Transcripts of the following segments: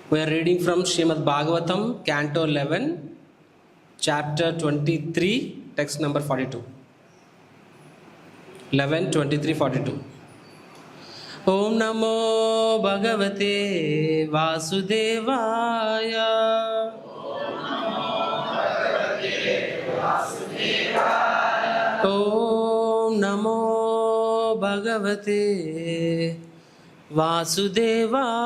We are reading from Srimad Bhagavatam, Canto 11, Chapter 23, text number 42. 11, 23, 42. Om Namo Bhagavate Vasudevaya. Om Namo Bhagavate Vasudevaya.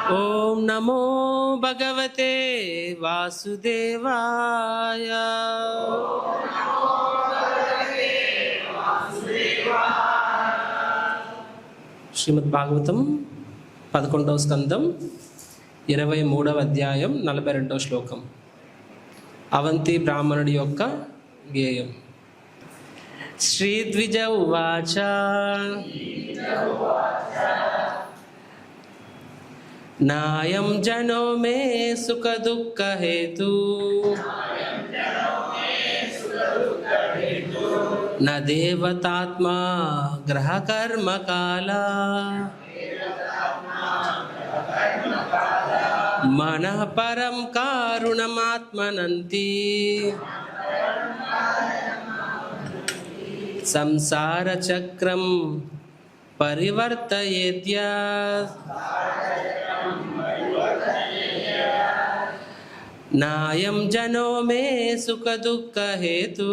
Om Namo Bhagavate Vasudevaya. శ్రీమద్ భాగవతం 11వ స్కందం 23వ అధ్యాయం 42వ శ్లోకం. అవంతి బ్రాహ్మణుడి యొక్క గేయం. శ్రీద్విజ ఉవాచ నాయం జనో మే సుఖ దుఃఖ హేతు న దేవతాత్మా గ్రహ కర్మ కాల మనః పరం కారుణమాత్మనంతి సంసార చక్రం పరివర్తయేత్య నాయం జనో మే సుఖ దుఃఖ హేతు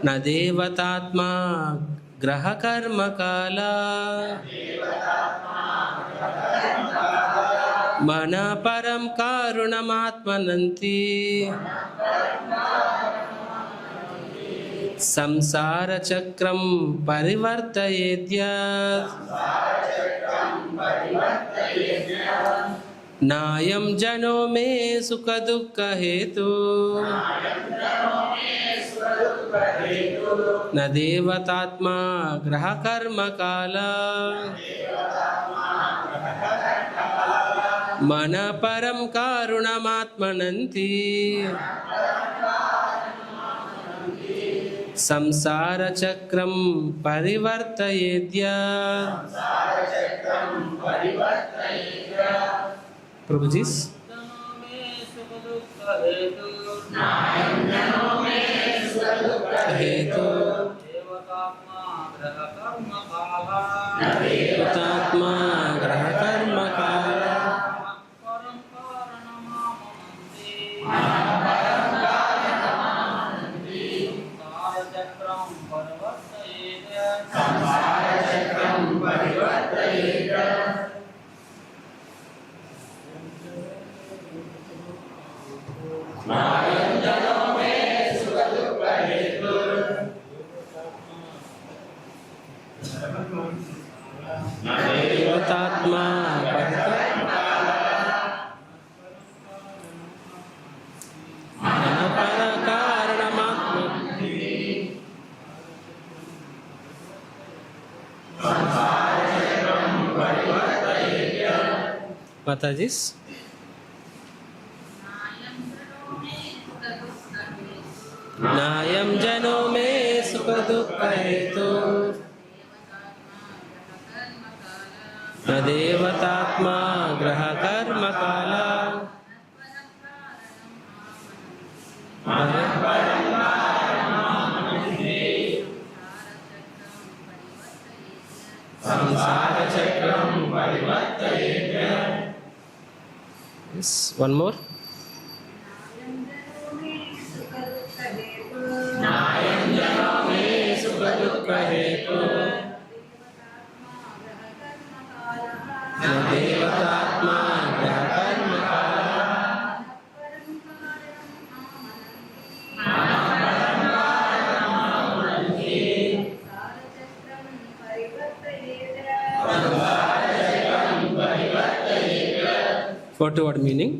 న దేవతాత్మా గ్రహ కర్మ కాల మన పరం కారుణమాత్మనంతి సంసార చక్రం పరివర్తయేత్య నాయం జనో మే సుఖ దుఃఖ హేతు న దేవతాత్మా గ్రహ కర్మ కాల మన పరం కారుణమాత్మనంతి సంసార చక్రం పరివర్తయేత్య. ప్రభుజీస్ హేతు దేవతాత్మా గ్రహ కర్మ కాల దేవతాత్మా మాతాజీస్. నాయం జనో మే సుఖ దుఃఖ హేతు న దేవతాత్మా గ్రహ కర్మ కాల సంసార చక్రం పరివర్తయేత్య. One more. నాయం జనో మే సుఖ దుఃఖ హేతు న దేవతాత్మా గ్రహ కర్మ కాల వాట్ మీనింగ్?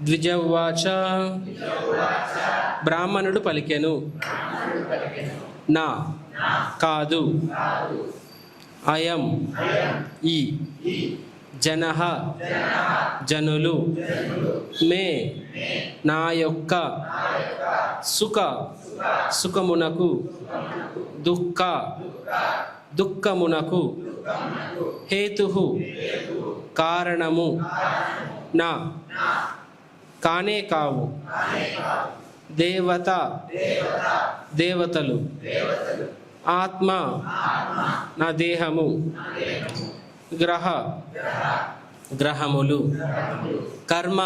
ద్విజ ఉవాచ బ్రాహ్మణుడు పలికెను. నా కాదు, అయం ఈ జనః జనులు, మే నా యొక్క సుఖమునకు, దుఃఖ దుఃఖమునకు, హేతుః కారణము, నా కానే కావు, దేవత దేవతలు, ఆత్మ నా దేహము, గ్రహములు, కర్మ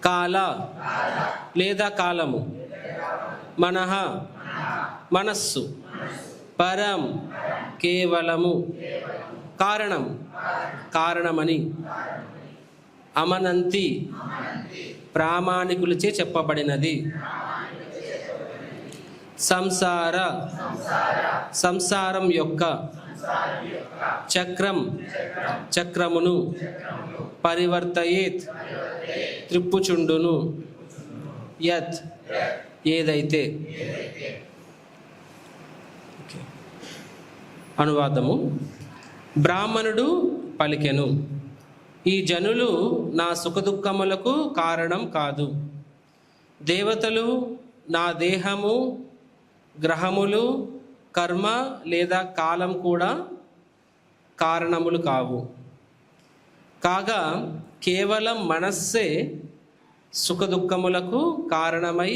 కాల లేదా కాలము, మనః మనస్సు, పరం కేవలము, కారణమని, అమనంతి ప్రామాణికులచే చెప్పబడినది, సంసారం యొక్క, చక్రమును, పరివర్తయేత్ త్రిప్పుచుండును, యత్ ఏదైతే. అనువాదము. బ్రాహ్మణుడు పలికెను, ఈ జనులు నా సుఖదుఖములకు కారణం కాదు. దేవతలు, నా దేహము, గ్రహములు, కర్మ లేదా కాలం కూడా కారణములు కావు. కాగా కేవలం మనస్సే సుఖదుఖములకు కారణమై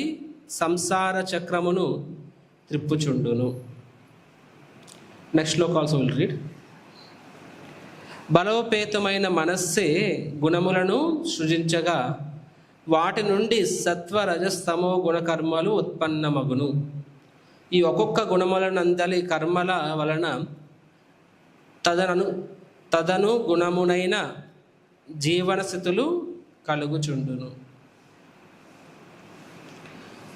సంసార చక్రమును త్రిప్పుచుండును. Next shloka also will read. బలోపేతమైన మనస్సే గుణములను సృజించగా వాటి నుండి సత్వ రజస్తమో గుణకర్మలు ఉత్పన్నమగును. ఈ ఒక్కొక్క గుణములనందలి కర్మల వలన తదను గుణమునైన జీవనస్థితులు కలుగుచుండును.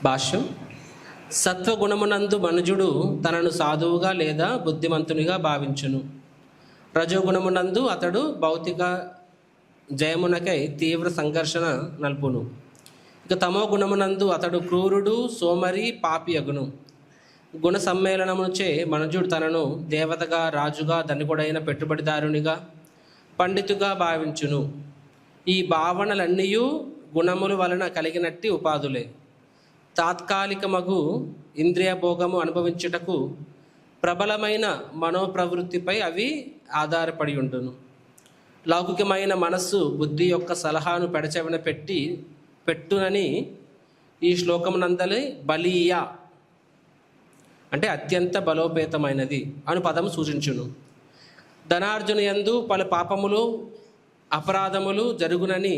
భాష్యం. సత్వగుణమునందు మనుజుడు తనను సాధువుగా లేదా బుద్ధిమంతునిగా భావించును. రజోగుణమునందు అతడు భౌతిక జయమునకై తీవ్ర సంఘర్షణ నల్పును. ఇక తమో గుణమునందు అతడు క్రూరుడు, సోమరి, పాపి అగును. గుణ సమ్మేళనముచే మనుజుడు తనను దేవతగా, రాజుగా, ధనికుడైన పెట్టుబడిదారునిగా, పండితుగా భావించును. ఈ భావనలన్నీ గుణముల వలన కలిగినట్టి ఉపాధులే. తాత్కాలికమగు ఇంద్రియ భోగము అనుభవించుటకు ప్రబలమైన మనోప్రవృత్తిపై అవి ఆధారపడి ఉండును. లౌకికమైన మనస్సు బుద్ధి యొక్క సలహాను పెడచెవిన పెట్టునని ఈ శ్లోకమునందలి బలీయ అంటే అత్యంత బలోపేతమైనది అను పదము సూచించును. ధనార్జున యందు పలు పాపములు, అపరాధములు జరుగునని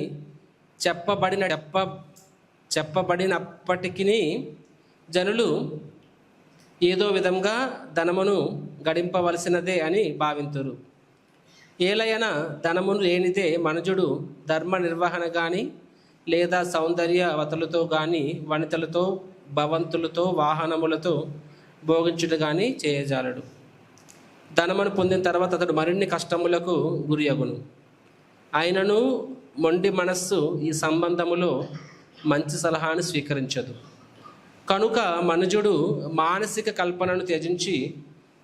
చెప్పబడినప్పటికీ జనులు ఏదో విధంగా ధనమును గడింపవలసినదే అని భావింతురు. ఏలయన ధనమును లేనిదే మనుజుడు ధర్మ నిర్వహణ కానీ లేదా సౌందర్యవతులతో కానీ, వనితలతో, భవంతులతో, వాహనములతో భోగించుట కానీ చేయజాలడు. ధనమును పొందిన తర్వాత అతడు మరిన్ని కష్టములకు గురియగును. అయినను మొండి మనస్సు ఈ సంబంధములో మంచి సలహాను స్వీకరించదు. కనుక మనుజుడు మానసిక కల్పనను త్యజించి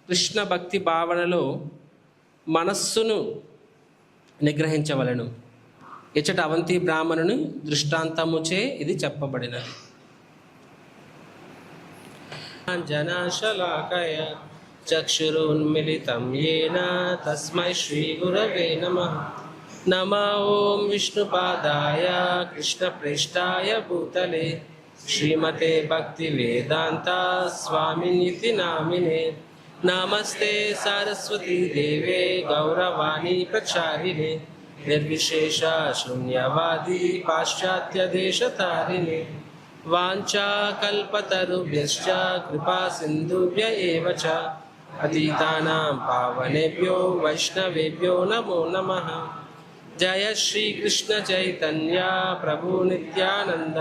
కృష్ణ భక్తి భావనలో మనస్సును నిగ్రహించవలెను. ఇచ్చట అవంతి బ్రాహ్మణుని దృష్టాంతముచే ఇది చెప్పబడినది. జనాశలాకయ చక్షురున్మిళితం యేన తస్మై శ్రీ గురవే నమః. నమో ఓం విష్ణుపాదాయ కృష్ణప్రేష్టాయ భూతలే శ్రీమతే భక్తి వేదాంత స్వామినితి నామినే. నమస్తే సరస్వతీ దేవే గౌరవాణి ప్రచారిణే నిర్విశేష శూన్యవాది పాశ్చాత్య దేశతారిణే. వాంఛాకల్పతరుభ్యశ్చ కృపా సింధుభ్య ఏవ చ పతితానాం పావనేభ్యో వైష్ణవేభ్యో నమో నమః. జయ శ్రీ కృష్ణ చైతన్య ప్రభు నిత్యానంద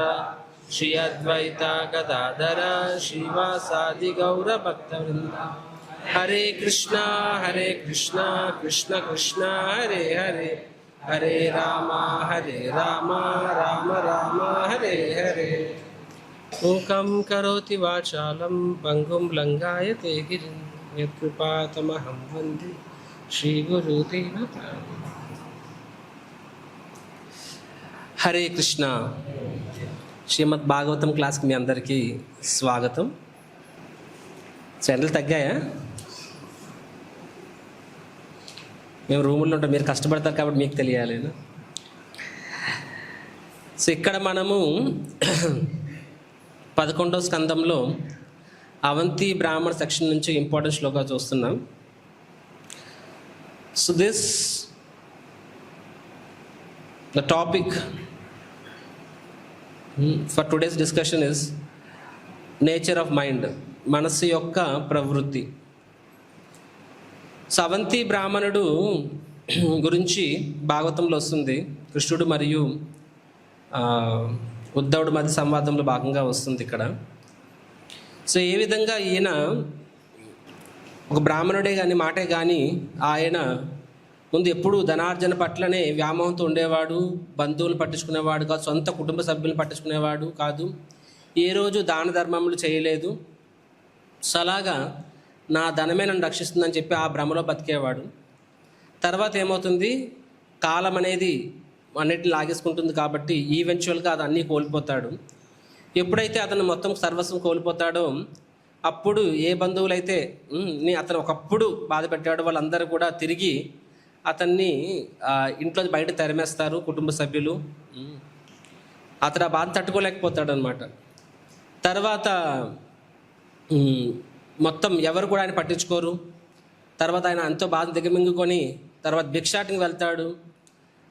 శ్రీ అద్వైత గదాధర శ్రీవాసాది గౌర భక్తవృంద. హరే కృష్ణ కృష్ణ కృష్ణ హరే హరే, హరే రామ రామ రామ హరే హరే. మూకం కరోతి వాచాలం పంగుం లంఘాయతే గిరిం యత్కృపాతమహం వందే శ్రీ గురుదేవ. హరే కృష్ణ. శ్రీమద్ భాగవతం క్లాస్కి మీ అందరికీ స్వాగతం. ఎండలు తగ్గాయా? మేము రూముల్లో ఉంటాం, మీరు కష్టపడతారు కాబట్టి మీకు తెలియాలి. సో ఇక్కడ మనము 11వ స్కందంలో అవంతి బ్రాహ్మణ సెక్షన్ నుంచి ఇంపార్టెంట్ శ్లోకా చూస్తున్నాం. So the topic for today's discussion is nature of mind, మనస్సు యొక్క ప్రవృత్తి. సో అవంతి బ్రాహ్మణుడు గురించి భాగవతంలో వస్తుంది. కృష్ణుడు మరియు ఉద్ధవుడు మధ్య సంవాదంలో భాగంగా వస్తుంది ఇక్కడ. సో ఏ విధంగా ఈయన ఒక బ్రాహ్మణుడే కానీ మాటే కానీ ఆయన ముందు ఎప్పుడు ధనార్జన పట్లనే వ్యామోహంతో ఉండేవాడు, బంధువులు పట్టించుకునేవాడు కాదు, సొంత కుటుంబ సభ్యులను పట్టించుకునేవాడు కాదు, ఏ రోజు దాన ధర్మములు చేయలేదు. సో అలాగా నా ధనమే నన్ను రక్షిస్తుందని చెప్పి ఆ భ్రమలో బతికేవాడు. తర్వాత ఏమవుతుంది, కాలం అనేది అన్నిటిని లాగేసుకుంటుంది కాబట్టి ఈవెన్చువల్గా అది అన్నీ కోల్పోతాడు. ఎప్పుడైతే అతను మొత్తం సర్వస్వం కోల్పోతాడో అప్పుడు ఏ బంధువులైతే అతను ఒకప్పుడు బాధ పెట్టాడో వాళ్ళందరూ కూడా తిరిగి అతన్ని ఇంట్లో బయట తరిమేస్తారు కుటుంబ సభ్యులు. అతను ఆ బాధ తట్టుకోలేకపోతాడు అనమాట. తర్వాత మొత్తం ఎవరు కూడా ఆయన పట్టించుకోరు. తర్వాత ఆయన ఎంతో బాధ దిగమింగుకొని తర్వాత భిక్షాటనికి వెళ్తాడు.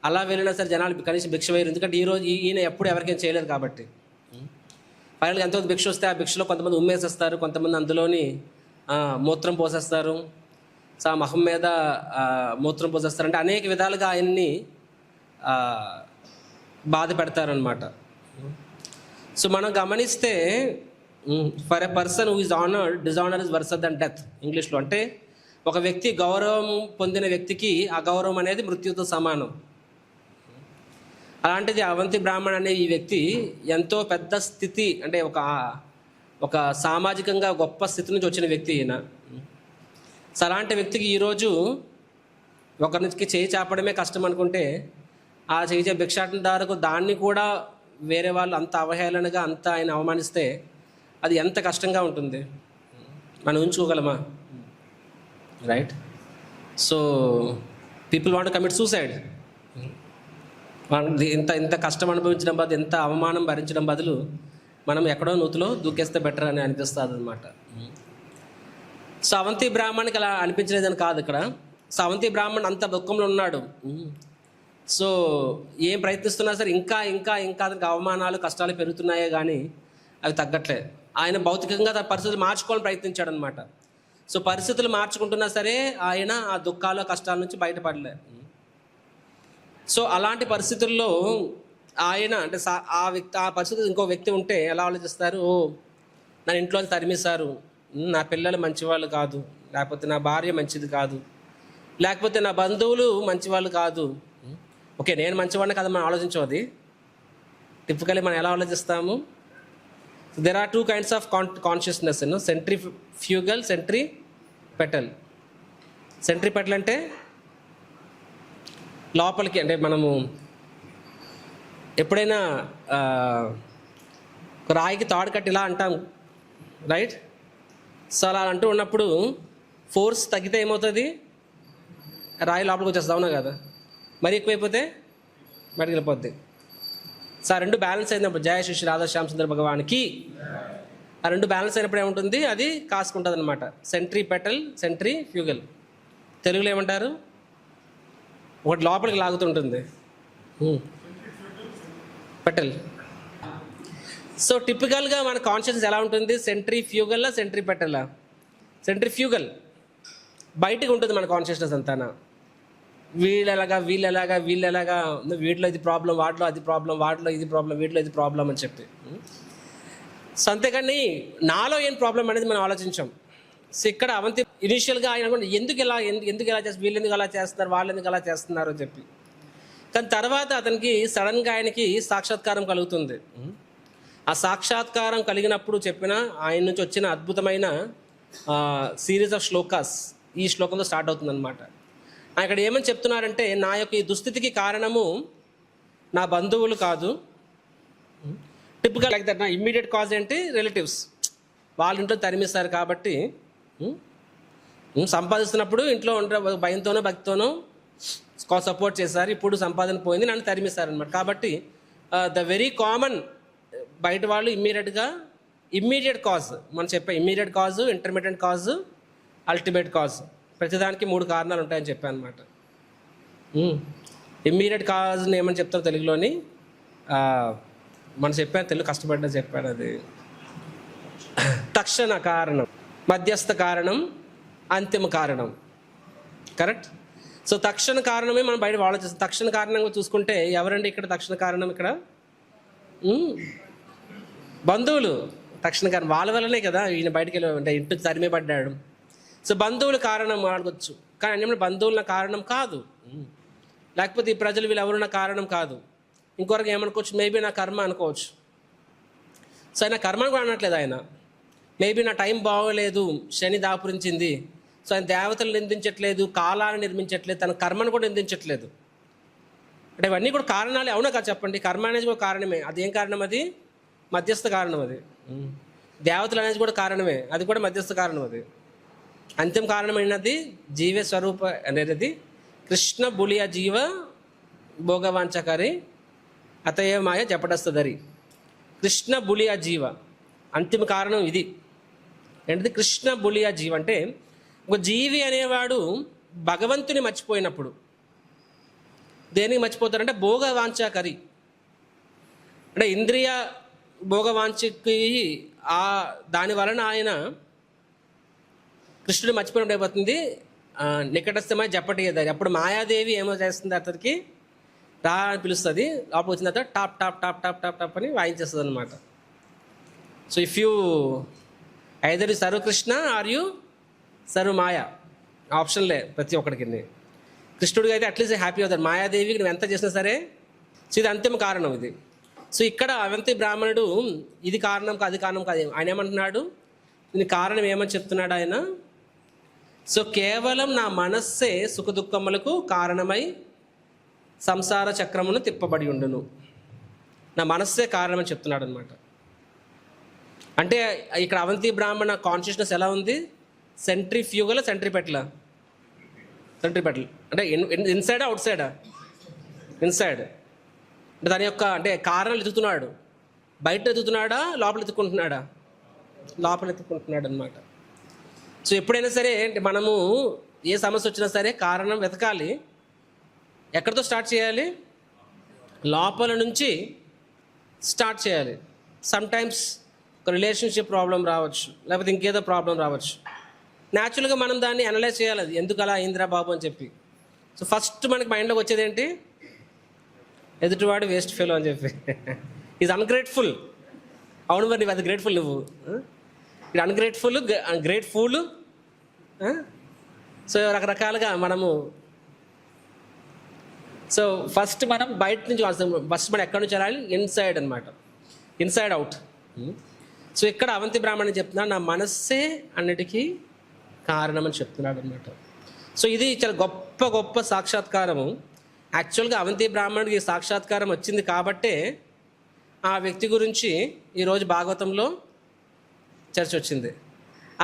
అలా వెళ్ళినా సరే జనాలు కనీసం భిక్ష వేయరు, ఎందుకంటే ఈరోజు ఈయన ఎప్పుడు ఎవరికైనా చేయలేదు కాబట్టి. ఫైనల్గా ఎంతో భిక్ష వస్తే ఆ భిక్షలో కొంతమంది ఉమ్మేసేస్తారు, కొంతమంది అందులోని మూత్రం పోసేస్తారు. సో ఆ మొహం మీద మూత్రం పోసేస్తారు. అంటే అనేక విధాలుగా ఆయన్ని బాధ పెడతారనమాట. సో మనం గమనిస్తే for a person who is honoured, dishonour is worse than death ఇంగ్లీష్లో. అంటే ఒక వ్యక్తి గౌరవం పొందిన వ్యక్తికి అగౌరవం అనేది మృత్యుతో సమానం. అలాంటిది అవంతి బ్రాహ్మణ అనే ఈ వ్యక్తి ఎంతో పెద్ద స్థితి, అంటే ఒక సామాజికంగా గొప్ప స్థితి నుంచి వచ్చిన వ్యక్తి ఈయన. సో అలాంటి వ్యక్తికి ఈరోజు ఒకరికి చేయి చాపడమే కష్టం అనుకుంటే ఆ చేయి భిక్షాటనదారుకు దాన్ని కూడా వేరే వాళ్ళు అంత అవహేళనగా అంత ఆయన అవమానిస్తే అది ఎంత కష్టంగా ఉంటుంది మనం ఉంచుకోగలమా? Right. So people want to commit suicide. ఇంత కష్టం అనుభవించడం బదులు, ఎంత అవమానం భరించడం బదులు మనం ఎక్కడో నూతిలో దూకేస్తే బెటర్ అని అనిపిస్తుంది అనమాట. సో అవంతి బ్రాహ్మణికి అలా అనిపించలేదని కాదు ఇక్కడ. సో అవంతి బ్రాహ్మణ్ అంత దుఃఖంలో ఉన్నాడు. సో ఏం ప్రయత్నిస్తున్నా సరే ఇంకా ఇంకా ఇంకా అతనికి అవమానాలు కష్టాలు పెరుగుతున్నాయే కానీ అవి తగ్గట్లే. ఆయన భౌతికంగా తన పరిస్థితులు మార్చుకోవాలని ప్రయత్నించాడు అనమాట. సో పరిస్థితులు మార్చుకుంటున్నా సరే ఆయన ఆ దుఃఖాలు కష్టాల నుంచి బయటపడలే. సో అలాంటి పరిస్థితుల్లో ఆయన అంటే ఆ పరిస్థితులు ఇంకో వ్యక్తి ఉంటే ఎలా ఆలోచిస్తారు, నా ఇంట్లో తరిమేశారు, నా పిల్లలు మంచివాళ్ళు కాదు, లేకపోతే నా భార్య మంచిది కాదు, లేకపోతే నా బంధువులు మంచివాళ్ళు కాదు. ఓకే, నేను మంచివాడిని కదా మనం ఆలోచించవది. టిపికలీ మనం ఎలా ఆలోచిస్తాము? There are 2 kinds of consciousness, centrifugal, centripetal. Centripetal అంటే లోపలికి, అంటే మనము ఎప్పుడైనా రాయికి తాడు కట్టి ఇలా అంటాం, రైట్? సో అలా అంటూ ఉన్నప్పుడు ఫోర్స్ తగ్గితే ఏమవుతుంది, రాయి లోపలికి వచ్చేస్తుంది, అవునా కదా? మరి ఎక్కువైపోతే బయటకు వెళ్ళిపోద్ది. సో ఆ రెండు బ్యాలెన్స్ అయినప్పుడు, జయ శ్రీ రాధా శ్యామ్ సుందర భగవాన్కి, ఆ రెండు బ్యాలెన్స్ అయినప్పుడు ఏముంటుంది, అది కాసుకుంటుంది అనమాట. Centripetal, centrifugal. తెలుగులో ఏమంటారు? ఒకటి లోపలికి లాగుతుంటుంది, పెటల్. సో టిపికల్గా మన కాన్షియస్నెస్ ఎలా ఉంటుంది, సెంట్రిఫ్యూగల్లా సెంట్రిపెటల్లా? సెంట్రిఫ్యూగల్. బయటకు ఉంటుంది మన కాన్షియస్నెస్ అంతానా. వీళ్ళెలాగా వీటిలో ఇది ప్రాబ్లం, వాటిలో అది ప్రాబ్లం, వాటిలో ఇది ప్రాబ్లం, వీటిలో ఇది ప్రాబ్లం అని చెప్పి. సో అంతేకాని నాలో ఏం ప్రాబ్లం అనేది మనం ఆలోచించాం. సో ఇక్కడ అవంతి ఇనీషియల్గా ఆయన అనుకుంటే ఎందుకు ఇలా చేస్తారు, వీళ్ళు ఎందుకు అలా చేస్తున్నారు, వాళ్ళు ఎందుకు అలా చేస్తున్నారు అని చెప్పి. కానీ తర్వాత అతనికి సడన్గా ఆయనకి సాక్షాత్కారం కలుగుతుంది. ఆ సాక్షాత్కారం కలిగినప్పుడు చెప్పిన ఆయన నుంచి వచ్చిన అద్భుతమైన సిరీస్ ఆఫ్ శ్లోకాస్ ఈ శ్లోకంతో స్టార్ట్ అవుతుంది అనమాట. అక్కడ ఏమని చెప్తున్నారంటే, నా యొక్క ఈ దుస్థితికి కారణము నా బంధువులు కాదు. Typical like that. నా ఇమ్మీడియట్ కాజ్ ఏంటి? రిలేటివ్స్. వాళ్ళ ఇంట్లో తరిమిస్తారు కాబట్టి, సంపాదిస్తున్నప్పుడు ఇంట్లో ఉండే భయంతోనో భక్తితోనో సపోర్ట్ చేశారు. ఇప్పుడు సంపాదన పోయింది, నన్ను తరిమిస్తారనమాట. కాబట్టి ద వెరీ కామన్ బయట వాళ్ళు ఇమ్మీడియట్ కాజ్ మనం చెప్పే ఇమ్మీడియట్ కాజు, ఇంటర్మీడియట్ కాజు, అల్టిమేట్ కాజ్. ప్రతిదానికి 3 కారణాలు ఉంటాయని చెప్పాను అనమాట. ఇమ్మీడియట్ కాజ్ని ఏమని చెప్తాం తెలుగులోని? మనం చెప్పాను, తెలుగు కష్టపడ్డా చెప్పాను. అది తక్షణ కారణం, మధ్యస్థ కారణం, అంతిమ కారణం. కరెక్ట్. సో తక్షణ కారణమే మనం బయట ఆలోచిస్తాం. తక్షణ కారణంగా చూసుకుంటే ఎవరండి ఇక్కడ తక్షణ కారణం? ఇక్కడ బంధువులు తక్షణ కారణం. వాళ్ళ వల్లనే కదా ఈయన బయటకు వెళ్ళి అంటే ఇంటి తరిమేపడ్డాడు. సో బంధువులు కారణం అడగొచ్చు, కానీ అన్నీ బంధువుల కారణం కాదు. లేకపోతే ఈ ప్రజలు వీళ్ళు నా కారణం కాదు. ఇంకొకరికి ఏమనుకోవచ్చు, మేబీ నా కర్మ అనుకోవచ్చు. సో ఆయన కర్మను కూడా అనట్లేదు. ఆయన మేబీ నా టైం బాగోలేదు, శని దాపురించింది. సో ఆయన దేవతలు నిందించట్లేదు, కాలాన్ని నిర్మించట్లేదు, తన కర్మను కూడా నిందించట్లేదు. అంటే ఇవన్నీ కూడా కారణాలే. అవునా కాదు చెప్పండి? కర్మ అనేది కూడా కారణమే. అదేం కారణం? అది మధ్యస్థ కారణం. అది దేవతలు అనేది కూడా కారణమే, అది కూడా మధ్యస్థ కారణం. అది అంతిమ కారణమైనది జీవ స్వరూప అనేది కృష్ణ బులియ జీవ భోగవాంచకరి అతయ మాయ జపడస్తదరి. కృష్ణ బులియ జీవ అంతిమ కారణం ఇది. ఏంటిది? కృష్ణ బులియ జీవ అంటే ఒక జీవి అనేవాడు భగవంతుని మర్చిపోయినప్పుడు దేనికి మర్చిపోతారంటే భోగవాంఛకరి. అంటే ఇంద్రియ భోగవాంఛకి దాని వలన ఆయన కృష్ణుడు మర్చిపోయినప్పుడు అయిపోతుంది నికటస్థమై జపటియదారి. అప్పుడు మాయాదేవి ఏమో చేస్తుంది, అతనికి రా అని పిలుస్తుంది. లోపల వచ్చిన తర్వాత టాప్ టాప్ టాప్ టాప్ టాప్ టాప్ అని వాయించేస్తుంది అనమాట. So if you either you serve Krishna or you serve Maya, ఆప్షన్లే ప్రతి ఒక్కడికి. కృష్ణుడికి అయితే అట్లీస్ట్ హ్యాపీ అవుతాడు, మాయాదేవికి నువ్వు ఎంత చేసినా సరే. సో ఇది అంతిమ కారణం ఇది. సో ఇక్కడ అవంతి బ్రాహ్మణుడు ఇది కారణం కాదు, అది కారణం కాదు. ఆయన ఏమంటున్నాడు? దీని కారణం ఏమని చెప్తున్నాడు ఆయన? సో కేవలం నా మనస్సే సుఖ దుఃఖములకు కారణమై సంసార చక్రమును తిప్పబడి ఉండును. నా మనస్సే కారణమని చెప్తున్నాడు అనమాట. అంటే ఇక్కడ అవంతి బ్రాహ్మణ కాన్షియస్నెస్ ఎలా ఉంది? సెంట్రిఫ్యూగల్, సెంట్రిపెటల్ అంటే ఇన్సైడ్ అవుట్ సైడా? ఇన్సైడ్. అంటే దాని యొక్క అంటే కారణాలు ఎత్తుకుతున్నాడు. బయట ఎత్తుకుతున్నాడా, లోపల ఎత్తుకుంటున్నాడా? లోపల ఎత్తుకుంటున్నాడు అనమాట. సో ఎప్పుడైనా సరే అంటే మనము ఏ సమస్య వచ్చినా సరే కారణం వెతకాలి. ఎక్కడితో స్టార్ట్ చేయాలి? లోపల నుంచి స్టార్ట్ చేయాలి. సమ్టైమ్స్ ఒక రిలేషన్షిప్ ప్రాబ్లం రావచ్చు, లేకపోతే ఇంకేదో ప్రాబ్లం రావచ్చు. న్యాచురల్గా మనం దాన్ని అనలైజ్ చేయాలి, అది ఎందుకు అలా అయిందిరా బాబు అని చెప్పి. సో ఫస్ట్ మనకి మైండ్లోకి వచ్చేది ఏంటి? ఎదుటివాడు వేస్ట్ ఫెలో అని చెప్పి. Is ungrateful. అవును మరి అది గ్రేట్ఫుల్, నువ్వు ఇది అన్గ్రేట్ఫుల్, గ్రేట్ఫుల్. సో రకరకాలుగా మనము సో ఫస్ట్ మనం బయట నుంచి ఫస్ట్ మనం ఎక్కడి నుంచి వెళ్ళాలి? ఇన్సైడ్ అనమాట, ఇన్సైడ్ అవుట్. సో ఇక్కడ అవంతి బ్రాహ్మణి చెప్తున్నాడు, నా మనస్సే అన్నిటికీ కారణం అని చెప్తున్నాడు అనమాట. సో ఇది చాలా గొప్ప గొప్ప సాక్షాత్కారము. యాక్చువల్గా అవంతి బ్రాహ్మణుడికి సాక్షాత్కారం వచ్చింది కాబట్టే ఆ వ్యక్తి గురించి ఈరోజు భాగవతంలో చర్చ వచ్చింది.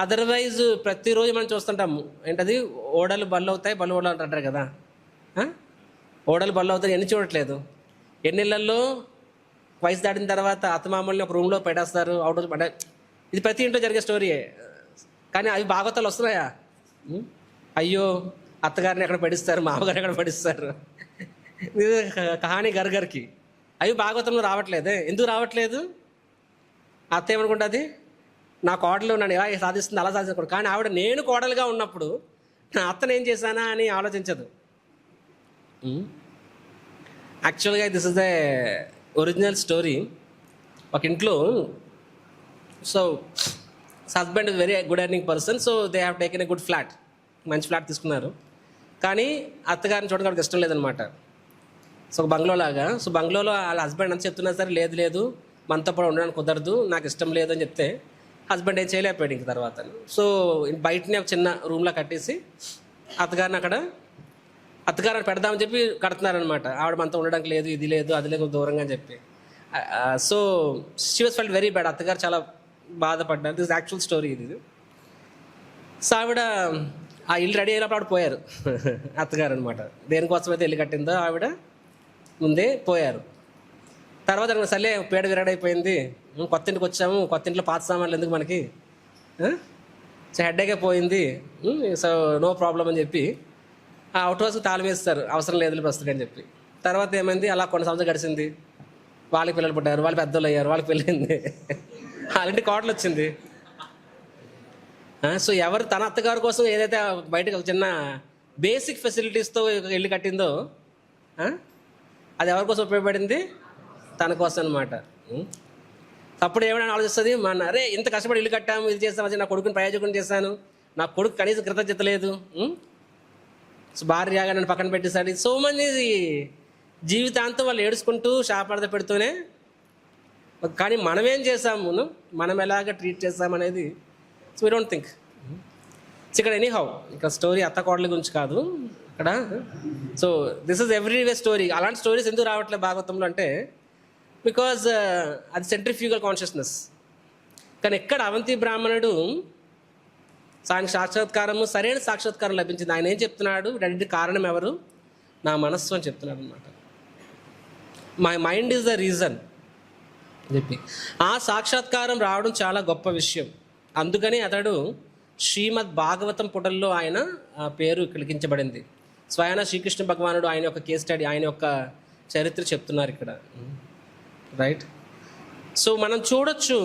అదర్వైజ్ ప్రతిరోజు మనం చూస్తుంటాము ఏంటది, ఓడలు బళ్ళు అవుతాయి, బళ్ళు ఓడలు అంటారు కదా. ఓడలు బళ్ళు అవుతాయి, ఎన్ని చూడట్లేదు. ఎన్నిళ్ళల్లో వయసు దాటిన తర్వాత అత్తమామల్ని ఒక రూమ్లో పెట్టేస్తారు, అవుట్ అంటే ఇది ప్రతి ఇంట్లో జరిగే స్టోరీయే. కానీ అవి భాగవతాలు వస్తున్నాయా? అయ్యో అత్తగారిని ఎక్కడ పడిస్తారు, మామగారిని ఎక్కడ పడిస్తారు, కహాని గర్గర్కి. అవి భాగవతంలో రావట్లేదే. ఎందుకు రావట్లేదు? అత్త ఏమనుకుంటుంది, నా కోడలు నన్ను ఎలా సాధిస్తుంది అలా సాధించకూడదు. కానీ ఆవిడ నేను కోడలుగా ఉన్నప్పుడు నా అత్తను ఏం చేశానా అని ఆలోచించదు. యాక్చువల్గా this is the original story. ఒక ఇంట్లో so husband is very good earning person. So they have taken a good flat, మంచి ఫ్లాట్ తీసుకున్నారు. కానీ అత్తగారిని చూడడానికి ఇష్టం లేదనమాట. సో ఒక బంగ్లో లాగా. సో బంగ్లోలో వాళ్ళ హస్బెండ్ అంత చెప్తున్నా సరే లేదు లేదు మనతో పాటు ఉండడానికి కుదరదు, నాకు ఇష్టం లేదు అని చెప్తే హస్బెండ్ ఏం చేయలేకపోయాడు ఇంక తర్వాత. సో బయటనే ఒక చిన్న రూమ్లో కట్టేసి అత్తగారిని అక్కడ అత్తగారిని పెడదామని చెప్పి కడుతున్నారనమాట. ఆవిడ మనతో ఉండడానికి లేదు, ఇది లేదు, అది లేదు, దూరంగా అని చెప్పి. So she was felt very bad. అత్తగారు చాలా బాధపడ్డారు. దిస్ యాక్చువల్ స్టోరీ ఇది. సో ఆవిడ ఆ ఇల్లు రెడీ అయినప్పుడు ఆవిడ పోయారు అత్తగారు అనమాట. దేనికోసం అయితే ఇల్లు కట్టిందో ఆవిడ ముందే పోయారు. తర్వాత సర్లే పేడ విరగడైపోయింది, కొత్త ఇంటికి వచ్చాము, కొత్త ఇంట్లో పాత సామాన్లు ఎందుకు మనకి, సో హెడ్ఏకే పోయింది, సో నో ప్రాబ్లం అని చెప్పి ఆ అవుట్ హౌస్కి తాళం వేస్తారు, అవసరం లేదు ప్రస్తుతం అని చెప్పి. తర్వాత ఏమైంది, అలా కొన్ని సంవత్సరాలు గడిచింది. వాళ్ళకి పిల్లలు పుట్టారు, వాళ్ళు పెద్దోళ్ళు అయ్యారు, వాళ్ళకి పెళ్ళింది, వాళ్ళంటి కోటలు వచ్చింది. సో ఎవరు తన అత్తగారి కోసం ఏదైతే బయటకు ఒక చిన్న బేసిక్ ఫెసిలిటీస్తో ఇల్లు కట్టిందో అది ఎవరి కోసం ఉపయోగపడింది, తన కోసం అనమాట. అప్పుడు ఏమైనా ఆలోచిస్తుంది, మన అరే ఇంత కష్టపడి ఇల్లు కట్టాము, ఇది చేస్తామని నా కొడుకుని ప్రయోజకం చేశాను, నా కొడుకు కనీసం కృతజ్ఞత లేదు, సో భార్యగా నన్ను పక్కన పెట్టేశాడు. సో మంది జీవితాంతం వాళ్ళు ఏడుచుకుంటూ శాపర్ద పెడుతూనే, కానీ మనం ఏం చేసాము, మనం ఎలాగ ట్రీట్ చేస్తామనేది so we don't think. So ఇక్కడ ఎనీహౌ ఇక్కడ స్టోరీ అత్త కోడల గురించి కాదు ఇక్కడ. So this is everyday story. అలాంటి స్టోరీస్ ఎందుకు రావట్లేదు భాగవతంలో అంటే బికాజ్ అది సెంట్రిఫ్యూగల్ కాన్షియస్నెస్. కానీ ఎక్కడ అవంతి బ్రాహ్మణుడు ఆయన సాక్షాత్కారము, సరైన సాక్షాత్కారం లభించింది. ఆయన ఏం చెప్తున్నాడు, వీటన్నిటి కారణం ఎవరు, నా మనస్సు అని చెప్తున్నాడు అనమాట. My mind is the reason చెప్పి ఆ సాక్షాత్కారం రావడం చాలా గొప్ప విషయం. అందుకని అతడు శ్రీమద్ భాగవతం పుటల్లో ఆయన పేరు లిఖించబడింది. స్వయాన శ్రీకృష్ణ భగవానుడు ఆయన యొక్క కేస్ స్టడీ, ఆయన యొక్క చరిత్ర చెప్తున్నారు ఇక్కడ, రైట్. సో మనం చూడొచ్చు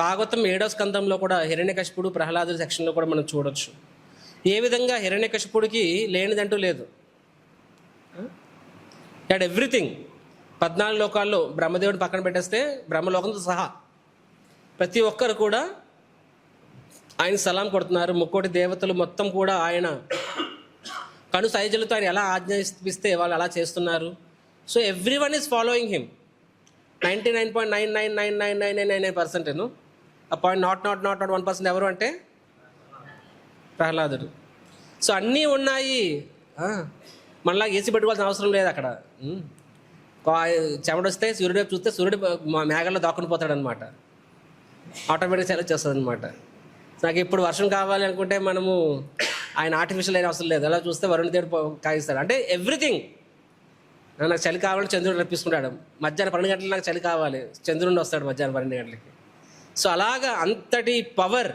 భాగవతం 7వ స్కందంలో కూడా హిరణ్యకశిపుడు ప్రహ్లాదుల సెక్షన్లో కూడా మనం చూడొచ్చు ఏ విధంగా హిరణ్యకశిపుడికి లేనిదంటూ లేదు. Had everything. 14 లోకాల్లో బ్రహ్మదేవుడిని పక్కన పెట్టేస్తే బ్రహ్మలోకంతో సహా ప్రతి ఒక్కరు కూడా ఆయన సలాం కొడుతున్నారు. ముక్కోటి దేవతలు మొత్తం కూడా ఆయన కను సైజులతో ఆయన ఎలా ఆజ్ఞాపిస్తే వాళ్ళు అలా చేస్తున్నారు. So every one is following him. 99.9999999% ఆ పాయింట్ నాట్ 1% ఎవరు అంటే ప్రహ్లాదుడు. సో అన్నీ ఉన్నాయి, మనలా ఏసీ పెట్టుకోవాల్సిన అవసరం లేదు అక్కడ. చెమట వస్తే సూర్యుడు వైపు చూస్తే సూర్యుడు మేఘాల్లో దాక్కుని పోతాడు అనమాట, ఆటోమేటిక్గా సెలెక్ట్ చేస్తుంది అనమాట. నాకు ఇప్పుడు వర్షం కావాలి అనుకుంటే మనము ఆయన ఆర్టిఫిషియల్ అయిన అవసరం లేదు, అలా చూస్తే వరుణ్ దేవుడు కాగిస్తాడు. అంటే ఎవ్రీథింగ్. నాకు చలి కావాలని చంద్రుడు రప్పించుకుంటాడు, మధ్యాహ్నం 12 గంటలకు నాకు చలి కావాలి, చంద్రుడు వస్తాడు మధ్యాహ్నం 12 గంటలకి. సో అలాగా అంతటి పవర్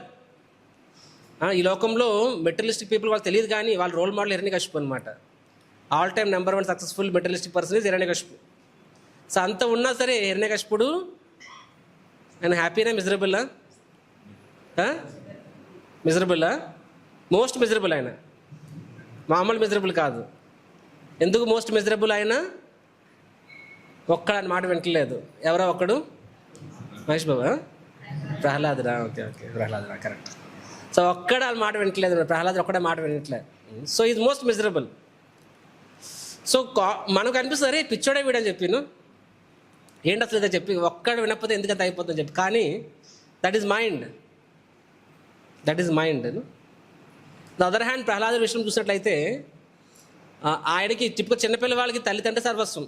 ఈ లోకంలో మెటీరియలిస్టిక్ పీపుల్ వాళ్ళు తెలియదు, కానీ వాళ్ళ రోల్ మోడల్ హిరణ్యకశిపు అనమాట. All time number 1 successful materialistic person is Hiranyakashipu. So అంత ఉన్నా సరే హిరణ్యకశిపుడు ఆయన హ్యాపీనా మిజరబుల్లా? మిజరబుల్లా? మోస్ట్ మిజరబుల్ ఆయన, మామూలు మిజరబుల్ కాదు. ఎందుకు మోస్ట్ మిజరబుల్ ఆయన? ఒక్కడని మాట వింటలేదు. ఎవరో ఒక్కడు? మహేష్ బాబా? ప్రహ్లాదురా? ఓకే ప్రహ్లాదురా, కరెక్ట్. సో ఒక్కడ మాట వింటలేదు, ప్రహ్లాదు ఒక్కడే మాట వినట్లేదు. So is most miserable. So మనకు అనిపిస్తుంది అరే పిచ్చోడే వీడని చెప్పిను, ఏంటి అసలు ఇదే చెప్పి ఒక్కడు వినకపోతే ఎందుకంత అయిపోతుందని చెప్పి. కానీ that is mind. The other hand Prahlad విషయం చూసినట్లయితే ఆయనకి టిప్పు చిన్నపిల్ల వాళ్ళకి తల్లిదండ్రులు సర్వస్వం.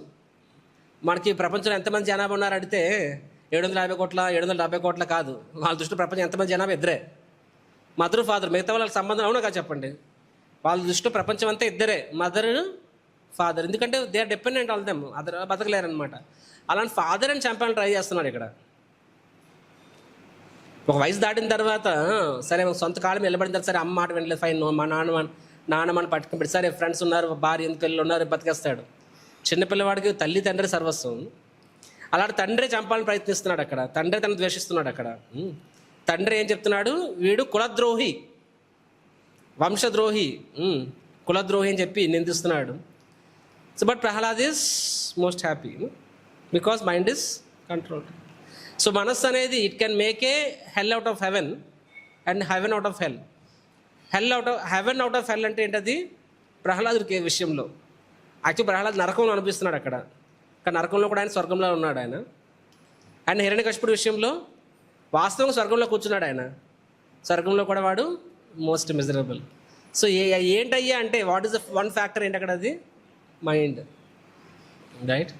మనకి ప్రపంచంలో ఎంతమంది జనాభా ఉన్నారు అడిగితే 750 కోట్ల 770 కోట్ల కాదు. వాళ్ళ దృష్టిలో ప్రపంచం ఎంతమంది జనాభా ఇద్దరే, మదర్ ఫాదర్. మిగతా వాళ్ళకి సంబంధం అవునా కాదు చెప్పండి. వాళ్ళ దృష్టిలో ప్రపంచం అంతా ఇద్దరే, మదర్ ఫాదర్. ఎందుకంటే they are dependent on them, other బతకలేరనమాట. అలాంటి ఫాదర్ అని చంపాలని ట్రై చేస్తున్నాడు ఇక్కడ. ఒక వయసు దాటిన తర్వాత సరే సొంత కాలం నిలబడిన తర్వాత సరే అమ్మ మాట వినలేదు, ఫైన్, మా నాన్న మన పట్టుకుని పెట్టి సరే ఫ్రెండ్స్ ఉన్నారు, భార్య పిల్లలు ఉన్నారు, బతికేస్తాడు. చిన్నపిల్లవాడికి తల్లి తండ్రి సర్వస్వం. అలాంటి తండ్రి చంపాలని ప్రయత్నిస్తున్నాడు అక్కడ. తండ్రి తను ద్వేషిస్తున్నాడు అక్కడ. తండ్రి ఏం చెప్తున్నాడు, వీడు కులద్రోహి, వంశద్రోహి, కులద్రోహి అని చెప్పి నిందిస్తున్నాడు. So but Prahlad is most happy because mind is controlled. So మనస్సు అనేది it can make a hell out of heaven and heaven out of hell. Heaven out of hell అంటే ఏంటది? ప్రహ్లాదుడికి విషయంలో యాక్చువల్ ప్రహ్లాద్ నరకంలో అనిపిస్తున్నాడు అక్కడ, కానీ నరకంలో కూడా ఆయన స్వర్గంలో ఉన్నాడు ఆయన. అండ్ హిరణ్యకశిపుడి విషయంలో వాస్తవంగా స్వర్గంలో కూర్చున్నాడు ఆయన, స్వర్గంలో కూడా వాడు మోస్ట్ మిజరబుల్. సో ఏంటయ్యా అంటే what is the one factor ఏంటి అక్కడ? అది మైండ్, రైట్?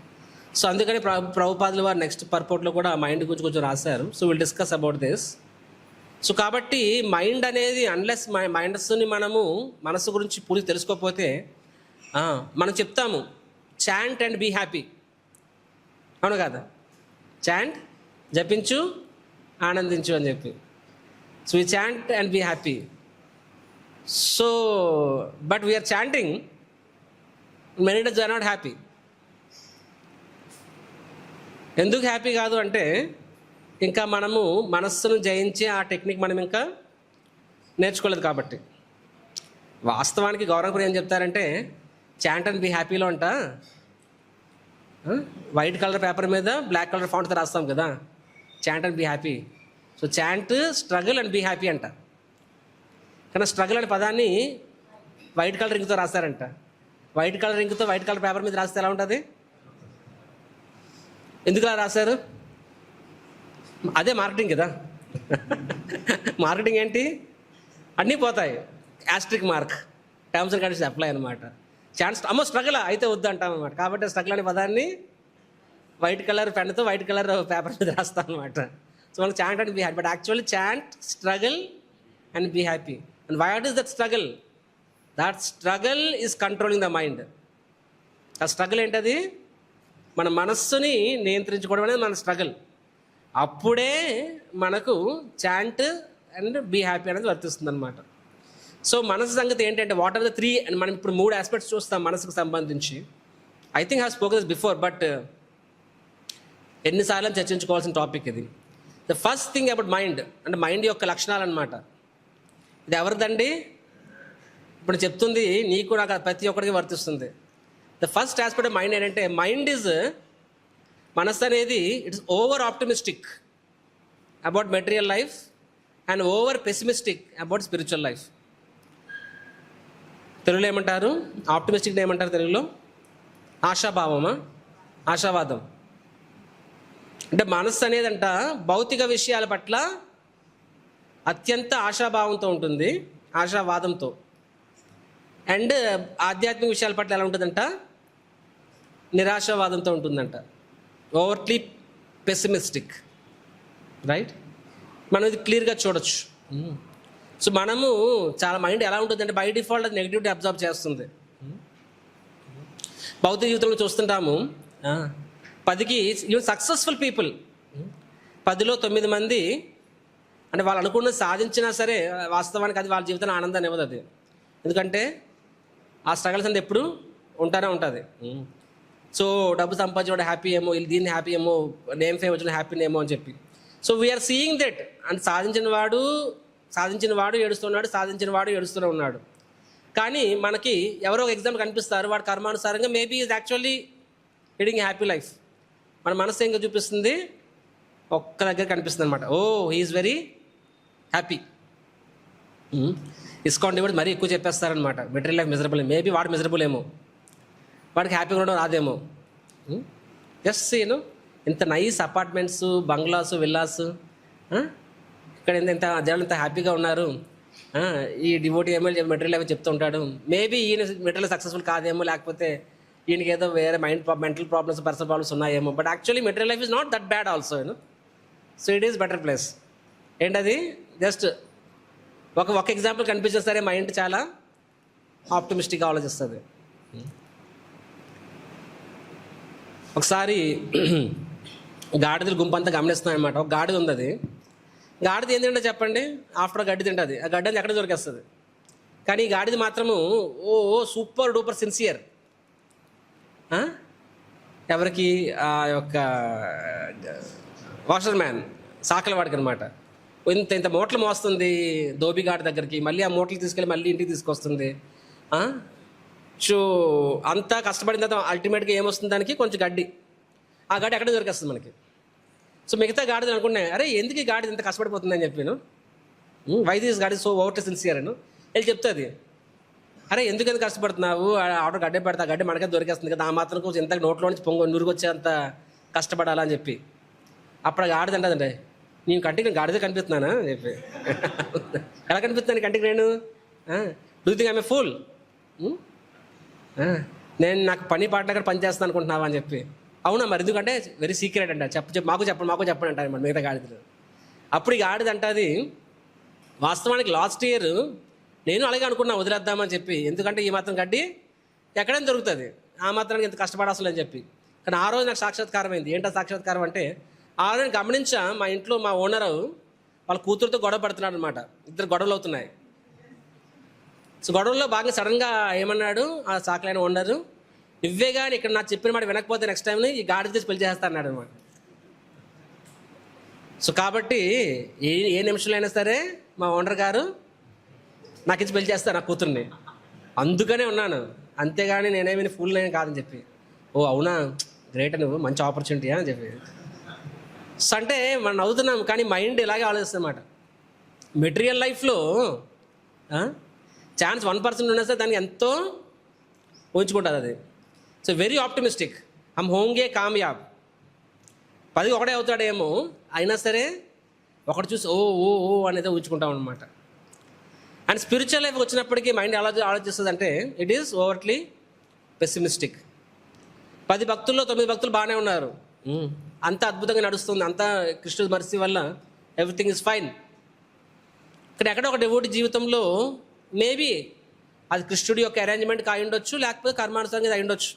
సో అందుకని ప్రభుపాదులు వారు నెక్స్ట్ పర్పోర్ట్లో కూడా మైండ్ గురించి కొంచెం రాశారు. So will discuss about this. So కాబట్టి మైండ్ అనేది అన్లెస్ మైండ్స్ని మనసు గురించి పూర్తి తెలుసుకోకపోతే మనం చెప్తాము చాంట్ అండ్ బీ హ్యాపీ, అవును కదా? చాంట్, జపించు, ఆనందించు అని చెప్పి. So we chant and be happy. So but we are chanting, many days are not happy. ఎందుకు హ్యాపీ కాదు అంటే ఇంకా మనము మనస్సును జయించే ఆ టెక్నిక్ మనం ఇంకా నేర్చుకోలేదు కాబట్టి. వాస్తవానికి గౌరవపురి ఏం చెప్తారంటే చాంట్ అండ్ బీ హ్యాపీలో అంట వైట్ కలర్ పేపర్ మీద బ్లాక్ కలర్ ఫాంట్తో రాస్తాం కదా, chant and be happy. So chant struggle and be happy అంట. కానీ స్ట్రగుల్ అనే పదాన్ని వైట్ కలర్ ఇంకుతో రాస్తారంట. వైట్ కలర్ ఇంకుతో వైట్ కలర్ పేపర్ మీద రాస్తే ఎలా ఉంటుంది? ఎందుకు అలా రాశారు? అదే మార్కెటింగ్ కదా. మార్కెటింగ్ ఏంటి? అన్నీ పోతాయి, asterisk mark, terms and conditions apply అనమాట. ఛాన్స్ అమ్మో స్ట్రగుల్ అయితే వద్దు అంటాం అనమాట. కాబట్టి స్ట్రగుల్ అనే పదాన్ని వైట్ కలర్ పెన్తో వైట్ కలర్ పేపర్ మీద రాస్తాం అనమాట. సో మనకు chant and be happy, but actually chant struggle and be happy. And what is that struggle? That struggle is controlling the mind. ఆ స్ట్రగుల్ ఏంటది? మన మనస్సుని నియంత్రించుకోవడం అనేది మన స్ట్రగుల్. అప్పుడే మనకు చాంట్ అండ్ బీ హ్యాపీ అనేది వర్తిస్తుంది అనమాట. సో మనసు సంగతి ఏంటంటే వాట్ ఆర్ ద 3, అండ్ మనం ఇప్పుడు 3 ఆస్పెక్ట్స్ చూస్తాం మనసుకు సంబంధించి. I think have spoken this before, but ఎన్నిసార్లు చర్చించుకోవాల్సిన టాపిక్ ఇది. The first thing about mind అంటే మైండ్ యొక్క లక్షణాలు అనమాట. ఇది ఎవరిదండి? ఇప్పుడు చెప్తుంది నీకు నాకు ప్రతి ఒక్కరికి వర్తిస్తుంది. The first aspect of mind ఏంటంటే మైండ్ ఈజ్, మనస్సు అనేది it's over optimistic about material life and over pessimistic about spiritual life. తెలుగులో ఏమంటారు? ఆప్టిమిస్టిక్ ఏమంటారు తెలుగులో? ఆశాభావమా, ఆశావాదం. అంటే మనస్సు అనేదంట భౌతిక విషయాల పట్ల అత్యంత ఆశాభావంతో ఉంటుంది, ఆశావాదంతో. అండ్ ఆధ్యాత్మిక విషయాల పట్ల ఎలా ఉంటుందంట? నిరాశావాదంతో ఉంటుందంట, ఓవర్లీ పెసిమిస్టిక్, రైట్? మనం ఇది క్లియర్గా చూడొచ్చు. సో మనము చాలా మైండ్ ఎలా ఉంటుందంటే బై డిఫాల్ట్ అది నెగిటివిటీ అబ్జర్వ్ చేస్తుంది. భౌతిక జీవితంలో చూస్తుంటాము 10కి ఈవెన్ సక్సెస్ఫుల్ పీపుల్ 10లో 9 మంది అంటే వాళ్ళు అనుకున్నది సాధించినా సరే వాస్తవానికి అది వాళ్ళ జీవితంలో ఆనందాన్ని ఇవ్వదు. అది ఎందుకంటే ఆ స్ట్రగల్స్ అనేది ఎప్పుడు ఉంటానే ఉంటుంది. సో డబ్బు సంపాదించడం హ్యాపీ ఏమో, దీన్ని హ్యాపీ ఏమో, నేమ్ ఫేమ్ వచ్చిన హ్యాపీ ఏమో అని చెప్పి. So we are seeing that. అంటే సాధించిన వాడు ఏడుస్తున్నాడు, సాధించిన వాడు ఏడుస్తూనే ఉన్నాడు. కానీ మనకి ఎవరో ఒక ఎగ్జాంపుల్ కనిపిస్తారు, వాడు కర్మానుసారంగా maybe is actually leading happy life. మన మనసు ఇంకా చూపిస్తుంది ఒక్క దగ్గర కనిపిస్తుంది అనమాట. Oh he's very happy. ISKCON devotees మరీ ఎక్కువ చెప్పేస్తారనమాట, మెటీరియల్ లైఫ్ మిజరబుల్. మేబీ వాడు మిజరబుల్ ఏమో, వాడికి హ్యాపీగా ఉండడం రాదేమో. జస్ట్ సీను ఇంత నైస్ అపార్ట్మెంట్స్, బంగ్లాస్, విల్లాస్, ఇక్కడ ఇంత జనాలు ఇంత హ్యాపీగా ఉన్నారు. ఈ డివోటీ ఏమో మెటీరియల్ లైఫ్ చెప్తూ ఉంటాడు. మేబీ ఈయన మెటీరియల్ సక్సెస్ఫుల్ కాదేమో, లేకపోతే ఈయనకి ఏదో వేరే మెంటల్ ప్రాబ్లమ్స్, పర్సనల్ ప్రాబ్లమ్స్ ఉన్నాయేమో. But actually material life is not that bad also, so it is better place. ఏంటది? జస్ట్ ఒక ఎగ్జాంపుల్ కనిపించేది సరే మైండ్ చాలా ఆప్టిమిస్టిక్గా ఆలోచిస్తుంది. ఒకసారి గాడిదలు గుంపంతా గమనిస్తున్నాయి అనమాట. ఒక గాడిద ఉంది, అది గాడిద ఏం తింటే చెప్పండి, ఆఫ్టర్ గడ్డి తింటుంది. ఆ గడ్డి ఎక్కడ దొరికేస్తుంది. కానీ ఈ గాడిద మాత్రము ఓ సూపర్ డూపర్ సిన్సియర్. ఎవరికి? ఆ యొక్క వాషర్ మ్యాన్, సాకల వాడికి అనమాట. ఇంత మూటలు మోస్తుంది దోబిగాడి దగ్గరికి, మళ్ళీ ఆ మూటలు తీసుకెళ్ళి మళ్ళీ ఇంటికి తీసుకొస్తుంది. సో అంతా కష్టపడిన తర్వాత అల్టిమేట్గా ఏమొస్తుంది దానికి? కొంచెం గడ్డి. ఆ గడ్డి ఎక్కడ దొరికేస్తుంది మనకి. సో మిగతా గాడిదలు అనుకున్నాయి, అరే ఎందుకు ఈ గాడిద ఇంత కష్టపడిపోతుందని చెప్పాను. వై దిస్ గాడి సో ఓవర్ సిన్సియర్ అని వెళ్ళి చెప్తుంది. అరే ఎందుకు కష్టపడుతున్నావు, ఆటో గడ్డే పెడతా, గడ్డి మనకే దొరికేస్తుంది కదా, ఆ మాత్రం కొంచెం ఇంత నోట్లో నుంచి నురుగొచ్చే అంత కష్టపడాలని చెప్పి. అప్పుడు గాడిద అంటదంటే, నేను కంటికి నేను గాడిద కనిపిస్తున్నానా అని చెప్పి. ఎలా కనిపిస్తున్నాను కంటికి నేను? Do think I'm a pool? నాకు పని పాట దగ్గర పని చేస్తాను అనుకుంటున్నావా అని చెప్పి. అవునా మరి ఎందుకంటే వెరీ సీక్రెట్ అంట, మాకు చెప్పండి అంటారు మరి మిగతా గాడిదలు. అప్పుడు ఈ గాడిద అంటది, వాస్తవానికి లాస్ట్ ఇయర్ నేను అలాగే అనుకున్నా వదిలేద్దామని చెప్పి, ఎందుకంటే ఈ మాత్రం గడ్డి ఎక్కడైనా దొరుకుతుంది, ఆ మాత్రానికి ఎంత కష్టపడాల్సి అని చెప్పి. కానీ ఆ రోజు నాకు సాక్షాత్కారం అయింది. ఏంటో సాక్షాత్కారం అంటే, ఆ రోజు గమనించా మా ఇంట్లో మా ఓనరు వాళ్ళ కూతురుతో గొడవ పడుతున్నాడు అనమాట. ఇద్దరు గొడవలు అవుతున్నాయి. సో గొడవల్లో బాగా సడన్గా ఏమన్నాడు ఆ సాకులైన ఓనరు, నువ్వే కానీ ఇక్కడ నాకు చెప్పిన మాట వినకపోతే నెక్స్ట్ టైంని ఈ గాడి తీసి పెళ్లి చేస్తా అన్నాడు అనమాట. సో కాబట్టి ఏ నిమిషంలో అయినా సరే మా ఓనర్ గారు నాకు ఇచ్చి పెళ్లి చేస్తారు నా కూతుర్ని. అందుకనే ఉన్నాను, అంతేగాని నేనేమి ఫుల్ నేను కాదని చెప్పి. ఓ అవునా, గ్రేట్, నువ్వు మంచి ఆపర్చునిటీ అని చెప్పి. సో అంటే మనం నవ్వుతున్నాం, కానీ మైండ్ ఇలాగే ఆలోచిస్తుంది అన్నమాట. మెటీరియల్ లైఫ్లో ఛాన్స్ 1% ఉన్నా సరే దానికి ఎంతో ఉంచుకుంటుంది అది. సో వెరీ ఆప్టిమిస్టిక్, హమ్ హోంగే కామయాబ్. 10 ఒకటే అవుతాడేమో, అయినా సరే ఒకటి చూసి ఓ ఓ ఓ అనేది ఉంచుకుంటాం అనమాట. అండ్ స్పిరిచువల్ లైఫ్ వచ్చినప్పటికీ మైండ్ ఎలా ఆలోచిస్తుంది అంటే ఇట్ ఈస్ ఓవర్ట్లీ పెసిమిస్టిక్. 10 భక్తుల్లో 9 భక్తులు బాగానే ఉన్నారు, అంత అద్భుతంగా నడుస్తుంది, అంతా కృష్ణుడి మర్సీ వల్ల ఎవ్రీథింగ్ ఇస్ ఫైన్. ఇక్కడ ఎక్కడ ఒక డివోటీ జీవితంలో మేబీ అది కృష్ణుడి యొక్క అరేంజ్మెంట్ అయి ఉండొచ్చు, లేకపోతే కర్మానుసారంగా అయి ఉండొచ్చు.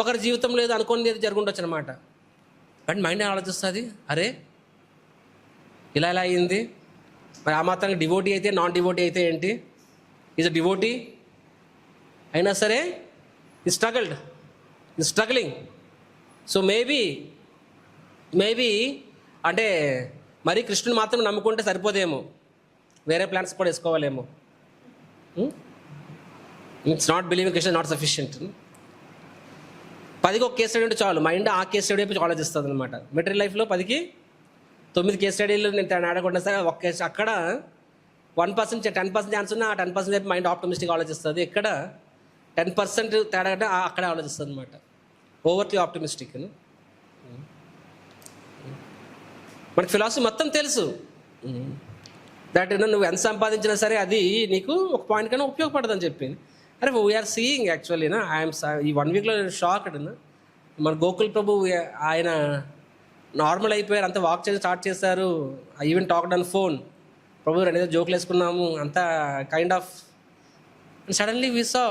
ఒకరి జీవితం లేదు అనుకోని జరుగుండొచ్చు అనమాట. బట్ మైండ్ ఆలోచిస్తుంది, అరే ఇలా ఎలా అయ్యింది, మరి ఆ మాత్రానికి డివోటీ అయితే నాన్ డివోటీ అయితే ఏంటి, ఈజ్ అ డివోటీ అయినా సరే ఈ స్ట్రగలింగ్. సో మేబీ అంటే మరి కృష్ణుని మాత్రం నమ్ముకుంటే సరిపోదేమో, వేరే ప్లాన్స్ కూడా వేసుకోవాలేమో. It's not believing Krishna not sufficient. 10కి ఒక కేస్ స్టడీ ఉంటే చాలు, మైండ్ ఆ కేస్ స్టడీ వైపు ఆలోచిస్తుంది అనమాట. మెటీరియల్ లైఫ్లో 10కి 9 కేస్ స్టడీలు నేను ఆడకుండా సరే ఒక కేసు అక్కడ 1% 10% ఛాన్స్ ఉన్నా ఆ 10% వైపు మైండ్ ఆప్టమిస్టిక్ ఆలోచిస్తుంది. ఇక్కడ 10% తేడా అంటే అక్కడే ఆలోచిస్తుంది అనమాట, ఓవర్లీ ఆప్టమిస్టిక్. మనకి ఫిలాసఫీ మొత్తం తెలుసు దట్ నువ్వు ఎంత సంపాదించినా సరే అది నీకు ఒక పాయింట్ కన్నా ఉపయోగపడదని చెప్పింది. అరే వీఆర్ సీయింగ్ యాక్చువల్లీ ఐఎమ్ ఈ 1 వీక్లో షాక్డ్. మన గోకుల్ ప్రభు ఆయన నార్మల్ అయిపోయారు, అంతా వాక్ చేసి స్టార్ట్ చేశారు, ఈవెన్ టాక్డ్ ఆన్ ఫోన్. ప్రభు ఏదో జోకులు వేసుకున్నాము అంతా కైండ్ ఆఫ్. సడన్లీ వీసా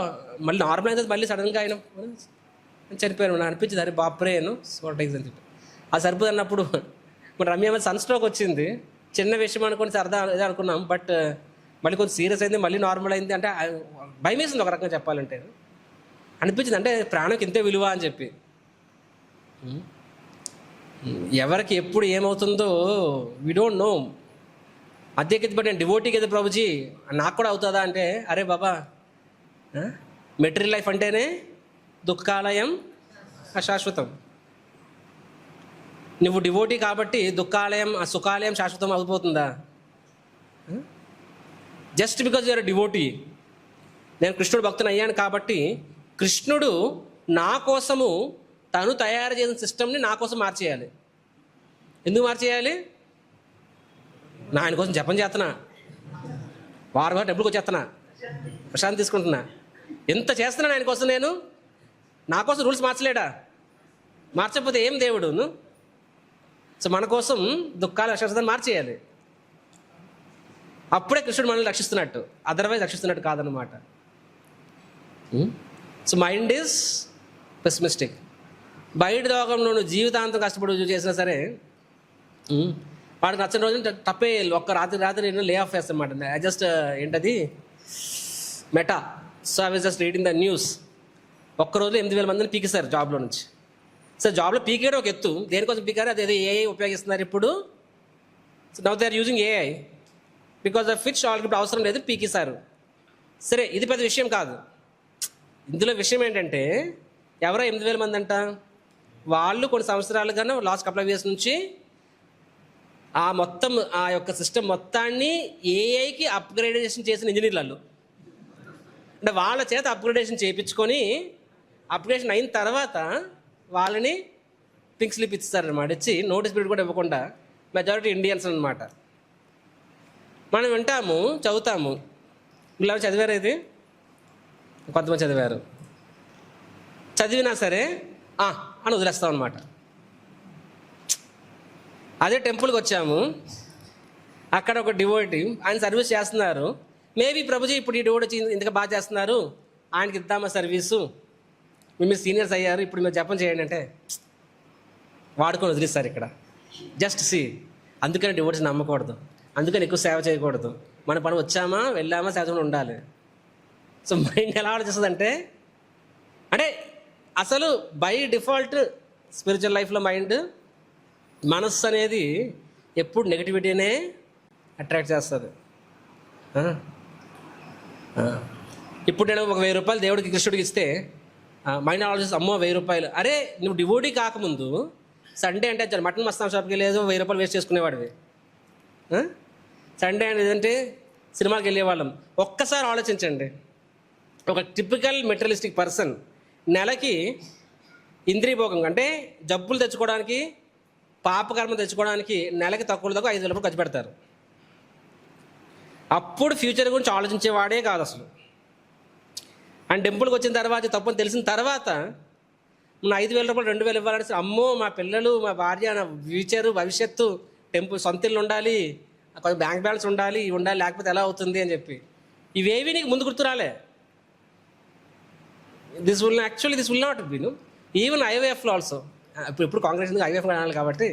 మళ్ళీ నార్మల్ అయితే మళ్ళీ సడన్గా ఆయన చనిపోయారు. అనిపించింది అరే బాప్రేను స్వాట్ ఎగ్స్ అని చెప్పి. అది సరిపోదు అన్నప్పుడు మన రమ్య సన్ స్ట్రోక్ వచ్చింది, చిన్న విషయం అనుకుని సరదా అదే అనుకున్నాం, బట్ మళ్ళీ కొంచెం సీరియస్ అయింది, మళ్ళీ నార్మల్ అయింది. అంటే భయం వేసింది ఒక రకంగా చెప్పాలంటే. అనిపించింది అంటే ప్రాణంకి ఇంతే విలువ అని చెప్పి. ఎవరికి ఎప్పుడు ఏమవుతుందో వి డోంట్ నో. అద్దెకి బట్ నేను డివోటీకి అయితే ప్రభుజీ నాకు కూడా అవుతుందా అంటే, అరే బాబా మెటీరియల్ లైఫ్ అంటేనే దుఃఖాలయం అశాశ్వతం. నువ్వు డివోటీ కాబట్టి దుఃఖాలయం సుఖాలయం శాశ్వతం అయిపోతుందా? Just because you are devotee. నేను కృష్ణుడు భక్తుని అయ్యాను కాబట్టి కృష్ణుడు నా కోసము తను తయారు చేసిన సిస్టమ్ని నా కోసం మార్చేయాలి. ఎందుకు మార్చేయాలి? నా ఆయన కోసం జపం చేస్తున్నా, వారం డబ్బులకు వచ్చేస్తున్నా, ప్రశాంతి తీసుకుంటున్నా, ఎంత చేస్తున్నాను ఆయన కోసం. నేను నా కోసం రూల్స్ మార్చలేడా? మార్చకపోతే ఏం దేవుడును? సో మన కోసం దుఃఖాలు అశాశ్వతాన్ని మార్చేయాలి. అప్పుడే కృష్ణుడు మనల్ని రక్షిస్తున్నట్టు, అదర్వైజ్ రక్షిస్తున్నట్టు కాదనమాట. So mind is pessimistic. బయట లోకంలో నువ్వు జీవితాంతం కష్టపడి చేసినా సరే వాడికి నచ్చిన రోజు తప్పే ఒక్క రాత్రి నేను లే ఆఫ్ చేస్తానమాట. ఐ జస్ట్ ఏంటది meta. So I was just reading the news. ఒక్కరోజు 8,000 మందిని పీకేశారు జాబ్లో నుంచి. సో జాబ్లో పీకేయడం ఒక ఎత్తు, దేనికోసం పీకారు? అదేదో ఏఐ ఉపయోగిస్తున్నారు ఇప్పుడు. So now they are using AI because of which వాళ్ళకి ఇప్పుడు అవసరం లేదు, పీకేశారు. సరే, ఇది పెద్ద విషయం కాదు. ఇందులో విషయం ఏంటంటే ఎవరో 8,000 మంది అంట, వాళ్ళు కొన్ని సంవత్సరాలుగా లాస్ట్ కపుల్ ఆఫ్ ఇయర్స్ నుంచి ఆ మొత్తం ఆ యొక్క సిస్టమ్ మొత్తాన్ని ఏఐకి అప్గ్రేడేషన్ చేసిన ఇంజనీర్లు. అంటే వాళ్ళ చేత అప్గ్రేడేషన్ చేయించుకొని అప్గ్రేడేషన్ అయిన తర్వాత వాళ్ళని పింక్ స్లిప్ ఇస్తారనమాట. ఇచ్చి నోటీస్ పీరియడ్ కూడా ఇవ్వకుండా. మెజారిటీ ఇండియన్స్ అనమాట. మనం వింటాము, చదువుతాము. ఇలా చదివారు, ఇది కొంతమంది చదివారు. చదివినా సరే అని వదిలేస్తాం అనమాట. అదే టెంపుల్కి వచ్చాము, అక్కడ ఒక డివోటీ ఆయన సర్వీస్ చేస్తున్నారు. మేబీ ప్రభుజీ ఇప్పుడు ఈ డివోటీ వచ్చి ఇంతగా బాగా చేస్తున్నారు, ఆయనకి ఇద్దామా సర్వీసు, మీరు సీనియర్స్ అయ్యారు, ఇప్పుడు మీరు జపం చేయండి అంటే వాడుకొని వదిలిస్తారు. ఇక్కడ జస్ట్ సి. అందుకని డివోటీస్ నమ్మకూడదు, అందుకని ఎక్కువ సేవ చేయకూడదు. మన పని వచ్చామా వెళ్ళామా సేవలో ఉండాలి. సో మైండ్ ఎలా ఆలోచిస్తుంది అంటే అసలు బై డిఫాల్ట్ స్పిరిచువల్ లైఫ్లో మైండ్, మనస్సు అనేది ఎప్పుడు నెగిటివిటీనే అట్రాక్ట్ చేస్తుంది. ఇప్పుడు నేను ఒక 1000 రూపాయలు దేవుడికి కృష్ణుడికి ఇస్తే మైండ్ ఆలోచిస్తే అమ్మో 1000 రూపాయలు. అరే నువ్వు డివోటీ కాకముందు సండే అంటే మటన్ మస్తాన్ షాప్కి లేదు 1000 రూపాయలు వేస్ట్ చేసుకునేవాడివి. సండే అంటే ఏదంటే సినిమాకి వెళ్ళేవాళ్ళం. ఒక్కసారి ఆలోచించండి, ఒక టిపికల్ మెటీరియలిస్టిక్ పర్సన్ నెలకి ఇంద్రియభోగం అంటే జబ్బులు తెచ్చుకోవడానికి, పాపకర్మ తెచ్చుకోవడానికి నెలకి తక్కువ 5,000 రూపాయలు ఖర్చు పెడతారు. అప్పుడు ఫ్యూచర్ గురించి ఆలోచించేవాడే కాదు అసలు. అండ్ టెంపుల్కి వచ్చిన తర్వాత తప్పని తెలిసిన తర్వాత మన 5,000 రూపాయలు 2,000 ఇవ్వాలంటే అమ్మో మా పిల్లలు మా భార్య నా ఫ్యూచరు భవిష్యత్తు, టెంపుల్ సొంత ఇల్లు ఉండాలి, కొంచెం బ్యాంక్ బ్యాలెన్స్ ఉండాలి, ఇవి ఉండాలి, లేకపోతే ఎలా అవుతుంది అని చెప్పి ఇవేవి నీకు ముందు గుర్తు రాలే. This will not be even ఐవీఎఫ్లో ఆల్సో. ఇప్పుడు కాంగ్రెస్ ఐవీఎఫ్ అనాలి కాబట్టి.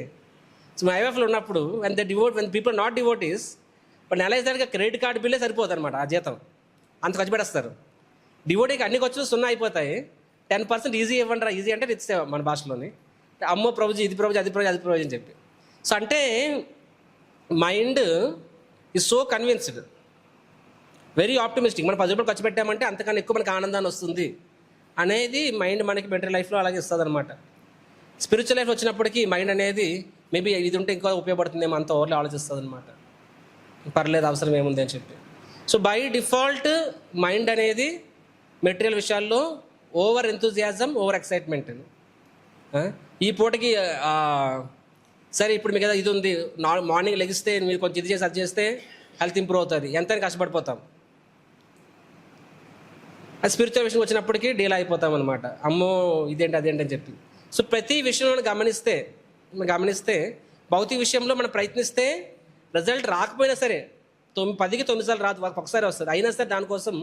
సో ఐవీఎఫ్లో ఉన్నప్పుడు వెన్ పీపుల్ నాట్ డివోటీస్, వాళ్ళు నెల వేసేదానికి క్రెడిట్ కార్డు బిల్లే సరిపోతుంది అనమాట. ఆ జీతం అంత ఖర్చు పెట్టేస్తారు. డివోటీకి అన్ని ఖర్చులు 0 అయిపోతాయి. 10% ఈజీ ఇవ్వండి రా, ఈజీ అంటే ఇస్తే మన భాషలోని అమ్మో ప్రభుజీ ఇది ప్రభుజీ అది ప్రభుజీ అది ప్రభుజీ అని చెప్పి. సో అంటే mind is so convinced, very optimistic. మనం 10 రూపాయలు ఖర్చు పెట్టామంటే అంతకన్నా ఎక్కువ మనకి ఆనందాన్ని వస్తుంది అనేది మైండ్ మనకి మెంటల్ లైఫ్లో అలాగే ఇస్తుంది అనమాట. స్పిరిచువల్ లైఫ్ వచ్చినప్పటికీ మైండ్ అనేది మేబీ ఇది ఉంటే ఇంకా ఉపయోగపడుతుందేమో అంత ఓవర్లో ఆలోచిస్తుంది అనమాట. పర్లేదు అవసరం ఏముంది అని చెప్పి. సో బై డిఫాల్ట్ మైండ్ అనేది మెటీరియల్ విషయాల్లో ఓవర్ ఎంతూజియాజం, ఓవర్ ఎక్సైట్మెంట్. ఈ పూటకి సరే ఇప్పుడు మీకు ఇది ఉంది, మార్నింగ్ లెగిస్తే మీరు కొంచెం ఇది చేసి అది చేస్తే హెల్త్ ఇంప్రూవ్ అవుతుంది, ఎంతైనా కష్టపడిపోతాం. అది స్పిరిచువల్ విషయం వచ్చినప్పటికీ డీల్ అయిపోతాం అనమాట. అమ్మో ఇదేంటి అదేంటి అని చెప్పి. సో ప్రతి విషయంలో గమనిస్తే భౌతిక విషయంలో మనం ప్రయత్నిస్తే రిజల్ట్ రాకపోయినా సరే 10కి 9 సార్లు రాదు, ఒకసారి వస్తుంది. అయినా సరే దానికోసం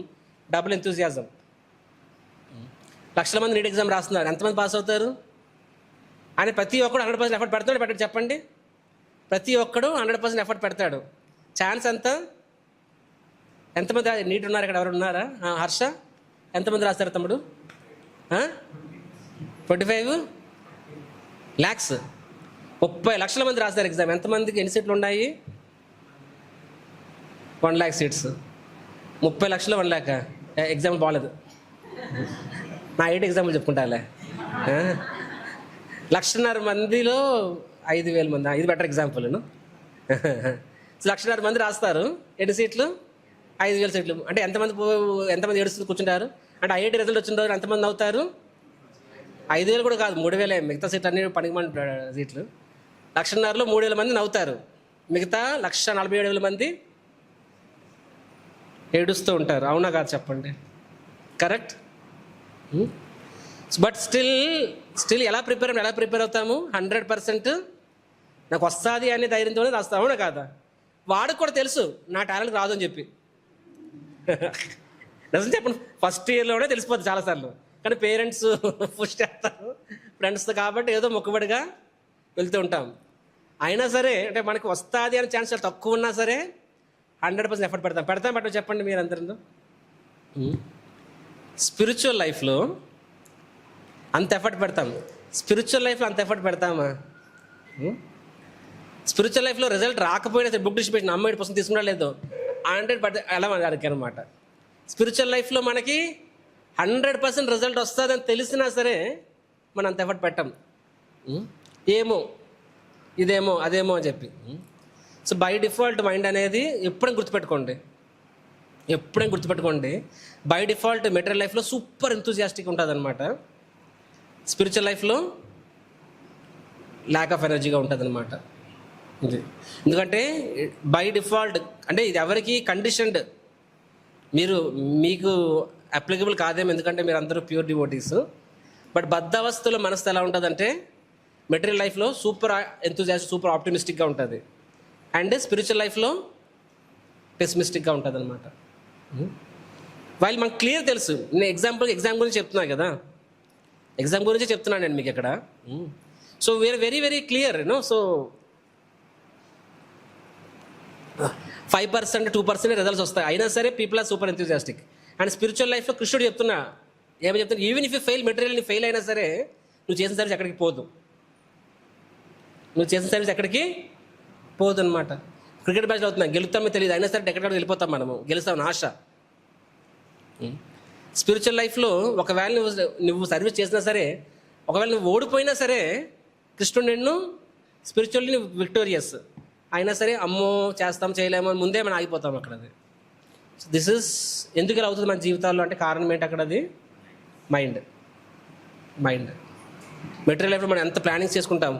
డబుల్ ఎంతూజియాజం. లక్షల మంది నీట్ ఎగ్జామ్ రాస్తున్నారు, ఎంతమంది పాస్ అవుతారు? అని ప్రతి ఒక్కడు 100% ఎఫర్ట్ పెట్టాడు చెప్పండి. ప్రతి ఒక్కడు 100% ఎఫర్ట్ పెడతాడు. ఛాన్స్ ఎంతమంది నీట్ ఉన్నారు ఇక్కడ? ఎవరు ఉన్నారా? హర్ష ఎంతమంది రాస్తారు తమ్ముడు? 25 lakhs, 30 లక్షల మంది రాస్తారు ఎగ్జామ్. ఎంతమందికి ఎన్ని సీట్లు ఉన్నాయి? 1 lakh సీట్స్. 30 లక్షలు 1 lakh. ఎగ్జాంపుల్ బాగాలేదు, నా 8 ఎగ్జాంపుల్ చెప్పుకుంటాలే. 1,50,000 మందిలో 5,000 మంది, ఇది బెటర్ ఎగ్జాంపుల్. 1,50,000 మంది రాస్తారు, ఎన్ని సీట్లు? 5,000 సీట్లు. అంటే ఎంతమంది ఏడుస్తూ కూర్చుంటారు? అంటే ఐఐటి రిజల్ట్ వచ్చిన రోజు ఎంతమంది అవుతారు? 5,000 కూడా కాదు, 3,000. మిగతా సీట్లు అన్ని పనికిమాలిన సీట్లు. 1,50,000లో 3,000 మంది నవ్వుతారు, మిగతా 1,47,000 మంది ఏడుస్తూ ఉంటారు. అవునా కాదు చెప్పండి? కరెక్ట్. బట్ స్టిల్ ఎలా ప్రిపేర్ అవుతాము? 100% నాకు వస్తుంది అనే ధైర్యంతోనే రాస్తాం. అవునా కాదా? వాడికి కూడా తెలుసు నా టాలెంట్ రాదు అని చెప్పి. నిజం చెప్పండి, ఫస్ట్ ఇయర్లోనే తెలిసిపోతుంది చాలాసార్లు. కానీ పేరెంట్స్ పుష్ చేస్తారు ఫ్రెండ్స్తో కాబట్టి ఏదో మొక్కుబడిగా వెళ్తూ ఉంటాం. అయినా సరే అంటే మనకి వస్తుంది అనే ఛాన్స్ చాలా తక్కువ ఉన్నా సరే 100% ఎఫర్ట్ పెడతాం చెప్పండి మీరు అందరూ. స్పిరిచువల్ లైఫ్లో అంత ఎఫర్ట్ పెడతాం, స్పిరిచువల్ లైఫ్లో అంత ఎఫర్ట్ పెడతామా? స్పిరిచువల్ లైఫ్లో రిజల్ట్ రాకపోయినా సరే బుక్ డిస్ట్రిబ్యూషన్ 100% తీసుకున్నా లేదో 100% ఎలా అడిగారనమాట. స్పిరిచువల్ లైఫ్లో మనకి 100% రిజల్ట్ వస్తుందని తెలిసినా సరే మనం అంత ఎఫర్ట్ పెట్టాం. ఏమో ఇదేమో అదేమో అని చెప్పి. సో బై డిఫాల్ట్ మైండ్ అనేది ఎప్పుడైనా గుర్తుపెట్టుకోండి, బై డిఫాల్ట్ మెటీరియల్ లైఫ్లో సూపర్ ఎంతూజియాస్టిక్ ఉంటుంది అనమాట. స్పిరిచువల్ లైఫ్లో ల్యాక్ ఆఫ్ ఎనర్జీగా ఉంటుంది అనమాట. ఇది ఎందుకంటే బై డిఫాల్ట్ అంటే ఇది ఎవరికి కండిషన్డ్, మీకు అప్లికబుల్ కాదేమో, ఎందుకంటే మీరు అందరూ ప్యూర్ డివోటీస్. బట్ బద్ధవస్థలో మనసు ఎలా ఉంటుందంటే మెటీరియల్ లైఫ్లో సూపర్ ఎంతూజియాస్టిక్, సూపర్ ఆప్టిమిస్టిక్గా ఉంటుంది. అండ్ స్పిరిచువల్ లైఫ్లో పెసిమిస్టిక్గా ఉంటుంది అనమాట. వాళ్ళు మనకు క్లియర్ తెలుసు. నేను ఎగ్జామ్ గురించి చెప్తున్నాను కదా, ఎగ్జామ్ గురించి చెప్తున్నాను నేను మీకు ఇక్కడ. So we are very very clear you know. సో 5%, 2% రిజల్ట్స్ వస్తాయి, అయినా సరే people are super enthusiastic. And spiritual లైఫ్లో కృష్ణుడు చెప్తున్నా ఏమని చెప్తున్నా, ఈవెన్ ఇఫ్ యూ ఫెయిల్ మెటీరియల్ని ఫెయిల్ అయినా సరే నువ్వు చేసిన సర్వీస్ ఎక్కడికి పోదు, నువ్వు చేసిన సర్వీస్ ఎక్కడికి పోదు అనమాట. క్రికెట్ మ్యాచ్లో అవుతున్నాం, గెలుస్తామో తెలియదు, అయినా సరే ఎక్కడికి వెళ్ళిపోతాం, మనము గెలుస్తామని ఆశ. స్పిరిచువల్ లైఫ్లో ఒకవేళ నువ్వు సర్వీస్ చేసినా సరే, ఒకవేళ నువ్వు ఓడిపోయినా సరే కృష్ణుడు నిన్ను స్పిరిచువల్లీ విక్టోరియస్ అయినా సరే అమ్మో చేస్తాం చేయలేమో అని ముందే మనం ఆగిపోతాం అక్కడ. అది దిస్ ఇస్ ఎందుకు ఇలా అవుతుంది మన జీవితాల్లో అంటే కారణం ఏంటి అక్కడ? అది మైండ్. మెటీరియల్ లైఫ్లో మనం ఎంత ప్లానింగ్స్ చేసుకుంటాం,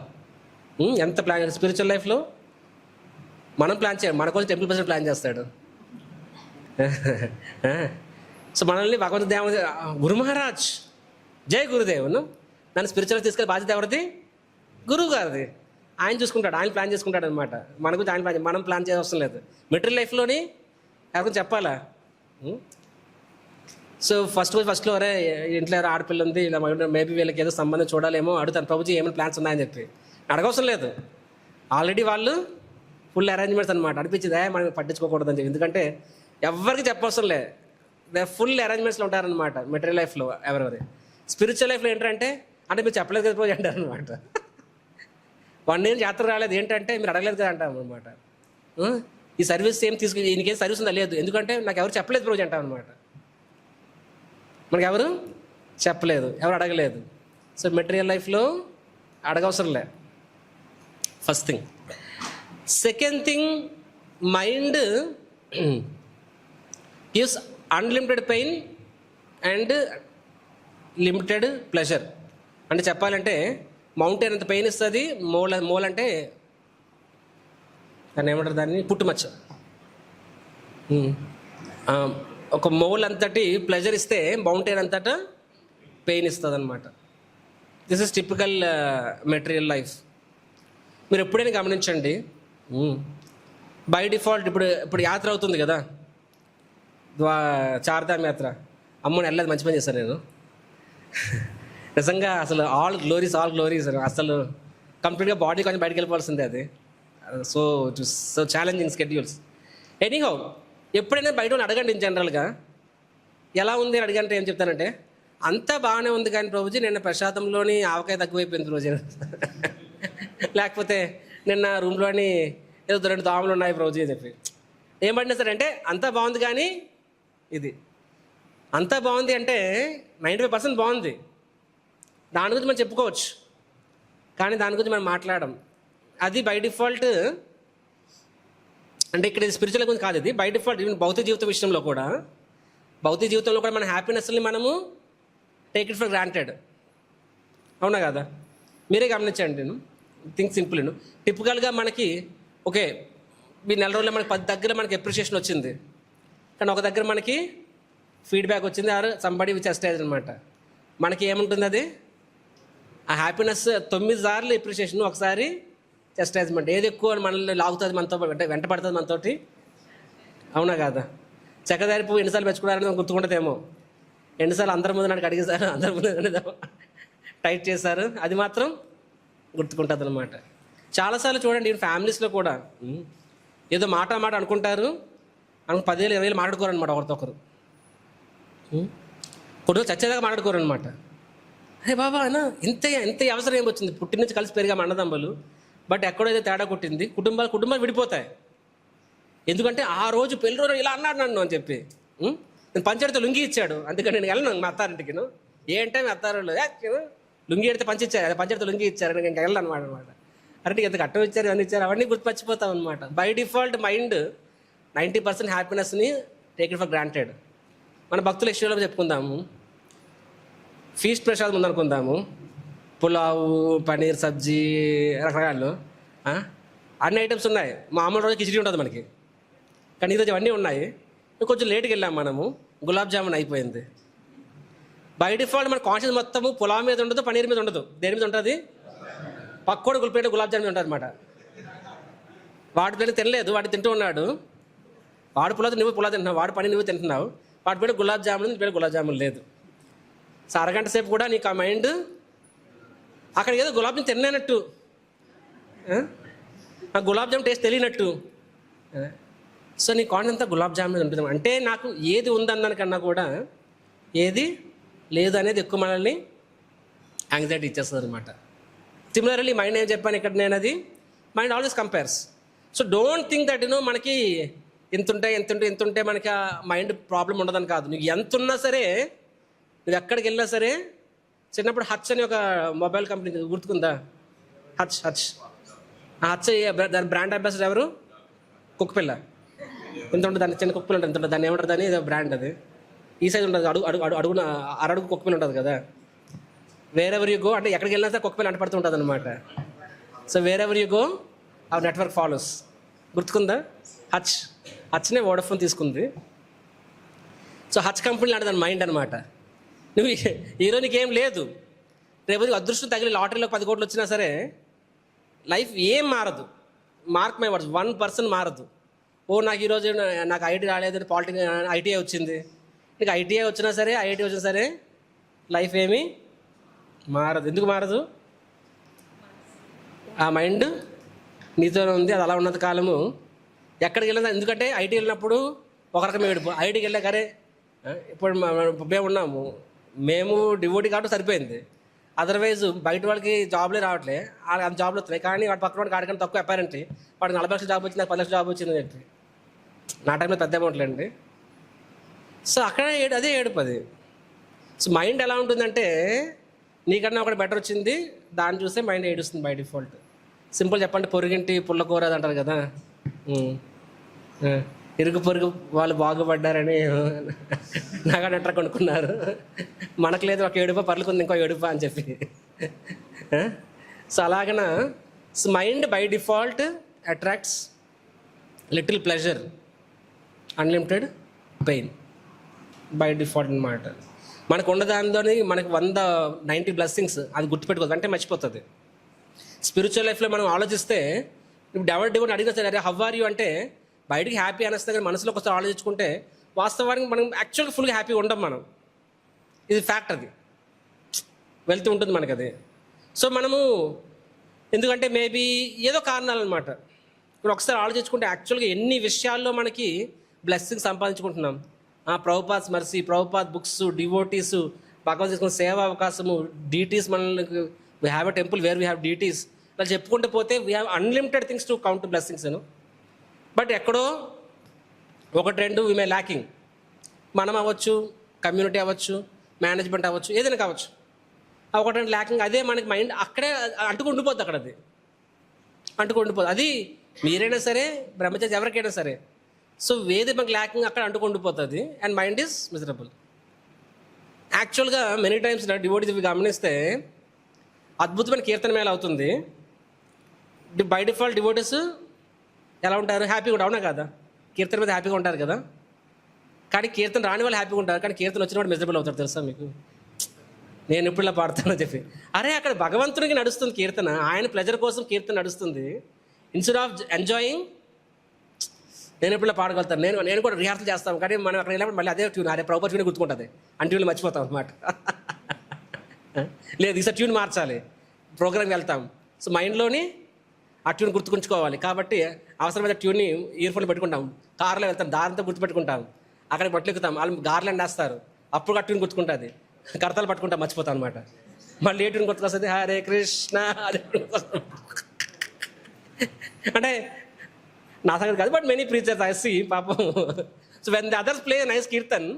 ఎంత ప్లాన్. స్పిరిచువల్ లైఫ్లో మనం ప్లాన్ చేయం, మన కోసం టెంపుల్ ప్రెసిడెంట్ ప్లాన్ చేస్తాడు. సో మనల్ని భగవంతు గురు మహారాజ్ జై గురుదేవును నన్ను స్పిరిచువల్ తీసుకెళ్ళి బాధ్యత ఎవరిది? గురువు గారిది. ఆయన చూసుకుంటాడు, ఆయన ప్లాన్ చేసుకుంటాడు అనమాట. మన గురించి ఆయన మనం ప్లాన్ చేయాల్సిన అవసరం లేదు. మెటీరియల్ లైఫ్లోని ఎవరికి చెప్పాలా? సో ఫస్ట్లో అరే ఇంట్లో ఎవరో ఆడపిల్ల ఉంది, ఇలా మేబీ వీళ్ళకి ఏదో సంబంధం చూడాలేమో అడుగుతాను, ప్రభుజీ ఏమైనా ప్లాన్స్ ఉన్నాయని చెప్పి అడగవసరం లేదు. ఆల్రెడీ వాళ్ళు ఫుల్ అరేంజ్మెంట్స్ అనమాట. అనిపించింది మనం పట్టించుకోకూడదని చెప్పి, ఎందుకంటే ఎవరికి చెప్పవసరం లేదు, ఫుల్ అరేంజ్మెంట్స్లో ఉంటారనమాట మెటీరియల్ లైఫ్లో ఎవరెవరి. స్పిరిచువల్ లైఫ్లో ఏంటంటే అంటే మీరు చెప్పలేదు కదా రోజు అంటారు అనమాట. 1 year జాతర రాలేదు ఏంటంటే మీరు అడగలేదు కదా అంటాం అనమాట. ఈ సర్వీస్ ఏం తీసుకుని ఈయనకేం సర్వీస్ ఉందా? లేదు, ఎందుకంటే నాకు ఎవరు చెప్పలేదు రోజు అంటాం అనమాట. మనకు ఎవరు చెప్పలేదు, ఎవరు అడగలేదు. సో మెటీరియల్ లైఫ్లో అడగవసరం లే, first thing. Second thing, mind gives unlimited pain and limited pleasure. అంటే చెప్పాలంటే మౌంటైన్ అంత పెయిన్ ఇస్తుంది, మోల్ అంటే దాన్ని ఏమంటారు, దాన్ని పుట్టుమచ్చ. ఒక మోల్ అంతటి ప్లెజర్ ఇస్తే మౌంటైన్ అంతటా పెయిన్ ఇస్తుంది అనమాట. This is typical material life. మీరు ఎప్పుడైనా గమనించండి, బై డిఫాల్ట్ ఇప్పుడు యాత్ర అవుతుంది కదా, చార్ధామ్ యాత్ర. అమ్మని వెళ్ళలేదు, మంచి పని చేశాను నేను నిజంగా. అసలు ఆల్ గ్లోరీస్ అసలు కంప్లీట్గా బాడీ కొంచెం బయటకు వెళ్ళిపోవాల్సిందే అది. So challenging schedules. ఎనీహౌ, ఎప్పుడైనా బయట అడగండి జనరల్గా ఎలా ఉంది అని అడిగంటే ఏం చెప్తానంటే అంతా బాగానే ఉంది కానీ ప్రభుజీ నిన్న ప్రసాదంలోని ఆవకాయ తక్కువైపోయింది రోజు లేకపోతే నిన్న రూమ్లోని ఏదో 2 దోమలు ఉన్నాయి ప్రభుజీ అని చెప్పి ఏం పడినా సరే అంటే అంతా బాగుంది కానీ ఇది అంతా బాగుంది అంటే 95% బాగుంది, దాని గురించి మనం చెప్పుకోవచ్చు, కానీ దాని గురించి మనం మాట్లాడడం. అది బై డిఫాల్ట్. అంటే ఇక్కడ స్పిరిచువల్ గురించి కాదు, ఇది బై డిఫాల్ట్. ఈవెన్ భౌతిక జీవితం విషయంలో కూడా మన హ్యాపీనెస్ని మనము టేక్ ఇట్ ఫర్ గ్రాంటెడ్. అవునా కదా? మీరే గమనించండి. నేను థింక్ సింపుల్. టిపికల్గా మనకి ఓకే ఈ నెల రోజుల్లో మనకి 10 దగ్గర మనకి అప్రిషియేషన్ వచ్చింది, కానీ ఒక దగ్గర మనకి ఫీడ్బ్యాక్ వచ్చింది, ఆర్ సంబడి విచ్ అస్టేజ్ అనమాట. మనకి ఏముంటుంది అది? ఆ హ్యాపీనెస్ 9 సార్లు అప్రిషియేషన్, ఒకసారి చెస్టైజ్మెంట్. ఏది ఎక్కువ మనల్ని లాగుతుంది, మనతో వెంట పడుతుంది మనతోటి. అవునా కాదా? చెక్కదారి పువ్వు ఎన్నిసార్లు పెంచుకున్నారని గుర్తుకుంటుందేమో, ఎన్నిసార్లు అందరి ముందు నాకు అడిగేశారు, అందరి ముందు టైట్ చేశారు, అది మాత్రం గుర్తుకుంటుంది అనమాట. చాలాసార్లు చూడండి ఫ్యామిలీస్లో కూడా ఏదో మాట అనుకుంటారు, 10 ఏళ్ళు 20 ఏళ్ళు మాట్లాడుకోరు అనమాట ఒకరితో ఒకరు. కొద్దిగా చచ్చేదాకా మాట్లాడుకోరు అనమాట. అరే బాబా అన్న ఇంత అవసరం ఏం వచ్చింది? పుట్టి నుంచి కలిసి పెరిగా అన్నదమ్ములు, బట్ ఎక్కడో ఏదో తేడా కొట్టింది, కుటుంబాలు విడిపోతాయి. ఎందుకంటే ఆ రోజు పెళ్లి రోజు ఇలా అన్నాడు నన్ను అని చెప్పి, నేను పంచాడితో లుంగి ఇచ్చాడు, అందుకని నేను వెళ్ళను మా అత్తారింటికి. ఏంటంటే మీ అత్తారులు లుంగి ఎడితే పంచిచ్చారు, అది పంచాడితో లుంగి ఇచ్చారు, నేను ఇంకా వెళ్ళను అనమాట. అంటే ఎంత కట్టం ఇచ్చారు, ఇవన్నీ ఇచ్చారు, అవన్నీ గుర్తుపచ్చిపోతాం అనమాట. బై డిఫాల్ట్ మైండ్ 90% హ్యాపీనెస్ని టేక్ ఇట్ ఫర్ గ్రాంటెడ్. మన భక్తుల విషయంలో చెప్పుకుందాము. ఫీస్ట్ ప్రసాదం ఉందనుకుందాము, పులావు, పనీర్, సబ్జీ, రకరకాలు అన్ని ఐటమ్స్ ఉన్నాయి. మామూలు రోజు కిచిడి ఉంటుంది మనకి, కానీ ఈరోజు అవన్నీ ఉన్నాయి. కొంచెం లేట్కి వెళ్ళాము మనము, గులాబ్ జామున్ అయిపోయింది. బై డిఫాల్ట్ మన కాన్షియస్ మొత్తము పులావ్ మీద ఉండదు, పనీర్ మీద ఉండదు. దేని మీద ఉంటుంది? పక్కోడు గుల్పేట గులాబ్ జామున్ ఉంటుంది అనమాట. వాడి పేరు తినలేదు, వాడు తింటూ ఉన్నాడు. వాడు పులావ్ నువ్వు పులావ్ తింటున్నావు, వాడు పని నువ్వు తింటున్నావు. వాడి పేరు గులాబ్ జామున్, నీ పేరు గులాబ్ జామున్ లేదు. సో అరగంట సేపు కూడా నీకు ఆ మైండ్ అక్కడ ఏదో గులాబ్ జామున్ తినలేనట్టు, ఆ గులాబ్ జామున్ టేస్ట్ తెలియనట్టు. సో నీ కాన్షియస్ అంతా గులాబ్ జామున్ మీద ఉంటుంది. అంటే నాకు ఏది ఉందన్నదానికన్నా కూడా ఏది లేదు అనేది ఎక్కువ మనల్ని యాంగ్జైటీ ఇచ్చేస్తుంది అనమాట. సిమిలర్లీ మైండ్ ఏం చెప్పాను ఇక్కడ నేను, అది mind always compares. So don't think that మనకి ఎంత ఉంటే మనకి ఆ మైండ్ ప్రాబ్లం ఉండదని కాదు. నీకు ఎంత ఉన్నా సరే, నువ్వు ఎక్కడికి వెళ్ళినా సరే. చిన్నప్పుడు హచ్ అని ఒక మొబైల్ కంపెనీ గుర్తుకుందా? హచ్ ఆ హచ్ దాని బ్రాండ్ అంబాసిడర్ ఎవరు? కుక్కపిల్ల. ఎంత ఉంటుంది దాన్ని, చిన్న కుక్కపిల్ల ఉంటుంది, ఎంత ఉంటుంది దాన్ని, ఏమంటారు దాన్ని, ఏదో బ్రాండ్ అది. ఈ సైజ్ ఉంటుంది, అడుగున అరడుగు కుక్కపిల్ల ఉంటుంది కదా. వేరెవర్ యూ గో, అంటే ఎక్కడికి వెళ్ళినా సరే కుక్కపిల్ల అంటపడుతూ ఉంటుంది అనమాట. So wherever you go our network follows. గుర్తుకుందా? హచ్నే వోడాఫోన్ తీసుకుంది. సో హచ్ కంపెనీ లాంటి దాని మైండ్ అనమాట. నువ్వు ఈరోజు నీకేం లేదు, రేపు అదృష్టం తగిలి లాటరీలో 10 కోట్లు వచ్చినా సరే లైఫ్ ఏం మారదు. మార్క్ మై వర్డ్స్, 1% మారదు. నాకు ఈరోజు నాకు ఐటీ రాలేదు, పాలిటిక్స్ ఐటీఐ వచ్చింది. నీకు ఐటీఐ వచ్చినా సరే, ఐఐటీ వచ్చినా సరే లైఫ్ ఏమీ మారదు. ఎందుకు మారదు? ఆ మైండ్ నీతోనే ఉంది. అది అలా ఉన్నంత కాలము ఎక్కడికి వెళ్ళినా, ఎందుకంటే ఐటీ వెళ్ళినప్పుడు ఒక రకం ఏడుపు, ఐటీకి వెళ్ళాక అరే ఇప్పుడు మేము ఉన్నాము, మేము డివోటీ కాబట్టి సరిపోయింది. అదర్వైజ్ బయట వాళ్ళకి జాబ్లే రావట్లే, వాళ్ళకి జాబ్లు వస్తున్నాయి, కానీ వాడి పక్కన వాడికి ఆడికన్నా తక్కువ అపారెంట్లీ వాడికి 40 లక్షల జాబ్ వచ్చింది, నాకు 10 లక్షల జాబ్ వచ్చిందని చెప్పి. నా టైంలో పెద్ద అమౌంట్లు అండి. సో అక్కడ అదే ఏడుపు అది. సో మైండ్ ఎలా ఉంటుందంటే, నీకన్నా ఒకటి బెటర్ వచ్చింది, దాన్ని చూస్తే మైండ్ ఏడుస్తుంది బై డిఫాల్ట్. సింపుల్ చెప్పండి, పొరుగింటి పుల్లకూర అది అంటారు కదా. ఇరుగు పొరుగు వాళ్ళు బాగుపడ్డారని నాగాడంటారు కొనుక్కున్నారు. మనకు లేదు ఒక ఏడుప, పర్లుకుంది ఇంకో ఏడుప అని చెప్పి. సో అలాగన mind by default attracts little pleasure, unlimited pain by default అనమాట. మనకు ఉన్న దానిలోని మనకు 190 బ్లెస్సింగ్స్, అది గుర్తుపెట్టుకోదు, అంటే మర్చిపోతుంది. స్పిరిచువల్ లైఫ్లో మనం ఆలోచిస్తే, ఇప్పుడు డివోట్ అడిగిన సరే హౌ ఆర్ యూ అంటే బయటికి హ్యాపీ అనేస్తే, కానీ మనసులో ఒకసారి ఆలోచించుకుంటే వాస్తవానికి మనం యాక్చువల్గా ఫుల్గా హ్యాపీగా ఉండం మనం. ఇది ఫ్యాక్ట్, అది వెళ్తూ ఉంటుంది మనకు అది. సో మనము ఎందుకంటే మేబీ ఏదో కారణాలు అనమాట. ఇప్పుడు ఒకసారి ఆలోచించుకుంటే యాక్చువల్గా ఎన్ని విషయాల్లో మనకి బ్లెస్సింగ్ సంపాదించుకుంటున్నాం. Prabhupad mercy, Prabhupad books, devotees, Bhagavad తీసుకున్న సేవా అవకాశము, డీటీస్, మనల్ని we have a temple where we have deities, అలా చెప్పుకుంటూ పోతే we have unlimited things to count blessings. But ఎక్కడో 1-2 వీ మే ల్యాకింగ్. మనం అవ్వచ్చు, కమ్యూనిటీ అవ్వచ్చు, మేనేజ్మెంట్ అవ్వచ్చు, ఏదైనా కావచ్చు, 1-2 ల్యాకింగ్. అదే మనకి మైండ్ అక్కడే అంటుకుండిపోద్ది, అక్కడ అది అంటుకుండిపోద్ది. అది మీరైనా సరే, బ్రహ్మచారి ఎవరికైనా సరే. సో ఏది మనకి ల్యాకింగ్ అక్కడ అంటుకుండిపోతుంది, అండ్ మైండ్ ఈజ్ మిజరబుల్. యాక్చువల్గా మెనీ టైమ్స్ డివోటీస్ గమనిస్తే అద్భుతమైన కీర్తన మేళ అవుతుంది. బై డిఫాల్ట్ డివోటీస్ ఎలా ఉంటారు? హ్యాపీగా ఉంటారు, అవునా కదా? కీర్తన మీద హ్యాపీగా ఉంటారు కదా. కానీ కీర్తన రాని వాళ్ళు హ్యాపీగా ఉంటారు, కానీ కీర్తన వచ్చిన వాడు మిజరబుల్ అవుతారు. తెలుసా మీకు? నేను ఇప్పుడు ఇలా పాడుతానని చెప్పి, అరే అక్కడ భగవంతునికి నడుస్తుంది కీర్తన, ఆయన ప్లెజర్ కోసం కీర్తన నడుస్తుంది. ఇన్స్టెడ్ ఆఫ్ ఎంజాయింగ్, నేను ఎప్పుడు పాడగలుగుతాను, నేను కూడా రిహార్సల్ చేస్తాం, కానీ మనం అక్కడ వెళ్ళినప్పుడు మళ్ళీ అదే ట్యూన్, అదే ప్రభుత్వ ట్యూన్ గుర్తుకుంటుంది, ట్యూన్లు మర్చిపోతాం అనమాట. లేదు, ఈసారి ట్యూన్ మార్చాలి, ప్రోగ్రామ్కి వెళ్తాం. సో మైండ్లోని ఆ ట్యూన్ గుర్తుకుంచుకోవాలి. కాబట్టి అవసరమైన ట్యూన్ని ఇయర్ ఫోన్లో పెట్టుకుంటాం, కార్లో వెళ్తాం, దారంతో గుర్తుపెట్టుకుంటాం, అక్కడ బట్టలు ఎక్కుతాం, వాళ్ళు గార్లాండ్ వేస్తారు, అప్పుడు ఆ ట్యూన్ గుర్తుకుంటుంది. కర్తలు పట్టుకుంటాం, మర్చిపోతాం అనమాట. మళ్ళీ ఏ ట్యూన్ గుర్తుకొస్తుంది? హరే కృష్ణ, అదే అంటే నా సంగతి కాదు, but many preachers I see పాపం. So when the others play nice kirtan,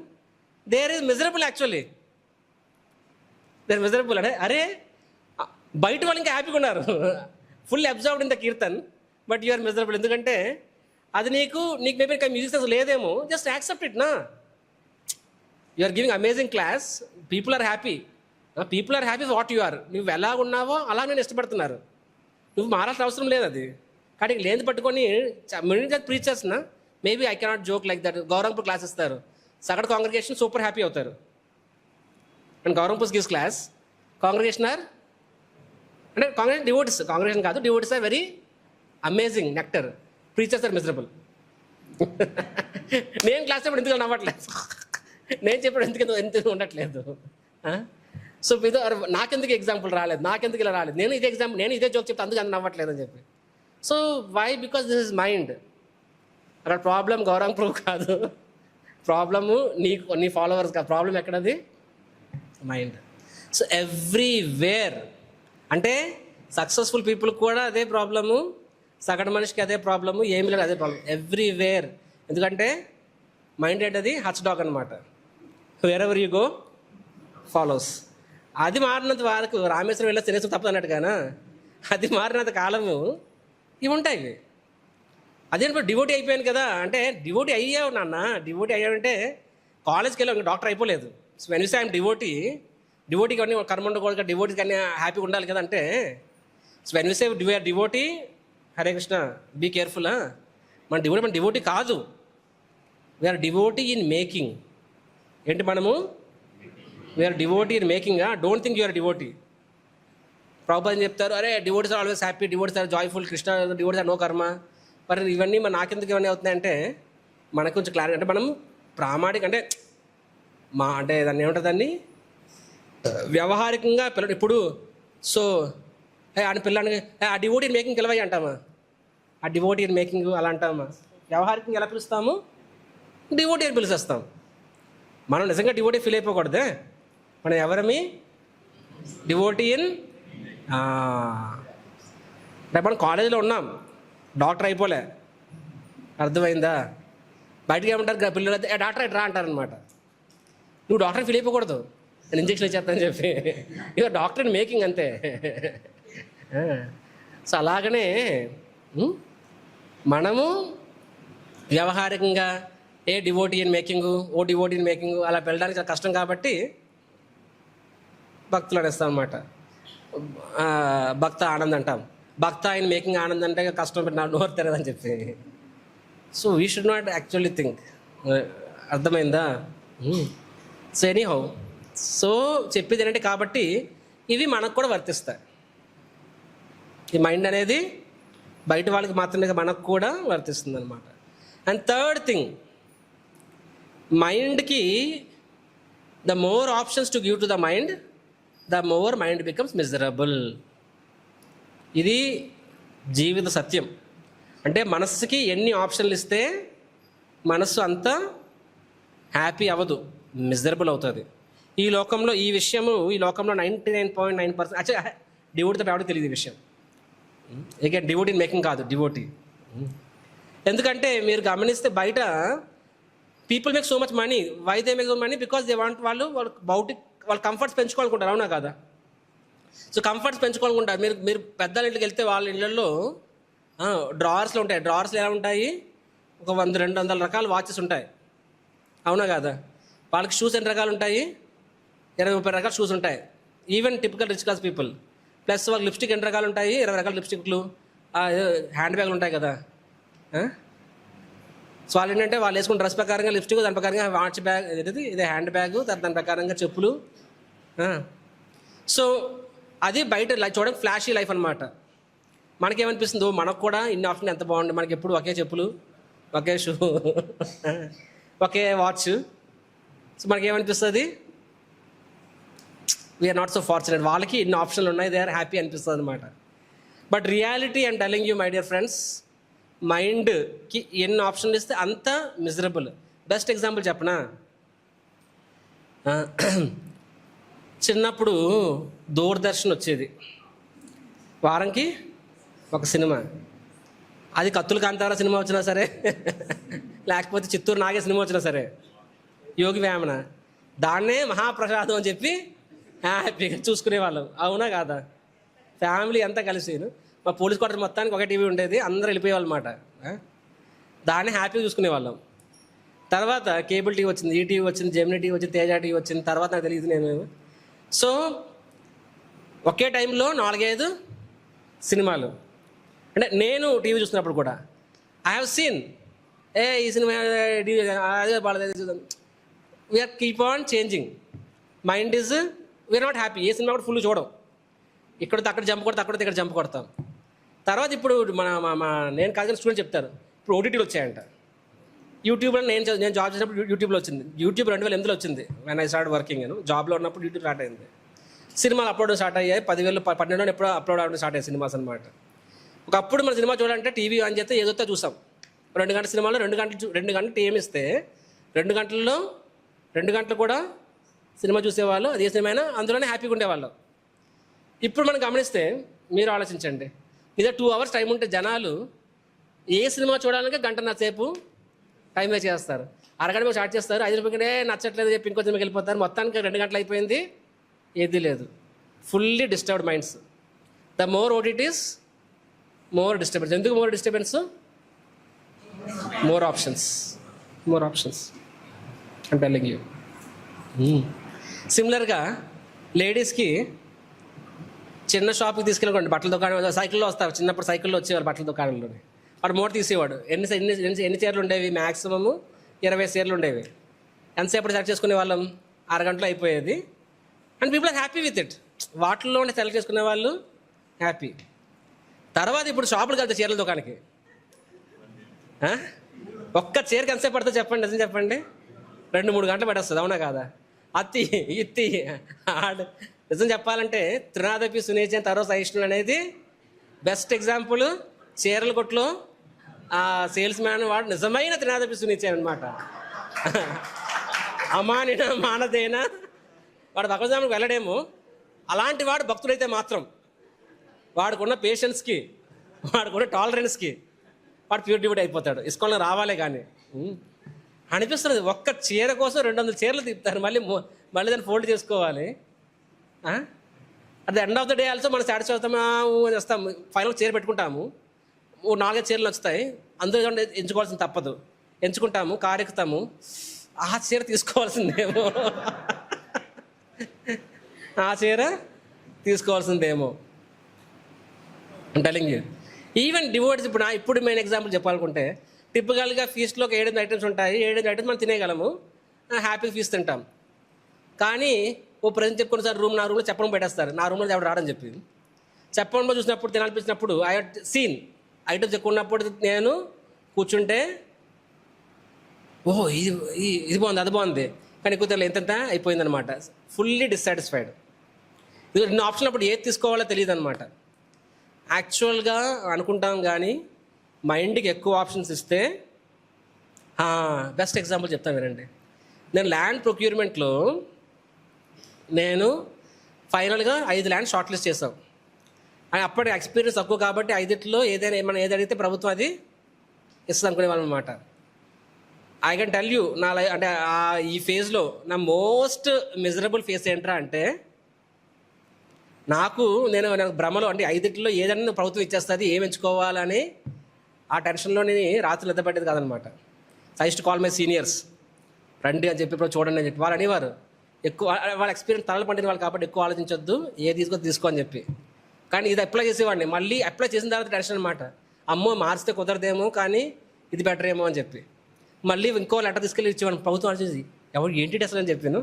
there is miserable. Actually they're miserable. అంటే అరే బయట వాళ్ళు ఇంకా హ్యాపీగా ఉన్నారు, full absorbed in the kirtan, but you are miserable. ఎందుకంటే అది నీకు మేబీ ఇంకా మ్యూజిక్ సెన్స్ లేదేమో, జస్ట్ యాక్సెప్ట్ ఇట్ నా. You are giving amazing class, people are happy what you are. నువ్వు ఎలా ఉన్నావో అలా నేను ఇష్టపడుతున్నారు, నువ్వు మారాల్సిన అవసరం లేదు. అది కానీ లేని పట్టుకొని ప్రీచర్స్ నా, maybe I cannot joke like that. Gaurampur class ఇస్తారు, సగటు కాంగ్రిగేషన్ సూపర్ హ్యాపీ అవుతారు. అండ్ గౌరవం పుస్ గివ్స్ క్లాస్, కాంగ్రిగేషన్ ఆర్ అంటే కాంగ్రిగేషన్ డివోటీస్, కాంగ్రిగేషన్ కాదు, devotees are very amazing nectar, preachers are miserable. నేను క్లాస్ చెప్పడం ఎందుకు నవ్వట్లేదు, నేను చెప్పడం ఎందుకు ఉండట్లేదు. సో ఇది నాకెందుకు ఎగ్జాంపుల్ రాలేదు, నాకెందుకు ఇలా రాలేదు, నేను ఇదే ఎగ్జాంపుల్, నేను ఇదే జోక్ చెప్తే అందుకు అంత నవ్వట్లేదు అని చెప్పి. So why? Because this is mind. అక్కడ ప్రాబ్లం గౌరవం ప్రూవ్ కాదు, ప్రాబ్లము నీ ఫాలోవర్స్ కాదు, ప్రాబ్లం ఎక్కడది? మైండ్. సో ఎవ్రీవేర్ అంటే సక్సెస్ఫుల్ పీపుల్ కూడా అదే ప్రాబ్లము, సగటు మనిషికి అదే ప్రాబ్లము, ఏమి లేదు అదే ప్రాబ్లం, ఎవ్రీవేర్. ఎందుకంటే మైండ్ ఏంటది? హచ్ డాగ్ అనమాట, wear ever you go follows. అది మారినంత వరకు రామేశ్వరం వెళ్ళి తినేసి తప్పదు అన్నట్టుగానా, అది మారినంత కాలము ఇవి ఉంటాయి. అదేంటి డివోటీ అయిపోయాను కదా అంటే, డివోటీ అయ్యావు నాన్న, డివోటీ అయ్యావంటే కాలేజ్కి వెళ్ళావు, డాక్టర్ అయిపోలేదు. So when you say I'm డివోటీకి అన్నీ కర్మ ఉండకూడదు, డివోటీకి అన్నీ హ్యాపీగా ఉండాలి కదా అంటే, so when you say we're devotee, Hare Krishna be careful. మన డివోటీ కాదు, వీఆర్ డివోటీ ఇన్ మేకింగ్. ఏంటి మనము? We're devotee in making. Don't think you're devotee. Prabhupada చెప్తారు, అరే devotees are always happy, devotees are joyful, Krishna devotees are no karma. మరి ఇవన్నీ మన నాకెందుకు ఇవన్నీ అవుతున్నాయంటే మనకు కొంచెం క్లారిటీ, అంటే మనం ప్రామాణిక అంటే అంటే దాన్ని ఏమంటుంది, దాన్ని వ్యవహారికంగా పిల్లడు ఇప్పుడు. సో ఆయన పిల్లని ఆ డివోటీ ఇన్ మేకింగ్ పిలవయ్య అంటామా? ఆ డివోటీ ఇన్ మేకింగ్ అలా అంటామా? వ్యవహారికంగా ఎలా పిలుస్తాము? డివోటీ అని పిలిచేస్తాం. మనం నిజంగా డివోటీ ఫీల్ అయిపోకూడదే. మనం ఎవరమి? Devotee in. అంటే మనం కాలేజీలో ఉన్నాం, డాక్టర్ అయిపోలే, అర్థమైందా? బయటకు ఏమంటారు పిల్లలు, డాక్టర్ అయితే రా అంటారనమాట. నువ్వు డాక్టర్ ఫీల్ అయిపోకూడదు, నేను ఇంజక్షన్ ఇచ్చేస్తానని చెప్పి, ఇక డాక్టర్ ఇన్ మేకింగ్ అంతే. సో అలాగనే మనము వ్యవహారికంగా devotee in making, devotee in making అలా వెళ్ళడానికి చాలా కష్టం కాబట్టి భక్తులు అనేస్తాం అనమాట. భక్త ఆనంద్ అంటాం, భక్త ఇన్ మేకింగ్ ఆనంద్ అంటే కష్టం పెట్టి నోరు తెరదని చెప్పి. So we should not actually think. అర్థమైందా? సో ఎనీహౌ, సో చెప్పేది ఏంటంటే, కాబట్టి ఇవి మనకు కూడా వర్తిస్తాయి. ఈ మైండ్ అనేది బయట వాళ్ళకి మాత్రమే మనకు కూడా వర్తిస్తుంది అనమాట. అండ్ థర్డ్ థింగ్, మైండ్కి the more options to give to the mind, the more mind becomes miserable. ఇది జీవిత సత్యం. అంటే మనస్సుకి ఎన్ని ఆప్షన్లు ఇస్తే మనస్సు అంత హ్యాపీ అవ్వదు, మిజరబుల్ అవుతుంది. ఈ లోకంలో ఈ విషయము, ఈ లోకంలో 99.9% యాక్చువల్లీ డివోటీతో ఎవరికి తెలియదు ఈ విషయం. ఇక డివోటీ మేకింగ్ కాదు, డివోటీ. ఎందుకంటే మీరు గమనిస్తే బయట people make so much money. Why they make so money? Because they want, వాళ్ళ కంఫర్ట్స్ పెంచుకోవాలనుకుంటారు, అవునా కాదా? సో కంఫర్ట్స్ పెంచుకోవాలనుకుంటారు. మీరు పెద్దల ఇంటికి వెళ్తే వాళ్ళ ఇళ్ళల్లో డ్రావర్స్లో ఉంటాయి. డ్రావర్స్లో ఎలా ఉంటాయి? ఒక 100-200 రకాల వాచెస్ ఉంటాయి, అవునా కాదా? వాళ్ళకి షూస్ ఎన్ని రకాలు ఉంటాయి? 20-30 రకాల షూస్ ఉంటాయి. Even typical rich class people. Plus వాళ్ళకి లిప్స్టిక్ ఎన్ని రకాలు ఉంటాయి? 20 రకాల లిప్స్టిక్లు. హ్యాండ్ బ్యాగ్లు ఉంటాయి కదా. సో వాళ్ళు ఏంటంటే వాళ్ళు వేసుకున్న డ్రెస్ ప్రకారంగా లిప్స్టిక్, దాని ప్రకారంగా వాచ్ బ్యాగ్, ఇదే హ్యాండ్ బ్యాగ్, దాని ప్రకారంగా చెప్పులు. సో అది బయట చూడడానికి ఫ్లాషీ లైఫ్ అనమాట. మనకేమనిపిస్తుందో మనకు కూడా ఇన్ని ఆప్షన్ ఎంత బాగుంది, మనకి ఎప్పుడు ఒకే చెప్పులు, ఒకే షూ, ఒకే వాచ్. సో మనకేమనిపిస్తుంది? We're not so fortunate. వాళ్ళకి ఇన్ని ఆప్షన్లు ఉన్నాయి, దే ఆర్ హ్యాపీ అనిపిస్తుంది అనమాట. But reality I'm telling you my dear friends, మైండ్కి ఎన్ని ఆప్షన్లు ఇస్తే అంత మిజరబుల్. బెస్ట్ ఎగ్జాంపుల్ చెప్పనా? చిన్నప్పుడు దూరదర్శన్ వచ్చేది, వారంకి ఒక సినిమా. అది కత్తుల కాంతారా సినిమా వచ్చినా సరే, లేకపోతే చిత్తూరు నాగే సినిమా వచ్చినా సరే, యోగి వేమన, దాన్నే మహాప్రసాదం అని చెప్పి హ్యాపీగా చూసుకునేవాళ్ళం, అవునా కాదా? ఫ్యామిలీ అంతా కలిసి, మా పోలీస్ క్వార్టర్ మొత్తానికి ఒక టీవీ ఉండేది, అందరూ వెళ్ళిపోయేవాళ్ళు అన్నమాట. దాన్ని హ్యాపీగా చూసుకునేవాళ్ళం. తర్వాత కేబుల్ టీవీ వచ్చింది, ఈటీవీ వచ్చింది, జెమినీ టీవీ వచ్చింది, తేజ టీవీ వచ్చింది. తర్వాత నాకు తెలియదు నేను. సో ఒకే టైంలో 4-5 సినిమాలు. అంటే నేను టీవీ చూస్తున్నప్పుడు కూడా ఐ హ్యావ్ సీన్ ఈ సినిమా అదే బాగాలేదు, చూద్దాం. We are keep on changing. Mind is we are not happy. ఏ సినిమా కూడా ఫుల్ చూడం, ఇక్కడ అక్కడ జంప్ కొడతాం, అక్కడ ఇక్కడ జంప్ కొడతాం. తర్వాత ఇప్పుడు నేను కాదు స్టూడెంట్ చెప్తారు, ఇప్పుడు ఓటీటీలు వచ్చాయంట. యూట్యూబ్లో నేను జాబ్ చేసినప్పుడు యూట్యూబ్లో వచ్చింది. యూట్యూబ్ 2008లో వచ్చింది. When I start working. నేను జాబ్లో ఉన్నప్పుడు యూట్యూబ్ స్టార్ట్ అయింది. సినిమాలు అప్లోడ్ స్టార్ట్ అయ్యాయి 12 ఎప్పుడో అప్లోడ్ అవ్వడం స్టార్ట్ అయ్యాయి సినిమాస్ అనమాట. ఒకప్పుడు మన సినిమా చూడాలంటే టీవీ ఆన్ చేస్తే ఏదోతో చూసాం. 2 గంటల సినిమాలో 2 గంటలు టైం ఇస్తే 2 గంటలు కూడా సినిమా చూసేవాళ్ళు. అది ఏ సినిమా అయినా అందులోనే హ్యాపీగా ఉండేవాళ్ళు. ఇప్పుడు మనం గమనిస్తే మీరు ఆలోచించండి, ఇదే 2 hours టైం ఉంటే జనాలు ఏ సినిమా చూడాలంటే గంటన్నర సేపు టైం వేస్ట్ చేస్తారు. అరగంట స్టార్ట్ చేస్తారు, 5 రూపాయలకే నచ్చట్లేదు చెప్పి ఇంకో సినిమాకి వెళ్ళిపోతారు. మొత్తానికి 2 గంటలు అయిపోయింది, ఏది లేదు. Fully disturbed minds. The more OTTs more disturbance. ఎందుకు more disturbance? More options I'm telling you. సిమిలర్గా లేడీస్కి చిన్న షాప్కి తీసుకెళ్ళకండి, బట్టల దుకాణం, సైకిల్లో వస్తారు. చిన్నప్పుడు సైకిల్లో వచ్చేవారు బట్టల దుకాణంలోనే. వాడు మూట తీసేవాడు. ఎన్ని చీరలు ఉండేవి? మ్యాక్సిమము 20 చీరలు ఉండేవి. ఎంతసేపు సెలెక్ట్ చేసుకునే వాళ్ళం? అరగంటలో అయిపోయేది. And people are happy with it. వాటిల్లో ఉండి సెలెక్ట్ చేసుకునే వాళ్ళు హ్యాపీ. తర్వాత ఇప్పుడు షాపులకు వెళ్తే చీరల దుకాణానికి ఒక్క చీరకి ఎంతసేపు పడుతుందో చెప్పండి, నిజం చెప్పండి. 2-3 గంటలు పడేస్తుంది, అవునా కాదా? అత్తి ఇత్తి ఆడు. నిజం చెప్పాలంటే త్రినాథపి సునీచే తరో సహిష్ణులు అనేది బెస్ట్ ఎగ్జాంపుల్. చీరల కొట్లో ఆ సేల్స్ మ్యాన్ వాడు నిజమైన త్రినాథపి సునీచే అనమాట. అమానిన మానదేన వాడు భగవద్ధామునికి వెళ్ళడేమో. అలాంటి వాడు భక్తుడైతే మాత్రం వాడుకున్న పేషెన్స్కి, వాడుకున్న టాలరెన్స్కి వాడు ప్యూర్ డివోటీ అయిపోతాడు. ఇస్కాన్లో రావాలే కానీ అనిపిస్తుంది. ఒక్క చీర కోసం 200 చీరలు తిప్పుతారు, మళ్ళీ దాన్ని ఫోల్డ్ చేసుకోవాలి. At the end of the day also మనం సాటిస్ఫై అవుతాము, వస్తాం, ఫైనల్ చీర పెట్టుకుంటాము. 4-5 చీరలు వస్తాయి, అందులో ఎంచుకోవాల్సింది తప్పదు. ఎంచుకుంటాము, కారు ఎక్కుతాము, ఆ చీర తీసుకోవాల్సిందేమో, ఆ చీర తీసుకోవాల్సిందేమో. Telling you. ఈవెన్ డివోట్స్ ఇప్పుడు మెయిన్ ఎగ్జాంపుల్ చెప్పాలనుకుంటే, టిపికల్గా ఫీస్ట్లో ఒక 7 ఐటమ్స్ ఉంటాయి. 7 ఐటమ్స్ మనం తినేయగలము, హ్యాపీ ఫీస్ తింటాం. కానీ ఓ ప్రజెంట్ చెప్పుకుని సార్ నా రూమ్లో చెప్పడం పెట్టేస్తారు. నా రూమ్లో ఎవరు రాడని చెప్పి చెప్పడంలో చూసినప్పుడు తినాలనిపించినప్పుడు ఐ హెడ్ సీన్ ఐటమ్స్ ఎక్కువ ఉన్నప్పుడు నేను కూర్చుంటే ఓహో ఇది బాగుంది, అది బాగుంది, కానీ ఎక్కువ తెలియదు, ఎంతెంత అయిపోయిందనమాట. Fully dissatisfied. ఇది 2 ఆప్షన్ అప్పుడు ఏది తీసుకోవాలో తెలియదు అనమాట. యాక్చువల్గా అనుకుంటాం కానీ మైండ్కి ఎక్కువ ఆప్షన్స్ ఇస్తే బెస్ట్ ఎగ్జాంపుల్ చెప్తాను వినండి. నేను ల్యాండ్ ప్రొక్యూర్మెంట్లో నేను ఫైనల్గా 5 ల్యాండ్ షార్ట్ లిస్ట్ చేసాం. అప్పటి ఎక్స్పీరియన్స్ తక్కువ కాబట్టి 5లో ఏదైనా మనం ఏది అడిగితే ప్రభుత్వం అది ఇస్తుంది అనుకునే వాళ్ళం అనమాట. ఐ కెన్ టెల్ యూ నా అంటే ఈ ఫేజ్లో నా మోస్ట్ మిజరబుల్ ఫేజ్ ఏంట్రా అంటే, నాకు భ్రమలో అంటే 5లో ఏదైనా ప్రభుత్వం ఇచ్చేస్తుంది, ఏం ఎంచుకోవాలని ఆ టెన్షన్లో నేను రాత్రులు నిద్రపట్టేది కాదనమాట. I used to call my seniors, రండి అని చెప్పి ఇప్పుడు చూడండి అని చెప్పి వాళ్ళు అనేవారు. ఎక్కువ వాళ్ళ ఎక్స్పీరియన్స్ తలలు పండిన వాళ్ళు కాబట్టి ఎక్కువ ఆలోచించొద్దు, ఏది తీసుకో అని చెప్పి. కానీ ఇది అప్లై చేసేవాడిని. మళ్ళీ అప్లై చేసిన తర్వాత టెన్షన్ అనమాట, అమ్మో మార్చితే కుదరదేమో కానీ ఇది బెటర్ ఏమో అని చెప్పి. మళ్ళీ ఇంకో లెటర్ తీసుకెళ్ళి ఇచ్చేవాడిని. ప్రభుత్వం ఆలోచించి ఎవరు ఏంటి అసలు అని చెప్పాను.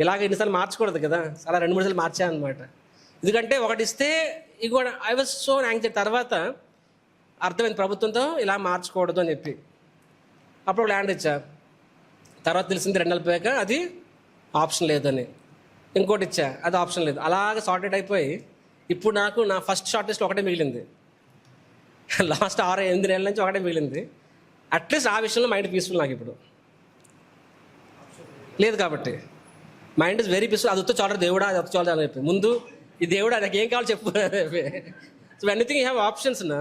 ఇలాగ ఎన్నిసార్లు మార్చకూడదు కదా, అలా 2-3 సార్లు మార్చాను అనమాట. ఎందుకంటే ఒకటి ఇస్తే ఇది కూడా ఐ వాజ్ సో యాంగ్జైటీ. తర్వాత అర్థమైంది ప్రభుత్వంతో ఇలా మార్చకూడదు అని చెప్పి. అప్పుడు ల్యాండ్ ఇచ్చా. తర్వాత తెలిసింది 2 నెలల పోయాక అది ఆప్షన్ లేదని. ఇంకోటి ఇచ్చా, అది ఆప్షన్ లేదు. అలాగే సార్టెడ్ అయిపోయి ఇప్పుడు నాకు నా ఫస్ట్ షార్ట్ లిస్ట్ ఒకటే మిగిలింది. లాస్ట్ 6-8 నెలల నుంచి ఒకటే మిగిలింది. అట్లీస్ట్ ఆ విషయంలో మైండ్ పీస్ఫుల్ నాకు ఇప్పుడు లేదు కాబట్టి. Mind is very peaceful. అది వస్తే చాలు దేవుడా, అది వస్తే చాలు అని చెప్పి ముందు ఈ దేవుడా నాకు ఏం కావాలో చెప్పు. So anything you have options నా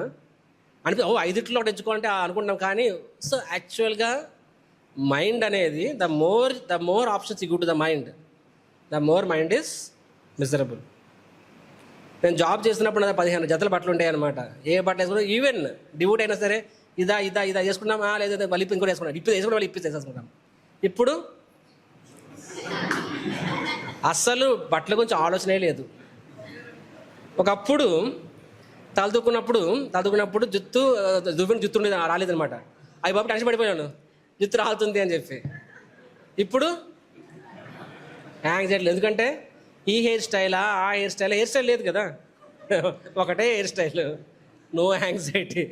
అంటే 5లో ఒకటి ఎంచుకోవాలంటే అనుకుంటాం. కానీ సో యాక్చువల్గా మైండ్ అనేది the more options you give to the more mind is miserable. నేను జాబ్ చేసినప్పుడు నా 15 జతల బట్టలు ఉంటాయి అనమాట. ఏ బట్టలు వేసుకున్నా, ఈవెన్ డివోట్ అయినా సరే ఇదా వేసుకున్నామా లేదా మళ్ళీ ఇంకోటి వేసుకున్నాం, ఇప్పుడు వేసుకున్నా మళ్ళీ వేసేసుకుంటాం. ఇప్పుడు అస్సలు బట్టల గురించి ఆలోచనే లేదు. ఒకప్పుడు తలదుకున్నప్పుడు జుట్టు ఉండేది, రాలేదనమాట. అవి బాబు టెన్షన్ పడిపోయాను, జుట్టు రాలుతుంది అని చెప్పి. ఇప్పుడు యాంగ్జైటీ లేదు. ఎందుకంటే ఈ హెయిర్ స్టైలా ఆ హెయిర్ స్టైల్ లేదు కదా, ఒకటే హెయిర్ స్టైల్, నో యాంగ్జైటీ.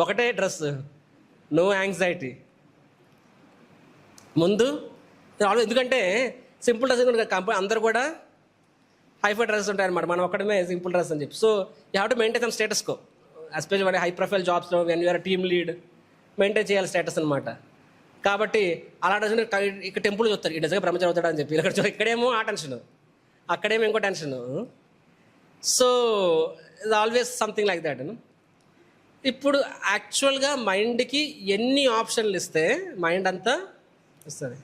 ఒకటే డ్రెస్, నో యాంగ్జైటీ. ముందు ఎందుకంటే సింపుల్ డ్రెస్ అందరూ కూడా హైఫై డ్రెస్ ఉంటాయన్నమాట, మనం ఒక్కడమే సింపుల్ డ్రెస్ అని చెప్పి. So you have to maintain some status quo, especially high profile జాబ్స్లో when you're team lead maintain చేయాలి స్టేటస్ అనమాట. కాబట్టి అలాంటి ఇక్కడ టెంపుల్ చూస్తారు, ఈ డజగా బ్రహ్మచారి అవుతాడు అని చెప్పి, ఇక్కడేమో ఆ టెన్షన్, అక్కడేమో ఇంకో tension. So it's always something like that. ఇప్పుడు యాక్చువల్గా మైండ్కి ఎన్ని ఆప్షన్లు ఇస్తే మైండ్ అంతా ఇస్తుంది.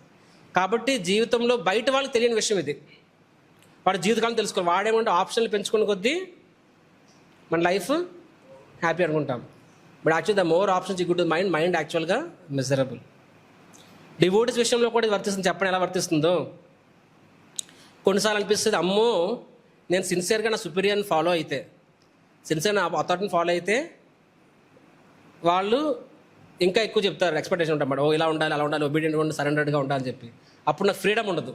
కాబట్టి జీవితంలో బయట వాళ్ళకి తెలియని విషయం ఇది, వాడు జీవితకాలం తెలుసుకోవాలి. వాడేమంటే ఆప్షన్లు పెంచుకునే కొద్దీ మన లైఫ్ హ్యాపీ అనుకుంటాం. But actual the more options you good mind యాక్చువల్గా మిజరబుల్. డివోటీస్ విషయంలో కూడా ఇది వర్తిస్తుంది. చెప్పండి ఎలా వర్తిస్తుందో. కొన్నిసార్లు అనిపిస్తుంది, అమ్మో నేను సిన్సియర్గా నా సుపీరియర్ని ఫాలో అయితే, సిన్సియర్ నా అథారిటీని ఫాలో అయితే వాళ్ళు ఇంకా ఎక్కువ చెప్తారు, ఎక్స్పెక్టేషన్ ఉంటామాట, ఓ ఇలా ఉండాలి అలా ఉండాలి, ఒబీడియంట్గా ఉండాలి, సరెండర్డ్గా ఉండాలని చెప్పి. అప్పుడు నాకు ఫ్రీడమ్ ఉండదు.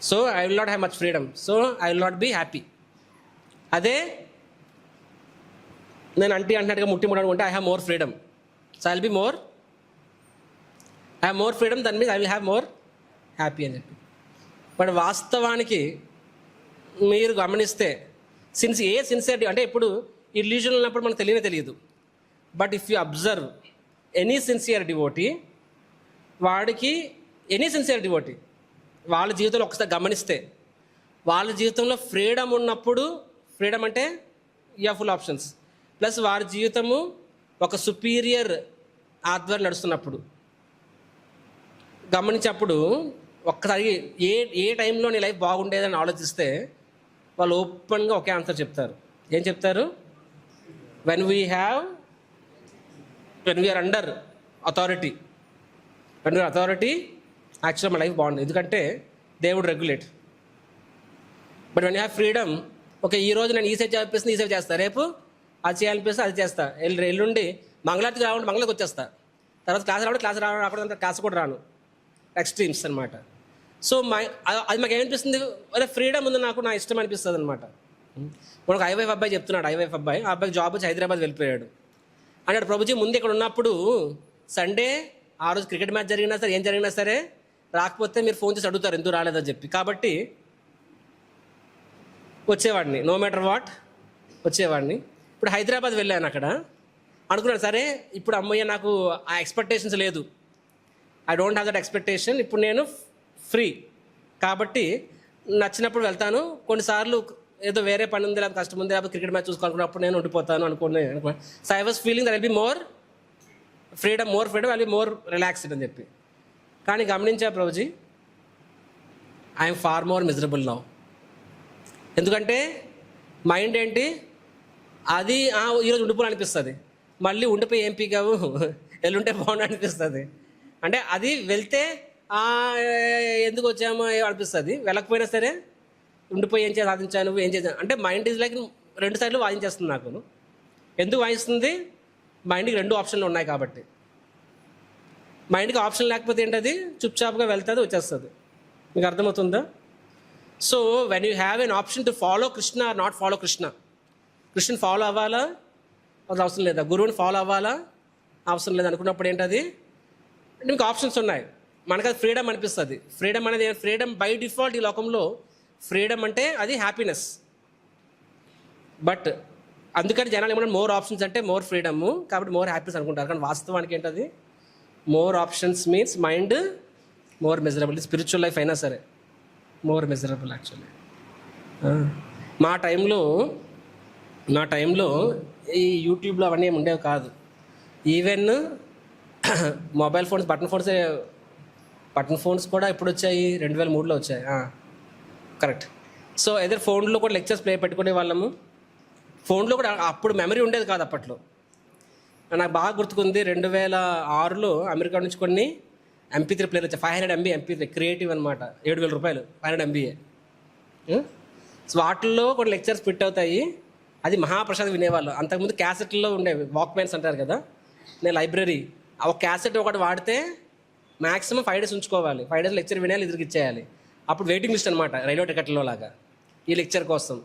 So I will not have much freedom, so I will not be happy. అదే నేను అంటున్నట్టుగా ముట్టుకుంటే I have more freedom, so I will be more, I have more freedom, దాని మీద I will have more happy అని చెప్పి. But వాస్తవానికి మీరు గమనిస్తే సిన్సియరిటీ అంటే ఇప్పుడు ఇల్యూజన్ ఉన్నప్పుడు మనకు తెలియదు. But if you observe any sincere devotee, వాడికి ఎనీ సిన్సియర్ డివోటీ వాళ్ళ జీవితంలో ఒకసారి గమనిస్తే, వాళ్ళ జీవితంలో ఫ్రీడమ్ ఉన్నప్పుడు, ఫ్రీడమ్ అంటే you have full options, plus వారి జీవితము ఒక సుపీరియర్ ఆధ్వర్యం నడుస్తున్నప్పుడు గమనించినప్పుడు ఒక్కసారి ఏ టైంలో నీ లైఫ్ బాగుండేదని ఆలోచిస్తే వాళ్ళు ఓపెన్గా ఒకే ఆన్సర్ చెప్తారు. ఏం చెప్తారు? వెన్ వీఆర్ అండర్ అథారిటీ, యాక్చువల్గా మన లైఫ్ బాగుంది, ఎందుకంటే దేవుడు regulate. But when you have freedom, okay ఈరోజు నేను ఈ సేవ చేపిస్తే ఈ సేవ చేస్తా, రేపు అది చేయాలనిపిస్తే అది చేస్తా, ఎల్లుండి మంగళారతికి రావండి మంగళకి వచ్చేస్తా, తర్వాత క్లాస్ రావడం క్లాస్ కూడా రాను, ఎక్స్ట్రీమ్స్ అనమాట. సో అది మాకు ఏమనిపిస్తుంది, అదే ఫ్రీడమ్ ఉంది నాకు, నా ఇష్టం అనిపిస్తుంది అనమాట. మనకు ఐవైఫ్ అబ్బాయి చెప్తున్నాడు, ఐవైఫ్ అబ్బాయి, ఆ అబ్బాయికి జాబ్ వచ్చి హైదరాబాద్ వెళ్ళిపోయాడు అన్నాడు. ప్రభుజీ ముందు ఇక్కడ ఉన్నప్పుడు సండే ఆ రోజు క్రికెట్ మ్యాచ్ జరిగినా సరే ఏం జరిగినా సరే రాకపోతే మీరు ఫోన్ చేసి అడుగుతారు ఎందుకు రాలేదని చెప్పి, కాబట్టి వచ్చేవాడిని, నో మ్యాటర్ వాట్ వచ్చేవాడిని. ఇప్పుడు హైదరాబాద్ వెళ్ళాను, అక్కడ అనుకున్నాను సరే ఇప్పుడు అమ్మయ్య నాకు ఆ ఎక్స్పెక్టేషన్స్ లేదు, I don't have that expectation, ఇప్పుడు నేను ఫ్రీ కాబట్టి నచ్చినప్పుడు వెళ్తాను. కొన్నిసార్లు ఏదో వేరే పని ఉంది, లేకపోతే కష్టం ఉంది, లేకపోతే క్రికెట్ మ్యాచ్ చూసుకోవాలనుకున్నప్పుడు నేను ఉండిపోతాను అనుకున్నాను. So I was feeling that will be more freedom, I will be more relaxed అని చెప్పి. కానీ గమనించా Prabhuji, I'm far more miserable now. ఎందుకంటే మైండ్ ఏంటి, అది ఈరోజు ఉండిపోవాలనిపిస్తుంది, మళ్ళీ ఉండిపోయి ఏం పీకావు ఎల్లుంటే బాగుండు అనిపిస్తుంది. అంటే అది వెళ్తే ఎందుకు వచ్చామో అనిపిస్తుంది, వెళ్ళకపోయినా సరే ఉండిపోయి ఏం సాధించాను ఏం చేశాను అంటే మైండ్ ఈజ్ లైక్ 2 సైడ్లు వాయించేస్తుంది నాకు. ఎందుకు వాయిస్తుంది? మైండ్కి 2 ఆప్షన్లు ఉన్నాయి కాబట్టి. మైండ్కి ఆప్షన్ లేకపోతే ఏంటది చుప్చాప్గా వెళ్తుంది, వచ్చేస్తుంది. మీకు అర్థమవుతుందా? So when you have an option to follow Krishna or not follow కృష్ణని ఫాలో అవ్వాలా అది అవసరం లేదా, గురువుని ఫాలో అవ్వాలా అవసరం లేదు అనుకున్నప్పుడు ఏంటది మీకు ఆప్షన్స్ ఉన్నాయి. మనకు అది ఫ్రీడమ్ అనిపిస్తుంది. ఫ్రీడమ్ అనేది ఫ్రీడమ్ బై డిఫాల్ట్ ఈ లోకంలో ఫ్రీడమ్ అంటే అది హ్యాపీనెస్. బట్ అందుకని జనాలు ఏమంటే మోర్ ఆప్షన్స్ అంటే మోర్ ఫ్రీడమ్, కాబట్టి మోర్ హ్యాపీనెస్ అనుకుంటారు. కానీ వాస్తవానికి ఏంటది more options means mind more miserable. Spiritual life అయినా సరే మోర్ మిజరబుల్ యాక్చువల్లీ. మా టైంలో ఈ యూట్యూబ్లో అవన్నీ ఏమి ఉండేవి కాదు. Even mobile phones button phones కూడా ఎప్పుడు వచ్చాయి? 2003లో వచ్చాయి. కరెక్ట్. సో ఏదో ఫోన్లో కూడా లెక్చర్స్ పెట్టుకునే వాళ్ళము. ఫోన్లో కూడా అప్పుడు మెమరీ ఉండేది కాదు అప్పట్లో. నాకు బాగా గుర్తుకుంది, 2006లో అమెరికా నుంచి కొన్ని MP3 ప్లేయర్ వచ్చాయి. 500 MB MP3 క్రియేటివ్ అనమాట, 7,000 రూపాయలు 500 MB. సో వాటిల్లో కొన్ని లెక్చర్స్ ఫిట్ అవుతాయి. అది మహాప్రసాద్ వినేవాళ్ళు. అంతకుముందు క్యాసెట్లో ఉండేవి, వాక్మెన్స్ అంటారు కదా. నేను లైబ్రరీ ఒక క్యాసెట్ ఒకటి వాడితే మ్యాక్సిమం 5 days ఉంచుకోవాలి. 5 days లెక్చర్ వినేయాలి, ఇద్దరికి ఇచ్చేయాలి. అప్పుడు వెయిటింగ్ లిస్ట్ అనమాట, రైల్వే టికెట్లో లాగా. ఈ లెక్చర్ కోసం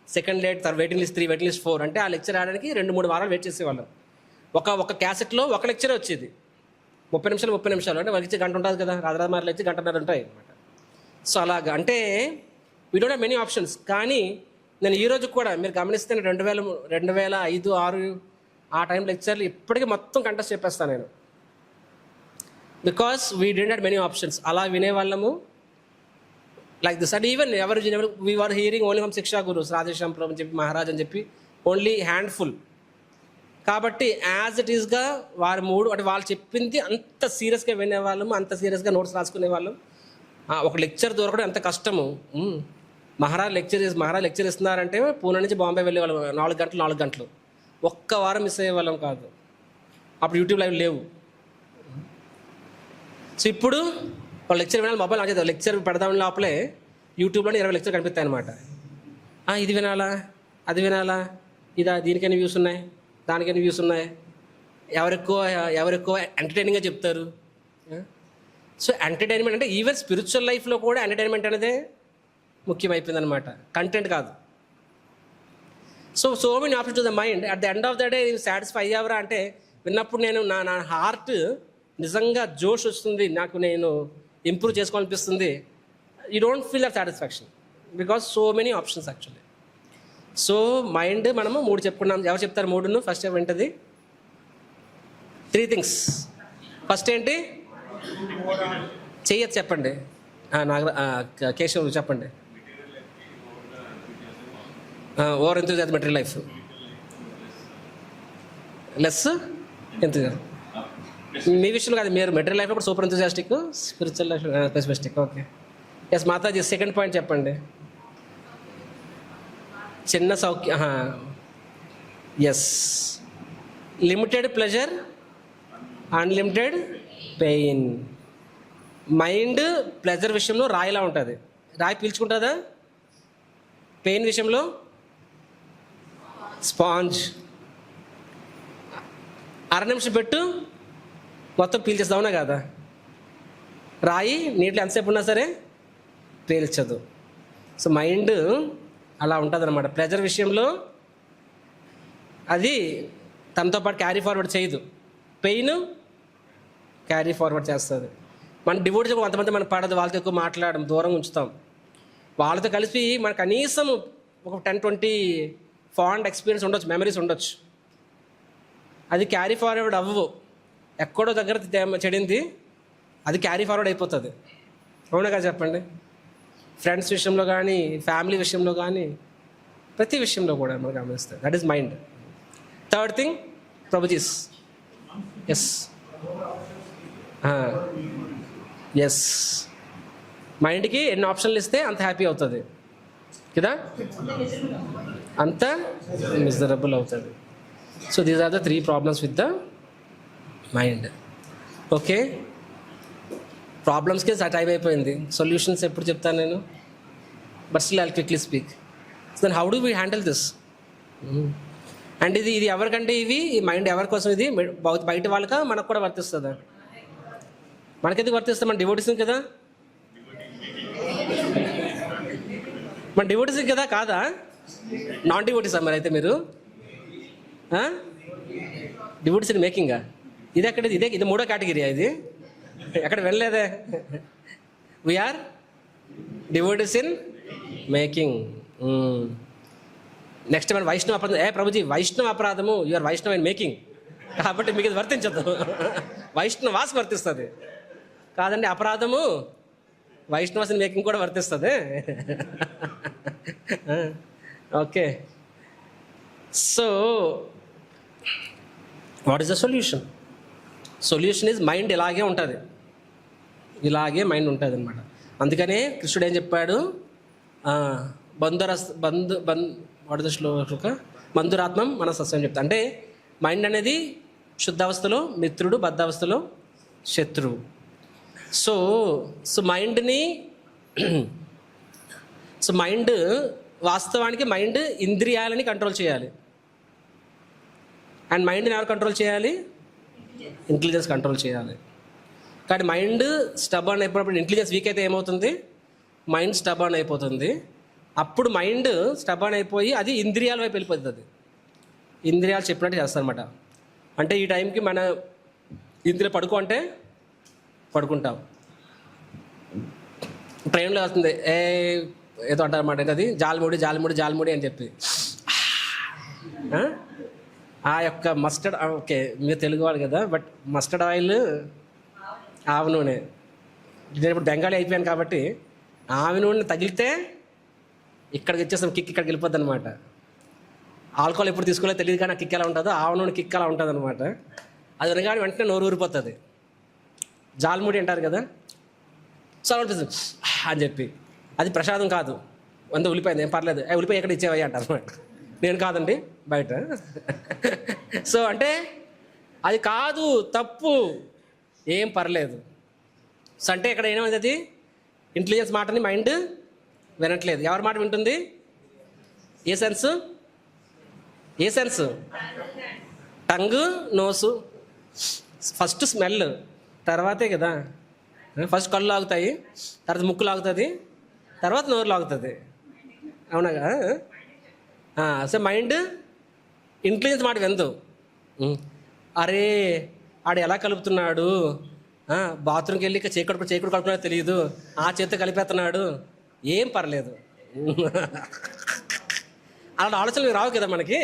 second late, waiting list 3, waiting list 4. అంటే ఆ లెక్చర్ ఆడడానికి 2-3 వారాలు వెయిట్ చేసేవాళ్ళం. ఒక క్యాసెట్లో ఒక లెక్చరే వచ్చేది, 30 నిమిషాలు. అంటే వాళ్ళకి గంట ఉంటుంది కదా, రాజరాజమారిలో వచ్చి గంటన్నర ఉంటాయి అనమాట. సో అలాగా అంటే we don't have many options. కానీ నేను ఈరోజు కూడా మీరు గమనిస్తే 2005, 6 ఆ టైం లెక్చర్లు ఇప్పటికీ మొత్తం కంటెస్ట్ చెప్పేస్తాను నేను. Because we don't have many options. అలా వినేవాళ్ళము లైక్ దిస్. అండ్ ఈవెన్ ఎవరు we are hearing only from Shiksha gurus, Radheshyam Prabhu అని చెప్పి, మహారాజ్ అని చెప్పి, ఓన్లీ హ్యాండ్ఫుల్. కాబట్టి యాజ్ ఇట్ ఈస్గా వారు 3 అంటే వాళ్ళు చెప్పింది అంత సీరియస్గా వినేవాళ్ళము, అంత సీరియస్గా నోట్స్ రాసుకునే వాళ్ళం. ఒక లెక్చర్ దొరకడం ఎంత కష్టము. మహారాజ్ లెక్చర్ ఇస్తున్నారంటే పూణే నుంచి బాంబే వెళ్ళేవాళ్ళం 4 గంటలు. ఒక్క వారం మిస్ అయ్యేవాళ్ళం కాదు. అప్పుడు యూట్యూబ్ లైవ్ లేవు. సో ఇప్పుడు వాళ్ళు లెక్చర్ వినాలి, మొబైల్ ఆన్ చేద్దాం, లెక్చర్ పెడదాం లోపలే యూట్యూబ్లోనే 20 లెక్చర్ కనిపిస్తాయి అనమాట. ఇది వినాలా, అది వినాలా, దీనికైనా వ్యూస్ ఉన్నాయి, దానికైనా వ్యూస్ ఉన్నాయి, ఎవరెక్కువ ఎంటర్టైనింగ్గా చెప్తారు. సో ఎంటర్టైన్మెంట్ అంటే ఈవెన్ స్పిరిచువల్ లైఫ్లో కూడా ఎంటర్టైన్మెంట్ అనేది ముఖ్యమైపోయింది అనమాట, కంటెంట్ కాదు. So many options to the mind. At the end of the day satisfy అయ్యావరా అంటే విన్నప్పుడు నేను నా హార్ట్ నిజంగా జోష్ వస్తుంది, నేను ఇంప్రూవ్ చేసుకోవాలనిపిస్తుంది. You don't feel that satisfaction because so many options actually. So mind మనము 3 చెప్పుకున్నాం. ఎవరు చెప్తారు 3ను? ఫస్ట్ ఏంటది? 3 థింగ్స్. ఫస్ట్ ఏంటి? చెయ్యొచ్చు చెప్పండి. కేశవ్ చెప్పండి. Over enthusiasm material life, less enthusiasm. మీ విషయంలో కాదు, మీరు మెటీరియల్ లైఫ్లో కూడా super enthusiastic, spiritual life pessimistic. Okay, yes Mataji second point చెప్పండి. చిన్న సౌఖ్యం. Yes, limited pleasure, unlimited pain. Mind pleasure విషయంలో రాయిలా ఉంటుంది, రాయి పీల్చుకుంటుందా? పెయిన్ విషయంలో స్పాంజ్. 1/2 నిమిషం పెట్టు మొత్తం పీల్చేస్తావునా కదా. రాయి నీటిలో ఎంతసేపు ఉన్నా సరే పీల్చదు. సో మైండ్ అలా ఉంటుంది అనమాట. ప్లెజర్ విషయంలో అది తనతో పాటు క్యారీ ఫార్వర్డ్ చేయదు, పెయిన్ క్యారీ ఫార్వర్డ్ చేస్తుంది. మన డివోటీస్ కొంతమంది మనకు పడదు, వాళ్ళతో ఎక్కువ మాట్లాడడం, దూరం ఉంచుతాం. వాళ్ళతో కలిసి మన కనీసం ఒక 10-20 ఫాండ్ ఎక్స్పీరియన్స్ ఉండొచ్చు, మెమరీస్ ఉండొచ్చు. అది క్యారీ ఫార్వర్డ్ అవ్వవు. ఎక్కడో దగ్గర చెడింది అది క్యారీ ఫార్వర్డ్ అయిపోతుంది. అవునా కదా చెప్పండి? ఫ్రెండ్స్ విషయంలో కానీ, ఫ్యామిలీ విషయంలో కానీ, ప్రతి విషయంలో కూడా మనం గమనిస్తుంది. That is mind. Third thing Prabhujis. Yes yes, మైండ్కి ఎన్ని ఆప్షన్లు ఇస్తే అంత హ్యాపీ అవుతుంది కదా, అంత మిజరబుల్ అవుతుంది. So these are the 3 problems with the mind. Okay, ప్రాబ్లమ్స్కి టైం అయిపోయింది, సొల్యూషన్స్ ఎప్పుడు చెప్తాను నేను. But still I'll quickly speak. So then how do we handle this? And ఇది ఎవరికంటే ఈ మైండ్ ఎవరి కోసం? ఇది బయట వాళ్ళకా, మనకు కూడా వర్తిస్తుందా? మనకెందుకు వర్తిస్తుంది? మన డివోటీస్ కదా, మన డివోటీస్ కదా, కాదా? నాన్ డివోటీసా మరి అయితే మీరు? డివోటీస్ ఇన్ మేకింగా? ఇది ఎక్కడ? ఇది 3వ కేటగిరీయా? ఇది ఎక్కడ వెళ్ళలేదే. We are devotees in making. Next మన వైష్ణవ అపరాధం. ప్రభుజీ వైష్ణవ అపరాధము, యూఆర్ వైష్ణవ ఇన్ మేకింగ్, కాబట్టి మీకు ఇది వర్తించదు. వైష్ణవాస్ వర్తిస్తుంది కాదండి, అపరాధము వైష్ణవాస్ ఇన్ మేకింగ్ కూడా వర్తిస్తుంది. Okay, so what is the solution? Solution is mind ఇలాగే ఉంటుంది, ఇలాగే మైండ్ ఉంటుంది అనమాట. అందుకనే కృష్ణుడు ఏం చెప్పాడు? బంధురాత్మం మన సస్యం చెప్తా. అంటే మైండ్ అనేది శుద్ధావస్థలో మిత్రుడు, బద్ధావస్థలో శత్రువు. సో మైండ్ని మైండ్ వాస్తవానికి మైండ్ ఇంద్రియాలని కంట్రోల్ చేయాలి. అండ్ మైండ్ని ఎవరు కంట్రోల్ చేయాలి? ఇంటెలిజెన్స్ కంట్రోల్ చేయాలి. కానీ మైండ్ స్టబర్న్ అయిపోయినప్పుడు, ఇంటెలిజెన్స్ వీక్ అయితే ఏమవుతుంది? మైండ్ స్టబాన్ అయిపోతుంది. అప్పుడు మైండ్ స్టబాన్ అయిపోయి అది ఇంద్రియాల వైపు వెళ్ళిపోతుంది. అది ఇంద్రియాలు చెప్పినట్టు చేస్తారు అనమాట. అంటే ఈ టైంకి మన ఇంద్రియ పడుకో అంటే పడుకుంటాం. ట్రైన్లో వస్తుంది ఏదో అంటారు అన్నమాట, అది జాల్ముడి అని చెప్పి ఆ యొక్క మస్టర్డ్, ఓకే మీరు తెలుగు వాళ్ళు కదా, బట్ మస్టర్డ్ ఆయిల్ ఆవు నూనె, నేను ఇప్పుడు బెంగాలీ అయిపోయాను కాబట్టి ఆవు నూనె తగిలితే ఇక్కడికి వచ్చేస్తాం, కిక్ ఇక్కడికి వెళ్ళిపోద్ది అనమాట. ఆల్కహాల్ ఎప్పుడు తీసుకోలేదు తెలియదు కానీ ఆ కిక్ ఎలా ఉంటుందో ఆవు నూనె కిక్ అలా ఉంటుంది అనమాట. అది వినగానే వెంటనే నోరు ఊరిపోతుంది. జాల్ముడి అంటారు కదా, సో అనిపిస్తుంది అని చెప్పి. అది ప్రసాదం కాదు, వంద ఉల్లిపోయింది ఏం పర్లేదు, ఉల్లిపాయ ఎక్కడ ఇచ్చేవయ్యా అంటారు అనమాట. నేను కాదండి బయట. సో అంటే అది కాదు, తప్పు, ఏం పర్లేదు. సో అంటే ఇక్కడ ఏమైంది, అది ఇంటెలిజెన్స్ మాటని మైండ్ వినట్లేదు. ఎవరి మాట వింటుంది? ఏ sense? Tongue, nose. First smell, తర్వాతే కదా. ఫస్ట్ కళ్ళు లాగుతాయి, తర్వాత ముక్కు లాగుతుంది, తర్వాత నోరు లాగుతుంది, అవునా కదా? సో మైండ్ ఇంటెలిజెన్స్ మాట వినదు. అరే ఆడు ఎలా కలుపుతున్నాడు, బాత్రూమ్కి వెళ్ళి చేకుడు కలుపుతున్నాడో తెలియదు, ఆ చేతితో కలిపేస్తున్నాడు, ఏం పర్లేదు. అలాంటి ఆలోచనలు రావు కదా మనకి.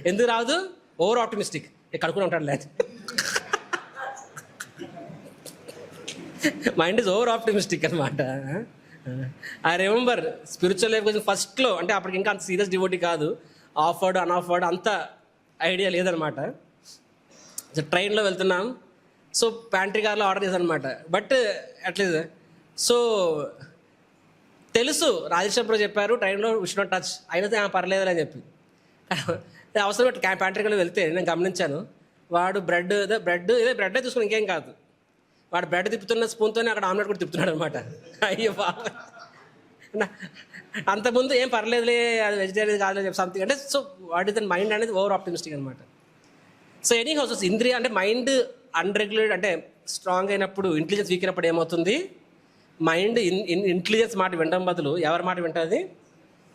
ఎందుకు రాదు? ఓవర్ ఆప్టిమిస్టిక్, కడుక్కుని ఉంటాడు లేదు. మైండ్ ఇస్ ఓవర్ ఆప్టిమిస్టిక్ అనమాట. ఐ రిమెంబర్ స్పిరిచువల్ లైఫ్ గురించి ఫస్ట్లో, అంటే అప్పటికి ఇంకా అంత సీరియస్ డివోటీ కాదు, ఆఫర్డ్ అన్ఆఫర్డ్ అంత ఐడియా లేదనమాట. ట్రైన్లో వెళ్తున్నాం, సో ప్యాంట్రీ కార్లో ఆర్డర్ చేశాను అనమాట. బట్ అట్లీస్ట్ సో తెలుసు రాజేశ్వర చెప్పారు ట్రైన్లో విష్ నాట్ టచ్, అయినా పర్లేదు అని చెప్పి. అవసరం ప్యాంట్రీ కార్లో వెళ్తే నేను గమనించాను, వాడు బ్రెడ్ తీసుకుని ఇంకేం కాదు, వాడు బ్రెడ్ తిప్పుతున్న స్పూన్తోనే అక్కడ ఆమ్లెట్ కూడా తిప్పుతున్నాడు అనమాట. అయ్యో బాబా, అంతకుముందు ఏం పర్లేదులే అది వెజిటేరియన్ కాదులే చెప్పి సంథింగ్. అంటే so what is the mind అనేది ఓవర్ ఆప్టిమిస్టిక్ అనమాట. సో ఎనీ హౌసెస్ ఇంద్రియ అంటే మైండ్ అన్రెగ్యులేట్ అంటే స్ట్రాంగ్ అయినప్పుడు, ఇంటెలిజెన్స్ వీక్ అయినప్పుడు ఏమవుతుంది, మైండ్ ఇంటెలిజెన్స్ మాట వినడం బదులు ఎవరి మాట వింటుంది?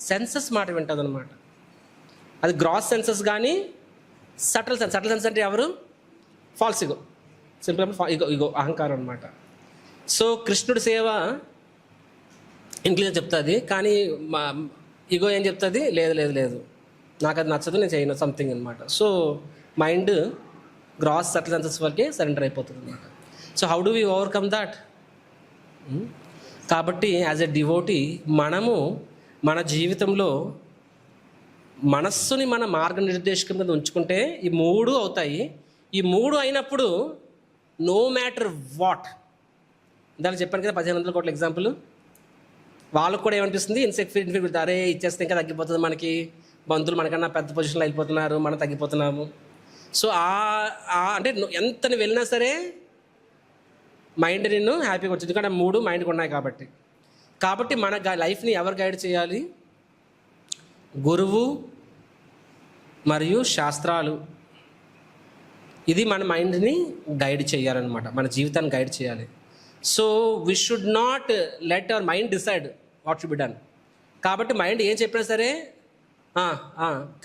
సెన్సెస్ మాట వింటుంది అనమాట. అది గ్రాస్ సెన్సెస్ కానీ సటల్ సెన్స్ అంటే ఎవరు? ఫాల్స్ ఇగో, సింపుల్ ఇగో అహంకారం అనమాట. సో కృష్ణుడి సేవ ఇంటెలిజెన్స్ చెప్తుంది, కానీ మా ఇగో ఏం చెప్తుంది? లేదు నాకు అది నచ్చదు, నేను చేయను సంథింగ్ అనమాట. So mind gross subtle senses వరకే సరెండర్ అయిపోతుంది అనమాట. So how do we overcome that? కాబట్టి యాజ్ ఎ డివోటీ మనము మన జీవితంలో మనస్సుని మన మార్గనిర్దేశకం కింద ఉంచుకుంటే ఈ మూడు అవుతాయి. ఈ మూడు అయినప్పుడు నో మ్యాటర్ వాట్, దానికి చెప్పాను కదా 1500 కోట్ల ఎగ్జాంపుల్, వాళ్ళకు కూడా ఏమనిపిస్తుంది? ఇన్సెక్యూరిటీ, అరే ఇచ్చేస్తే ఇంకా తగ్గిపోతుంది, మనకి బంధువులు మనకన్నా పెద్ద పొజిషన్లో వెళ్ళిపోతున్నారు, మనం తగ్గిపోతున్నాము. సో అంటే ఎంత వెళ్ళినా సరే మైండ్ నిన్ను హ్యాపీగా వచ్చింది, ఎందుకంటే మూడు మైండ్కి ఉన్నాయి కాబట్టి మన లైఫ్ని ఎవరు గైడ్ చేయాలి? గురువు మరియు శాస్త్రాలు. ఇది మన మైండ్ని గైడ్ చేయాలన్నమాట, మన జీవితాన్ని గైడ్ చేయాలి. So we should not let our mind decide what should be done. కాబట్టి మైండ్ ఏం చెప్పినా సరే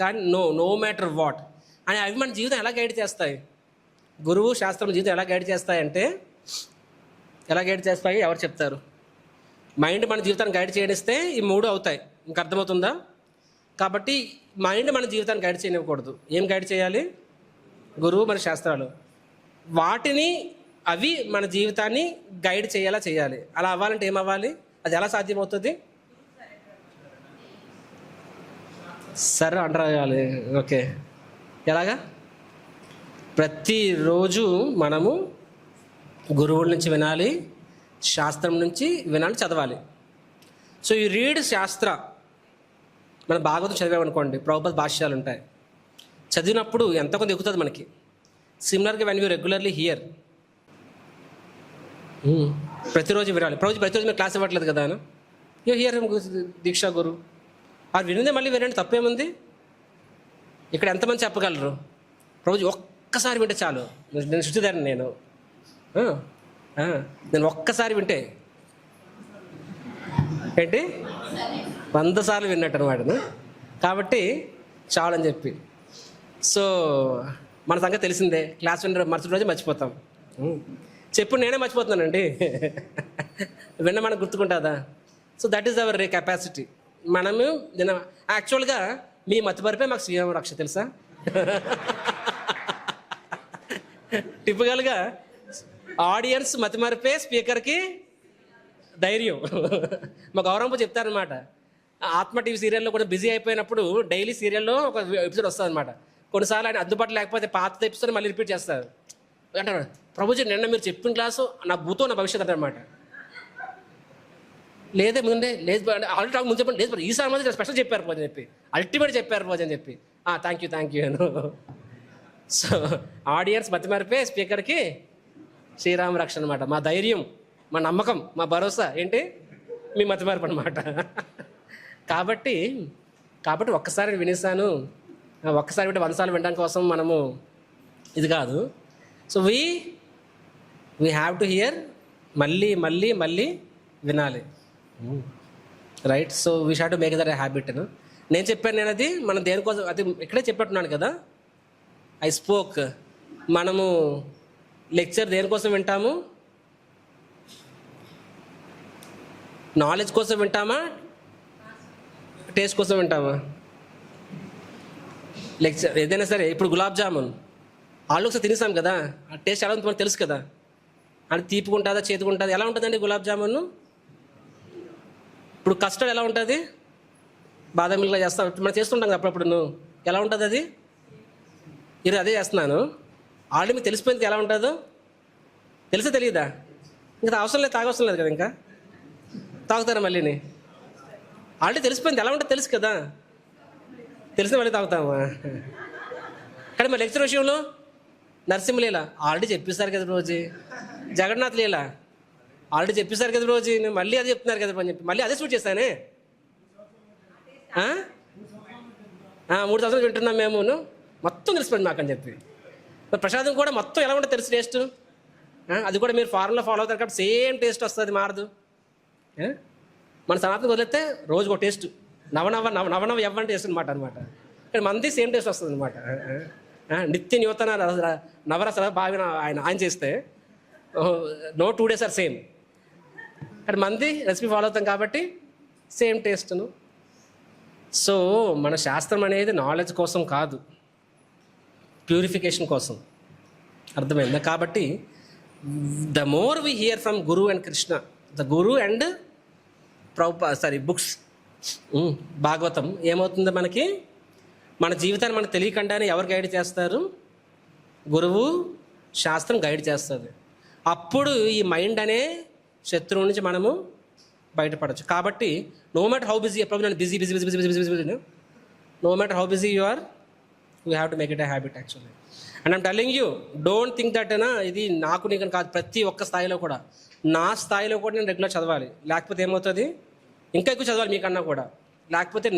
కానీ నో మ్యాటర్ వాట్ అని అవి మన జీవితం ఎలా గైడ్ చేస్తాయి? గురువు శాస్త్రం జీవితం ఎలా గైడ్ చేస్తాయంటే, ఎలా గైడ్ చేస్తాయి ఎవరు చెప్తారు? మైండ్ మన జీవితాన్ని గైడ్ చేయనిస్తే ఈ మూడు అవుతాయి. ఇంక అర్థమవుతుందా? కాబట్టి మైండ్ మన జీవితాన్ని గైడ్ చేయనివ్వకూడదు. ఏం గైడ్ చేయాలి? గురువు మన శాస్త్రాలు. వాటిని అవి మన జీవితాన్ని గైడ్ చేయాలి. అలా అవ్వాలంటే ఏమవ్వాలి? అది ఎలా సాధ్యమవుతుంది? సరే అంటారాలి. ఓకే, ఎలాగా? ప్రతిరోజు మనము గురువుల నుంచి వినాలి, శాస్త్రం నుంచి వినాలి, చదవాలి. సో ఈ రీడ్ శాస్త్ర, మన భాగవతం చదివామనుకోండి, ప్రభుపాద భాష్యాలు ఉంటాయి, చదివినప్పుడు ఎంతో కొంత ఎక్కుతుంది మనకి. సిమిలర్గా వెన్ యూ రెగ్యులర్లీ హియర్, ప్రతిరోజు వినాలి. ప్రతిరోజు మీరు క్లాస్ ఇవ్వట్లేదు కదా, యూ హియర్ దీక్షా గురు, అది వినిందే మళ్ళీ వినండి, తప్పేముంది? ఇక్కడ ఎంతమంది చెప్పగలరు? రోజు ఒక్కసారి వింటే చాలు. నేను శుచిదారిని, నేను ఒక్కసారి వింటే ఏంటి 100 సార్లు విన్నట్టు అనమాట. కాబట్టి చాలని చెప్పి. సో మన సంగతి తెలిసిందే, క్లాస్ విన్న మరుసటి రోజే మర్చిపోతాం. చెప్పు నేనే మర్చిపోతున్నానండి. విన్న మనకు గుర్తుకుంటుందా? So that is our capacity. మనము యాక్చువల్గా మీ మతిమరిపే మాకు శ్రీరామ రక్ష తెలుసా. టిపికల్గా ఆడియన్స్ మతిమరిపే స్పీకర్కి ధైర్యం. మా గౌరవం చెప్తారనమాట. ఆత్మ టీవీ సీరియల్లో కూడా బిజీ అయిపోయినప్పుడు డైలీ సీరియల్లో ఒక ఎపిసోడ్ వస్తుంది అనమాట. కొన్నిసార్లు ఆయన అందుబాటులో లేకపోతే పాత ఎపిసోడ్ మళ్ళీ రిపీట్ చేస్తారు. అంటారు, ప్రభుజీ నిన్న మీరు చెప్పిన క్లాసు నా భూతో నా భవిష్యత్ అనమాట. లేదే ముందే లేదు, ఆల్రెడీ ముందు చెప్పండి, లేదు ఈసారి మాత్రం స్పెషల్ చెప్పారు పోజని చెప్పి, అల్టిమేట్ చెప్పారు పోజని చెప్పి, థ్యాంక్ యూ అను. సో ఆడియన్స్ మతిమరిపే స్పీకర్కి శ్రీరామ రక్ష అనమాట. మా ధైర్యం, మా నమ్మకం, మా భరోసా ఏంటి? మీ మతిమరిపు అనమాట. కాబట్టి ఒక్కసారి వినేసాను, ఒక్కసారి వింటే 100 సార్లు వినడం కోసం మనము ఇది కాదు. So we have to hear, మళ్ళీ మళ్ళీ మళ్ళీ వినాలి. Right. So we should to make that habit. నేను చెప్పాను, నేను అది మనం దేనికోసం అది ఇక్కడే చెప్పట్టున్నాను కదా. I spoke. మనము లెక్చర్ దేనికోసం వింటాము? నాలెడ్జ్ కోసం వింటామా, టేస్ట్ కోసం వింటామా? లెక్చర్ ఏదైనా సరే. ఇప్పుడు గులాబ్ జామున్ ఆళ్ళు ఒకసారి తినేసాం కదా, ఆ టేస్ట్ ఎలా ఉంటుందో తెలుసు కదా. అది తీపుకుంటుందా చేతుకుంటుందా, ఎలా ఉంటుందండి గులాబ్ జామున్? ఇప్పుడు కస్టర్డ్ ఎలా ఉంటుంది? బాదం మిల్క్లో చేస్తాం, మనం చేస్తుంటాం అప్పుడప్పుడు. ఎలా ఉంటుంది అది? ఇది అదే చేస్తున్నాను. ఆల్రెడీ మీకు తెలిసిపోయింది ఎలా ఉంటుందో. తెలిసే తెలియదా? ఇంకా అవసరం లేదు, తాగవసరం లేదు కదా. ఇంకా తాగుతారా మళ్ళీని? ఆల్రెడీ తెలిసిపోయింది ఎలా ఉంటుంది తెలుసు కదా. తెలిసిన మళ్ళీ తాగుతామా? కానీ మరి లెక్చర్ విషయంలో నరసింహలీల ఆల్రెడీ చెప్పేశారు కదా రోజు. జగన్నాథ్ లీల ఆల్రెడీ చెప్పేశారు కదా రోజు. నేను మళ్ళీ అదే చెప్తున్నారు కదా అని చెప్పి మళ్ళీ అదే షూట్ చేశానే. 3 సంవత్సరాలు వింటున్నాం మేము, మొత్తం తెలిసిపోయింది మాకు అని చెప్పి. మరి ప్రసాదం కూడా మొత్తం ఎలా ఉంటుంది తెలుసు టేస్ట్. అది కూడా మీరు ఫార్ములా ఫాలో అవుతారు కాబట్టి సేమ్ టేస్ట్ వస్తుంది, మారదు. మన సనాతన వదిలేస్తే రోజుకు ఒక టేస్ట్, నవనవ ఎవ్వని టేస్ట్ అనమాట. కానీ మంది సేమ్ టేస్ట్ వస్తుంది అనమాట. నిత్య నూతన నవరస బాగా ఆయన చేస్తే నో 2 days ఆర్ సేమ్. కానీ మంది రెసిపీ ఫాలో అవుతాం కాబట్టి సేమ్ టేస్ట్ను. సో మన శాస్త్రం అనేది నాలెడ్జ్ కోసం కాదు, ప్యూరిఫికేషన్ కోసం. అర్థమైందా? కాబట్టి the more we hear from guru and Krishna, the guru and books, Bhagavatam, ఏమవుతుందో మనకి మన జీవితాన్ని మనకు తెలియకుండానే ఎవరు గైడ్ చేస్తారు? గురువు, శాస్త్రం గైడ్ చేస్తుంది. అప్పుడు ఈ మైండ్ అనే శత్రువు నుంచి మనము బయటపడవచ్చు. కాబట్టి నో మ్యాటర్ హౌ బిజీ, ఎప్పుడు నేను busy busy busy busy busy busy no matter how busy you are, you have to make it a habit actually. And I'm telling you, don't think that ఇది నాకు నీకు కాదు, ప్రతి ఒక్క స్థాయిలో కూడా, నా స్థాయిలో కూడా నేను రెగ్యులర్ చదవాలి. లేకపోతే ఏమవుతుంది? ఇంకా ఎక్కువ చదవాలి మీకన్నా కూడా. లేకపోతే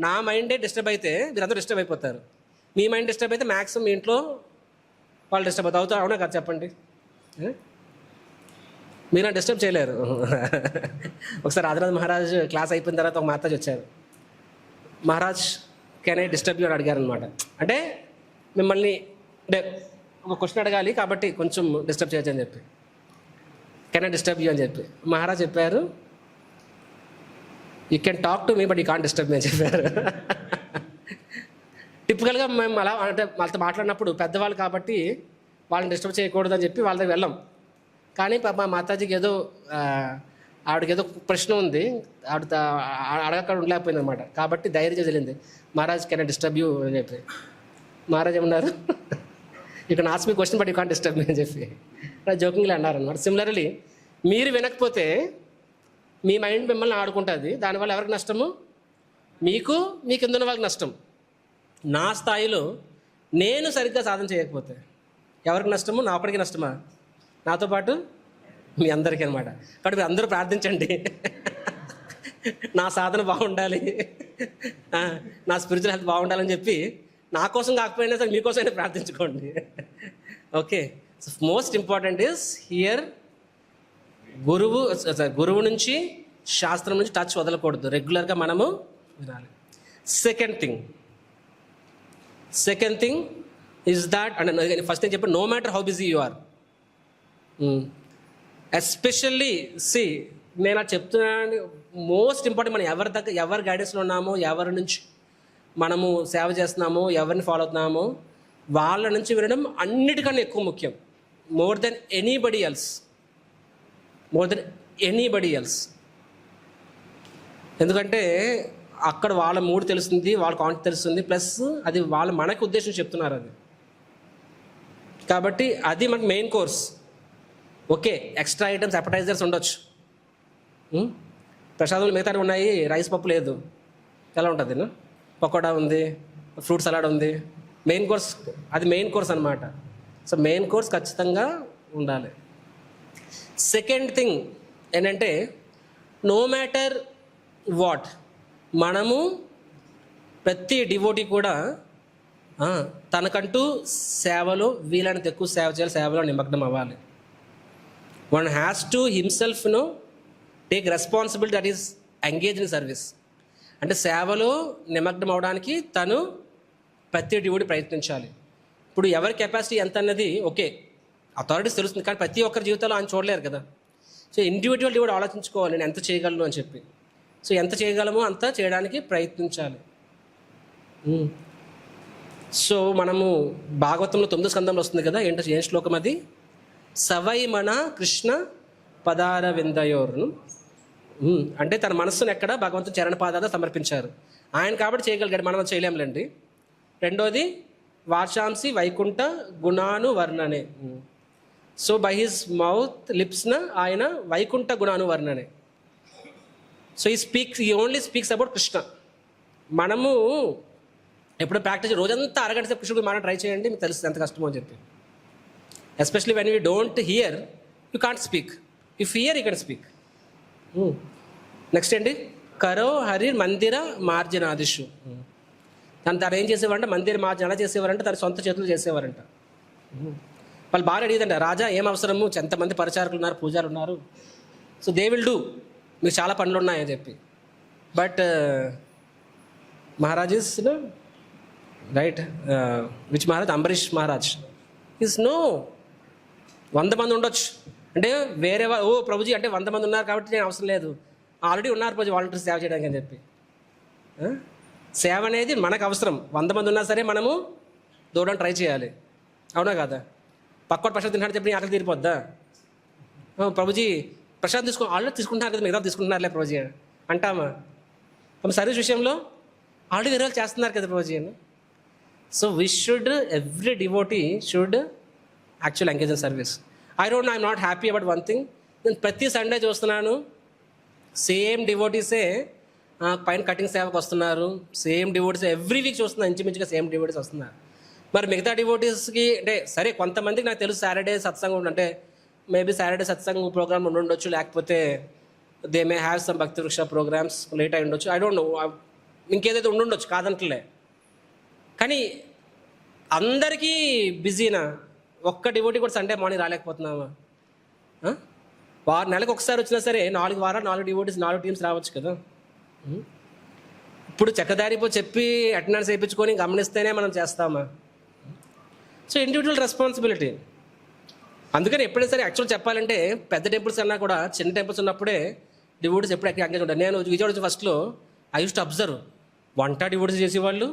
నా మైండే డిస్టర్బ్ అయితే మీరందరూ డిస్టర్బ్ అయిపోతారు. మీ మైండ్ డిస్టర్బ్ అయితే మ్యాక్సిమం మీ ఇంట్లో వాళ్ళు డిస్టర్బ్ అవుతారు. అవునా కదా చెప్పండి? మీరు డిస్టర్బ్ చేయలేరు. ఒకసారి ఆదినాథ్ మహారాజ్ క్లాస్ అయిపోయిన తర్వాత ఒక మాతాజీ వచ్చారు. Maharaj can I disturb you అని అడిగారు అనమాట. అంటే మిమ్మల్ని అంటే ఒక క్వశ్చన్ అడగాలి కాబట్టి కొంచెం డిస్టర్బ్ చేయొచ్చు అని చెప్పి, కెన్ ఐ డిస్టర్బ్ యూ అని చెప్పి మహారాజ్ చెప్పారు, you can talk to me but you can't disturb me అని చెప్పారు. టిపికల్గా మేము అలా అంటే వాళ్ళతో మాట్లాడినప్పుడు పెద్దవాళ్ళు కాబట్టి వాళ్ళని డిస్టర్బ్ చేయకూడదు అని చెప్పి వాళ్ళ దగ్గర వెళ్ళాం. కానీ మా మాతాజీకి ఏదో ఆవిడకి ఏదో ప్రశ్న ఉంది, ఆవిడ అడగక్కడ ఉండలేకపోయింది అనమాట. కాబట్టి ధైర్యం వదిలింది, Maharaj can I disturb you అని చెప్పి. మహారాజ్ ఏమన్నారు, you can ask me question but you can't disturb me అని చెప్పి జోకింగ్లో అన్నారు అనమాట. సిమిలర్లీ మీరు వినకపోతే మీ మైండ్ మిమ్మల్ని ఆడుకుంటుంది. దానివల్ల ఎవరికి నష్టము? మీకు కింద వాళ్ళకి నష్టం. నా స్థాయిలో నేను సరిగ్గా సాధన చేయకపోతే ఎవరికి నష్టము? నా ఒక్కడికి నష్టమా? నాతో పాటు మీ అందరికీ అనమాట. కాబట్టి మీరు అందరూ ప్రార్థించండి, నా సాధన బాగుండాలి, నా స్పిరిచువల్ హెల్త్ బాగుండాలని చెప్పి నా కోసం కాకపోయినా సరే మీకోసమైనా ప్రార్థించుకోండి. Okay. Most important is hear గురువు నుంచి శాస్త్రం నుంచి టచ్ వదలకూడదు, రెగ్యులర్గా మనము వినాలి. సెకండ్ థింగ్ ఈజ్ దాట్, అంటే ఫస్ట్ నేను చెప్పాను, no matter how busy you are, especially నేను అది చెప్తున్నాను, మోస్ట్ ఇంపార్టెంట్, మనం ఎవరి గైడెన్స్లో ఉన్నామో, ఎవరి నుంచి మనము సేవ చేస్తున్నామో, ఎవరిని ఫాలో అవుతున్నామో వాళ్ళ నుంచి వినడం అన్నిటికన్నా ఎక్కువ ముఖ్యం. More than anybody else. ఎందుకంటే అక్కడ వాళ్ళ మూడు తెలుస్తుంది, వాళ్ళ కాంటెక్ట్ తెలుస్తుంది, ప్లస్ అది వాళ్ళ మనకి ఉద్దేశం చెప్తున్నారు అది. కాబట్టి అది మనకి main course. Okay, extra items appetizers ఉండొచ్చు, ప్రసాదాలు మిగతా ఉన్నాయి, రైస్ పప్పు లేదు, ఎలా ఉంటుంది, పకోడా ఉంది, ఫ్రూట్ సలాడ్ ఉంది, మెయిన్ కోర్స్ అది మెయిన్ కోర్స్ అనమాట. సో మెయిన్ కోర్స్ ఖచ్చితంగా ఉండాలి. సెకండ్ థింగ్ ఏంటంటే, నో మ్యాటర్ వాట్, మనము ప్రతి డివోటీ కూడా తనకంటూ సేవలో వీలైనంత ఎక్కువ సేవ చేయాలి, సేవలో నిమగ్నం అవ్వాలి. One has to himself take responsibility, that is engage in service. అంటే సేవలో నిమగ్నం అవడానికి తను ప్రతి డివోటీ ప్రయత్నించాలి. ఇప్పుడు ఎవరి కెపాసిటీ ఎంత అన్నది ఓకే అథారిటీస్ తెలుస్తుంది, కానీ ప్రతి ఒక్కరి జీవితంలో ఆయన చూడలేరు కదా. సో ఇండివిజువల్ డివోటీ ఆలోచించుకోవాలి, నేను ఎంత చేయగలను అని చెప్పి. సో ఎంత చేయగలమో అంత చేయడానికి ప్రయత్నించాలి. సో మనము భాగవతంలో 9వ స్కందంలో వస్తుంది కదా, ఏం శ్లోకం అది, సవై మన కృష్ణ పదార విందయోర్ను, అంటే తన మనస్సును ఎక్కడ భగవంతుని చరణ పాదాలు సమర్పించారు ఆయన, కాబట్టి చేయగలిగాడు, మనం చేయలేములేండి. రెండోది వాచాంసి వైకుంఠ గుణాను వర్ణనే, సో బై హిస్ మౌత్ లిప్స్న ఆయన వైకుంఠ గుణాను వర్ణనే. So he only speaks about Krishna. మనము ఎప్పుడు ప్రాక్టీస్ రోజంతా అరగంట సేపు కృష్ణుడు మనం ట్రై చేయండి, మీకు తెలుస్తుంది ఎంత కష్టమో అని చెప్పి. Especially when you don't here you can't speak, if here you can speak. Next ఏంటి, కరో హరి మందిర మార్జనాదిషు, తను ఏం చేసేవారంటే మందిర మార్జన ఎలా చేసేవారంటే తన సొంత చేతులు చేసేవారంట. వాళ్ళు బాగా అడిగేదంట, రాజా ఏం అవసరము, ఎంతమంది పరిచారకులు ఉన్నారు, పూజారులు ఉన్నారు, సో దే విల్ డూ, మీకు చాలా పనులు ఉన్నాయని చెప్పి. But Maharaj is right, which Maharaj, Ambarish Maharaj is no, 100 మంది ఉండొచ్చు అంటే వేరే ఓ ప్రభుజీ అంటే 100 మంది ఉన్నారు కాబట్టి నేను అవసరం లేదు, ఆల్రెడీ ఉన్నారు ప్రభుజీ వాలంటీర్స్ సేవ చేయడానికి అని చెప్పి. సేవ అనేది మనకు అవసరం, 100 మంది ఉన్నా సరే మనము దూడని ట్రై చేయాలి, అవునా కదా. పక్కోటి ప్రసాదం తింటాడు చెప్పి అక్కడ తీరిపోద్దా, ప్రభుజీ ప్రసాదం ఆల్రెడీ తీసుకుంటున్నారు కదా, మిగతా తీసుకుంటున్నారులే ప్రభుజీ అంటామా. సర్వీస్ విషయంలో ఆల్రెడీ వేరే వాళ్ళు చేస్తున్నారు కదా ప్రభుజీ అని. So we should, every devotee should actual engage in service. I'm not happy about one thing, నేను ప్రతి సండే చూస్తున్నాను సేమ్ డివోటీసే పైన కటింగ్ సేవకు వస్తున్నారు, సేమ్ డివోటీస్ ఎవ్రీ వీక్ చూస్తున్నాను, ఇంచుమించుగా సేమ్ డివోటీస్ వస్తున్నారు. మరి మిగతా డివోటీస్కి అంటే సరే కొంతమందికి నాకు తెలుసు సాటర్డే సత్సంగం అంటే మేబీ సాటర్డే సత్సంగం ప్రోగ్రామ్ ఉండొచ్చు, లేకపోతే దే మే హ్యావ్ సమ్ భక్తి వృక్ష ప్రోగ్రామ్స్ లేట్ అయి ఉండొచ్చు, ఐ డోంట్ నో, ఇంకేదైతే ఉండొచ్చు కాదంటలే. కానీ అందరికీ బిజీనా, ఒక్క డివోటీ కూడా సండే మార్నింగ్ రాలేకపోతున్నామా? నెలకు ఒకసారి వచ్చినా సరే 4 వారాలు 4 డివోటీస్ 4 టీమ్స్ రావచ్చు కదా. ఇప్పుడు చెక్కదారిపో చెప్పి అటెండెన్స్ వేయించుకొని గమనిస్తేనే మనం చేస్తామా? So individual responsibility. అందుకని ఎప్పుడైనా సరే యాక్చువల్ చెప్పాలంటే పెద్ద టెంపుల్స్ అన్నా కూడా చిన్న టెంపుల్స్ ఉన్నప్పుడే డివోటీస్ ఎప్పుడు ఎంగేజ్ ఉంటారు. నేను విజయవాడ ఫస్ట్లో ఐ యూస్ టు అబ్జర్వ్, వంట డివోటీస్ చేసేవాళ్ళు,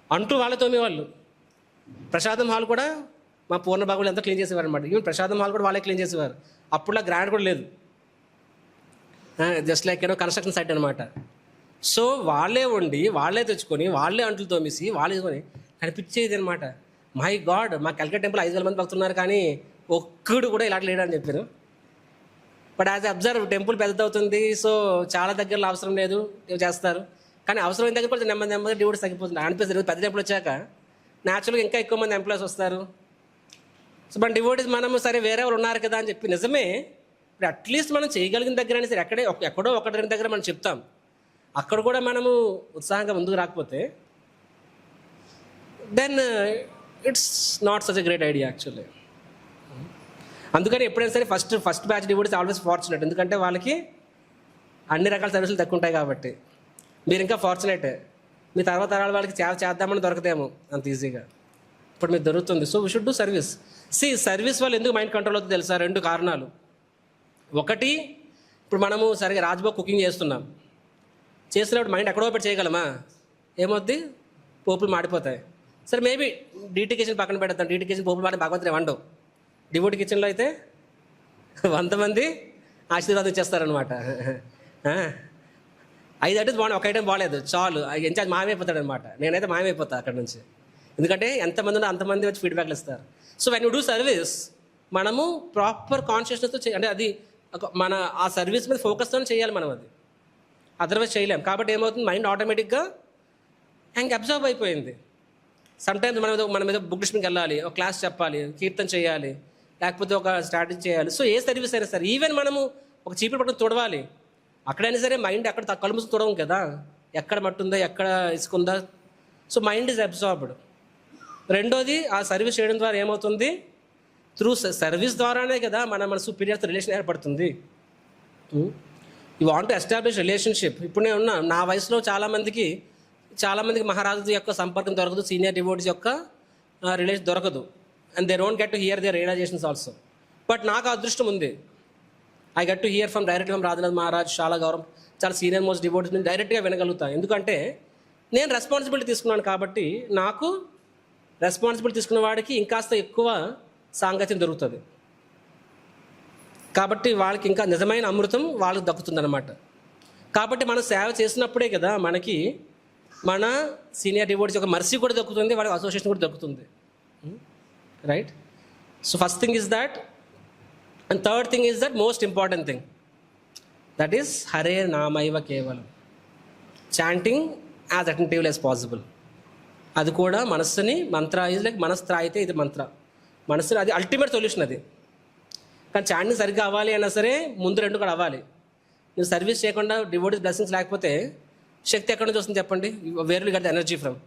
అంటూ వాళ్ళ తోమేవాళ్ళు. ప్రసాదం హాల్ కూడా మా పూర్ణ భాగంలో ఎంత క్లీన్ చేసేవారు అనమాట. ఈవెన్ ప్రసాదం హాల్ కూడా వాళ్ళే క్లీన్ చేసేవారు. అప్పుడులా గ్రాండ్ కూడా లేదు, జస్ట్ లైక్ ఏదో కన్స్ట్రక్షన్ సైట్ అనమాట. సో వాళ్ళే వండి వాళ్ళే తెచ్చుకొని వాళ్ళే అంట్లు తోమేసి వాళ్ళే కనిపించేది అనమాట. మై గాడ్, మా కల్కట్ టెంపుల్ 5,000 మంది భక్తున్నారు కానీ ఒక్కడు కూడా ఇలాంటి లేడని చెప్పారు. బట్ యాజ్ అబ్జర్వ్ టెంపుల్ పెద్దదవుతుంది, సో చాలా దగ్గరలో అవసరం లేదు చేస్తారు, కానీ అవసరమైన దగ్గర కూడా నెమ్మది డివోటీస్ తగ్గిపోతుంది అనిపిస్తుంది. పెద్ద టెంపుల్ వచ్చాక న్యాచురల్గా ఇంకా ఎక్కువ మంది ఎంప్లాయీస్ వస్తారు. సో మన డివోటీస్ మనము సరే వేరే వాళ్ళు ఉన్నారు కదా అని చెప్పి నిజమే, ఇప్పుడు అట్లీస్ట్ మనం చేయగలిగిన దగ్గర అయినా సరే ఎక్కడో ఒకటి రెండు దగ్గర మనం చెప్తాం, అక్కడ కూడా మనము ఉత్సాహంగా ముందుకు రాకపోతే then it's not such a great idea actually. అందుకని ఎప్పుడైనా సరే first batch devotees always fortunate, ఎందుకంటే వాళ్ళకి అన్ని రకాల సర్వీసులు తక్కువ ఉంటాయి కాబట్టి. మీరు ఇంకా ఫార్చునేటే, మీ తర్వాత తరాల వాళ్ళకి చేద్దామని దొరకదేమో అంత ఈజీగా. ఇప్పుడు మీకు దొరుకుతుంది. So we should do service. Service వల్ల ఎందుకు మైండ్ కంట్రోల్ అవుతుంది తెలుసా? 2 కారణాలు. ఒకటి, ఇప్పుడు మనము సరిగా రాజ్భోగ్ కుకింగ్ చేస్తున్నప్పుడు మైండ్ ఎక్కడో పెట్టి చేయగలమా? ఏమవుద్ది? పోపులు మాడిపోతాయి. సరే మేబీ డీటీ కిచెన్ పక్కన పెడతాం. డీటీ కిచెన్ పోపులు మాడి భగవంతుడు ఏమండవు. డివోటీ కిచెన్లో అయితే 100 మంది ఆశీర్వాదం ఇచ్చేస్తారనమాట. 5 ఐటమ్స్ బాగున్నాయి, ఒక ఐటమ్ బాగాలేదు, చాలు ఇన్ఛార్జ్ మాయమైపోతాడు అనమాట. నేనైతే మాయమైపోతా అక్కడ నుంచి. ఎందుకంటే ఎంతమంది ఉన్నా అంతమంది వచ్చి ఫీడ్బ్యాక్లు ఇస్తారు. So when you do service, మనము ప్రాపర్ కాన్షియస్నెస్తో అంటే అది మన ఆ సర్వీస్ మీద ఫోకస్తోనే చేయాలి మనం. అది అదర్వైజ్ చేయలేం. కాబట్టి ఏమవుతుంది, మైండ్ ఆటోమేటిక్గా అబ్జర్వ్ అయిపోయింది. సమ్టైమ్స్ మన మీద బుక్ డిస్మింగ్కి వెళ్ళాలి, ఒక క్లాస్ చెప్పాలి, కీర్తన చేయాలి, లేకపోతే ఒక స్ట్రాటజీ చేయాలి. సో ఏ సర్వీస్ అయినా సరే, ఈవెన్ మనము ఒక చీపురు పట్టుకుని తుడవాలి, అక్కడైనా సరే మైండ్ ఎక్కడ కళ్ళు మూసుకుని తుడవం కదా, ఎక్కడ మట్టుందా, ఎక్కడ ఇసుకుందా. So mind is absorbed. రెండోది, ఆ సర్వీస్ చేయడం ద్వారా ఏమవుతుంది, త్రూ సర్వీస్ ద్వారానే కదా మన సుపీరియర్తో రిలేషన్ ఏర్పడుతుంది. You want to establish relationship. ఇప్పుడు నేను ఉన్నా, నా వయసులో చాలామందికి మహారాజు యొక్క సంపర్కం దొరకదు, సీనియర్ డివోటీస్ యొక్క రిలేషన్ దొరకదు. And they don't get to hear their realisations also. But నాకు అదృష్టం ఉంది. I get to hear from డైరెక్ట్గా రాజనాథ్ మహారాజ్, చాలా గౌరవం, చాలా సీనియర్ మోస్ట్ డివోటీస్ నేను డైరెక్ట్గా వినగలుగుతాను. ఎందుకంటే నేను రెస్పాన్సిబిలిటీ తీసుకున్నాను కాబట్టి. నాకు రెస్పాన్సిబిలిటీ తీసుకున్న వాడికి ఇంకాస్త ఎక్కువ సాంగత్యం దొరుకుతుంది. కాబట్టి వాళ్ళకి ఇంకా నిజమైన అమృతం వాళ్ళకి దక్కుతుందన్నమాట. కాబట్టి మనం సేవ చేసినప్పుడే కదా మనకి మన సీనియర్ డివోటీస్ యొక్క మర్సీ కూడా దక్కుతుంది, వాళ్ళకి అసోసియేషన్ కూడా దక్కుతుంది. Right? So first thing is that. And third thing is that most important thing, that is హరే నామైవ కేవలం, chanting as attentively as possible. అది కూడా మనస్సుని మంత్ర ఈజ్ లైక్ మనస్త్ర అయితే ఇది మంత్ర, మనస్సుని అది అల్టిమేట్ సొల్యూషన్ అది. కానీ చాంటింగ్ సరిగ్గా అవ్వాలి అయినా సరే ముందు 2 కూడా అవ్వాలి. మీరు సర్వీస్ చేయకుండా డివోటీస్ బ్లెస్సింగ్స్ లేకపోతే శక్తి ఎక్కడి నుంచి వస్తుంది చెప్పండి? Where will get the energy from?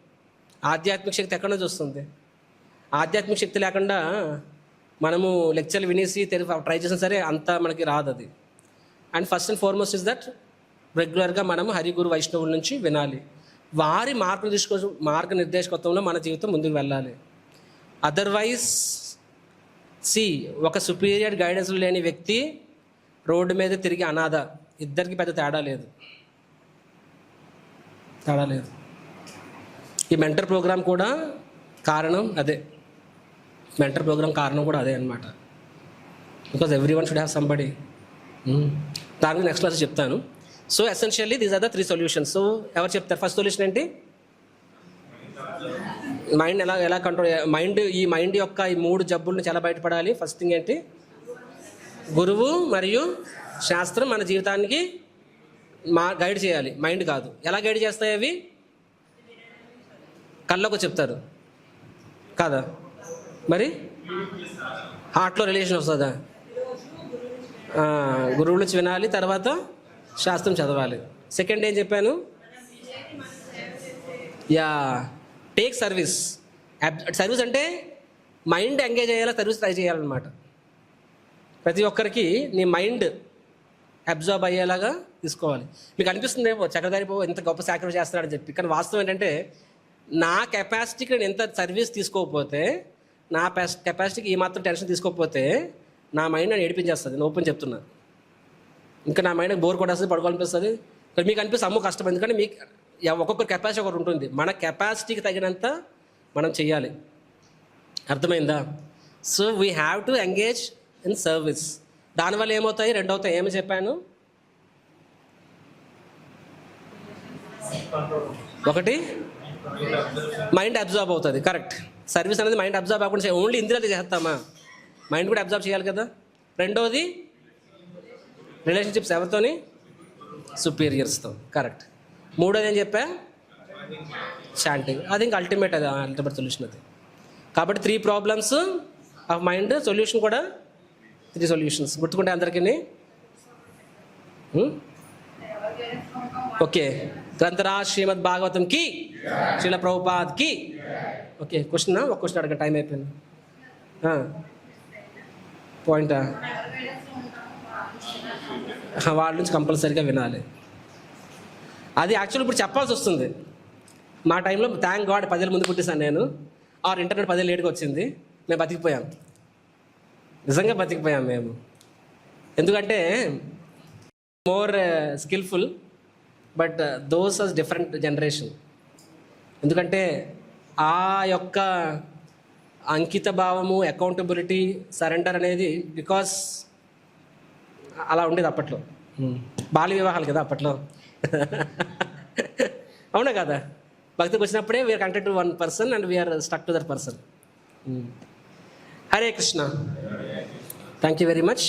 ఆధ్యాత్మిక శక్తి ఎక్కడి నుంచి వస్తుంది? ఆధ్యాత్మిక శక్తి లేకుండా మనము లెక్చర్లు వినేసి ట్రై చేసినా సరే అంత మనకి రాదు అది. And first and foremost is that రెగ్యులర్గా మనము హరిగురు వైష్ణవుల నుంచి వినాలి, వారి మార్గనిర్దేశకత్వంలో మన జీవితం ముందుకు వెళ్ళాలి. అదర్వైజ్ ఒక సుపీరియర్ గైడెన్స్ లేని వ్యక్తి రోడ్డు మీద తిరిగి అనాథ, ఇద్దరికి పెద్ద తేడా లేదు. ఈ మెంటర్ ప్రోగ్రామ్ కూడా కారణం అదే. అనమాట. Because every one should have somebody. దానికి నెక్స్ట్ క్లాస్ చెప్తాను. So essentially these are the 3 solutions. So ఎవరు చెప్తారు? ఫస్ట్ సొల్యూషన్ ఏంటి? మైండ్ ఎలా కంట్రోల్, ఈ మైండ్ యొక్క ఈ 3 జబ్బుల నుంచి ఎలా బయటపడాలి? ఫస్ట్ థింగ్ ఏంటి? గురువు మరియు శాస్త్రం మన జీవితానికి గైడ్ చేయాలి, మైండ్ కాదు. ఎలా గైడ్ చేస్తాయి అవి? కళ్ళకు చెప్తారు కాదా? మరి హార్ట్లో రిలేషన్ వస్తుందా? గురువు నుంచి వినాలి, తర్వాత శాస్త్రం చదవాలి. సెకండ్ ఏం చెప్పాను? Take service. సర్వీస్ అంటే మైండ్ ఎంగేజ్ అయ్యేలా సర్వీస్ ట్రై చేయాలన్నమాట. ప్రతి ఒక్కరికి నీ మైండ్ అబ్జార్బ్ అయ్యేలాగా తీసుకోవాలి. మీకు అనిపిస్తుంది చక్రధారి బాబు ఎంత గొప్ప సాక్రిఫైస్ చేస్తాడని చెప్పి, కానీ వాస్తవం ఏంటంటే నా కెపాసిటీకి నేను ఎంత సర్వీస్ తీసుకోకపోతే, నా కెపాసిటీకి ఈ మాత్రం టెన్షన్ తీసుకోకపోతే నా మైండ్ నేను ఏడిపించేస్తుంది. నేను ఓపెన్ చెప్తున్నా. ఇంకా నా మైండ్ బోర్ కొట్టేస్తుంది, పడుకోవాలనిపిస్తుంది. మీకు అనిపిస్తుంది అమ్మో కష్టం, ఎందుకంటే మీకు ఒక్కొక్కరు కెపాసిటీ ఒకటి ఉంటుంది. మన కెపాసిటీకి తగినంత మనం చెయ్యాలి. అర్థమైందా? So we have to engage in service. దానివల్ల ఏమవుతాయి? 2 అవుతాయి. ఏమి చెప్పాను? ఒకటి, మైండ్ అబ్జార్బ్ అవుతుంది. కరెక్ట్. సర్వీస్ అనేది మైండ్ అబ్జార్బ్ అవ్వకుండా ఓన్లీ ఇంద్రియాలు చేస్తామా? మైండ్ కూడా అబ్జార్బ్ చేయాలి కదా. రెండోది రిలేషన్షిప్స్ ఎవరితోని? సుపీరియర్స్తో. కరెక్ట్. మూడోది ఏం చెప్పా? చాంటింగ్. అది ఇంకా అల్టిమేట్ సొల్యూషన్ అది. కాబట్టి 3 ప్రాబ్లమ్స్ ఆఫ్ మైండ్, సొల్యూషన్ కూడా 3 సొల్యూషన్స్. గుర్తుకుంటే అందరికీ. ఓకే. గ్రంథరాజ్ శ్రీమద్ భాగవతం కి, శ్రీల ప్రభుపాద్ కి. ఓకే, క్వశ్చన్ ఒక క్వశ్చన్ అడగ, టైం అయిపోయింది. పాయింటా? వాళ్ళ నుంచి కంపల్సరీగా వినాలి. అది యాక్చువల్ ఇప్పుడు చెప్పాల్సి వస్తుంది. మా టైంలో థ్యాంక్ గాడ్ 10 ఏళ్ళ ముందు పుట్టేసాను నేను, ఆర్ ఇంటర్నెట్ 10 ఏళ్ళు లేట్గా వచ్చింది, మేము బతికిపోయాం, నిజంగా బతికిపోయాం మేము. ఎందుకంటే more skilful, but those are different generation. ఎందుకంటే ఆ యొక్క అంకిత భావము, అకౌంటబిలిటీ, సరెండర్ అనేది బికాస్ అలా ఉండేది అప్పట్లో. బాల్య వివాహాలు కదా అప్పట్లో. అవునా కదా? భక్తికి వచ్చినప్పుడే we are connected to one person and we are stuck to that person. Hare Krishna. Thank you very much.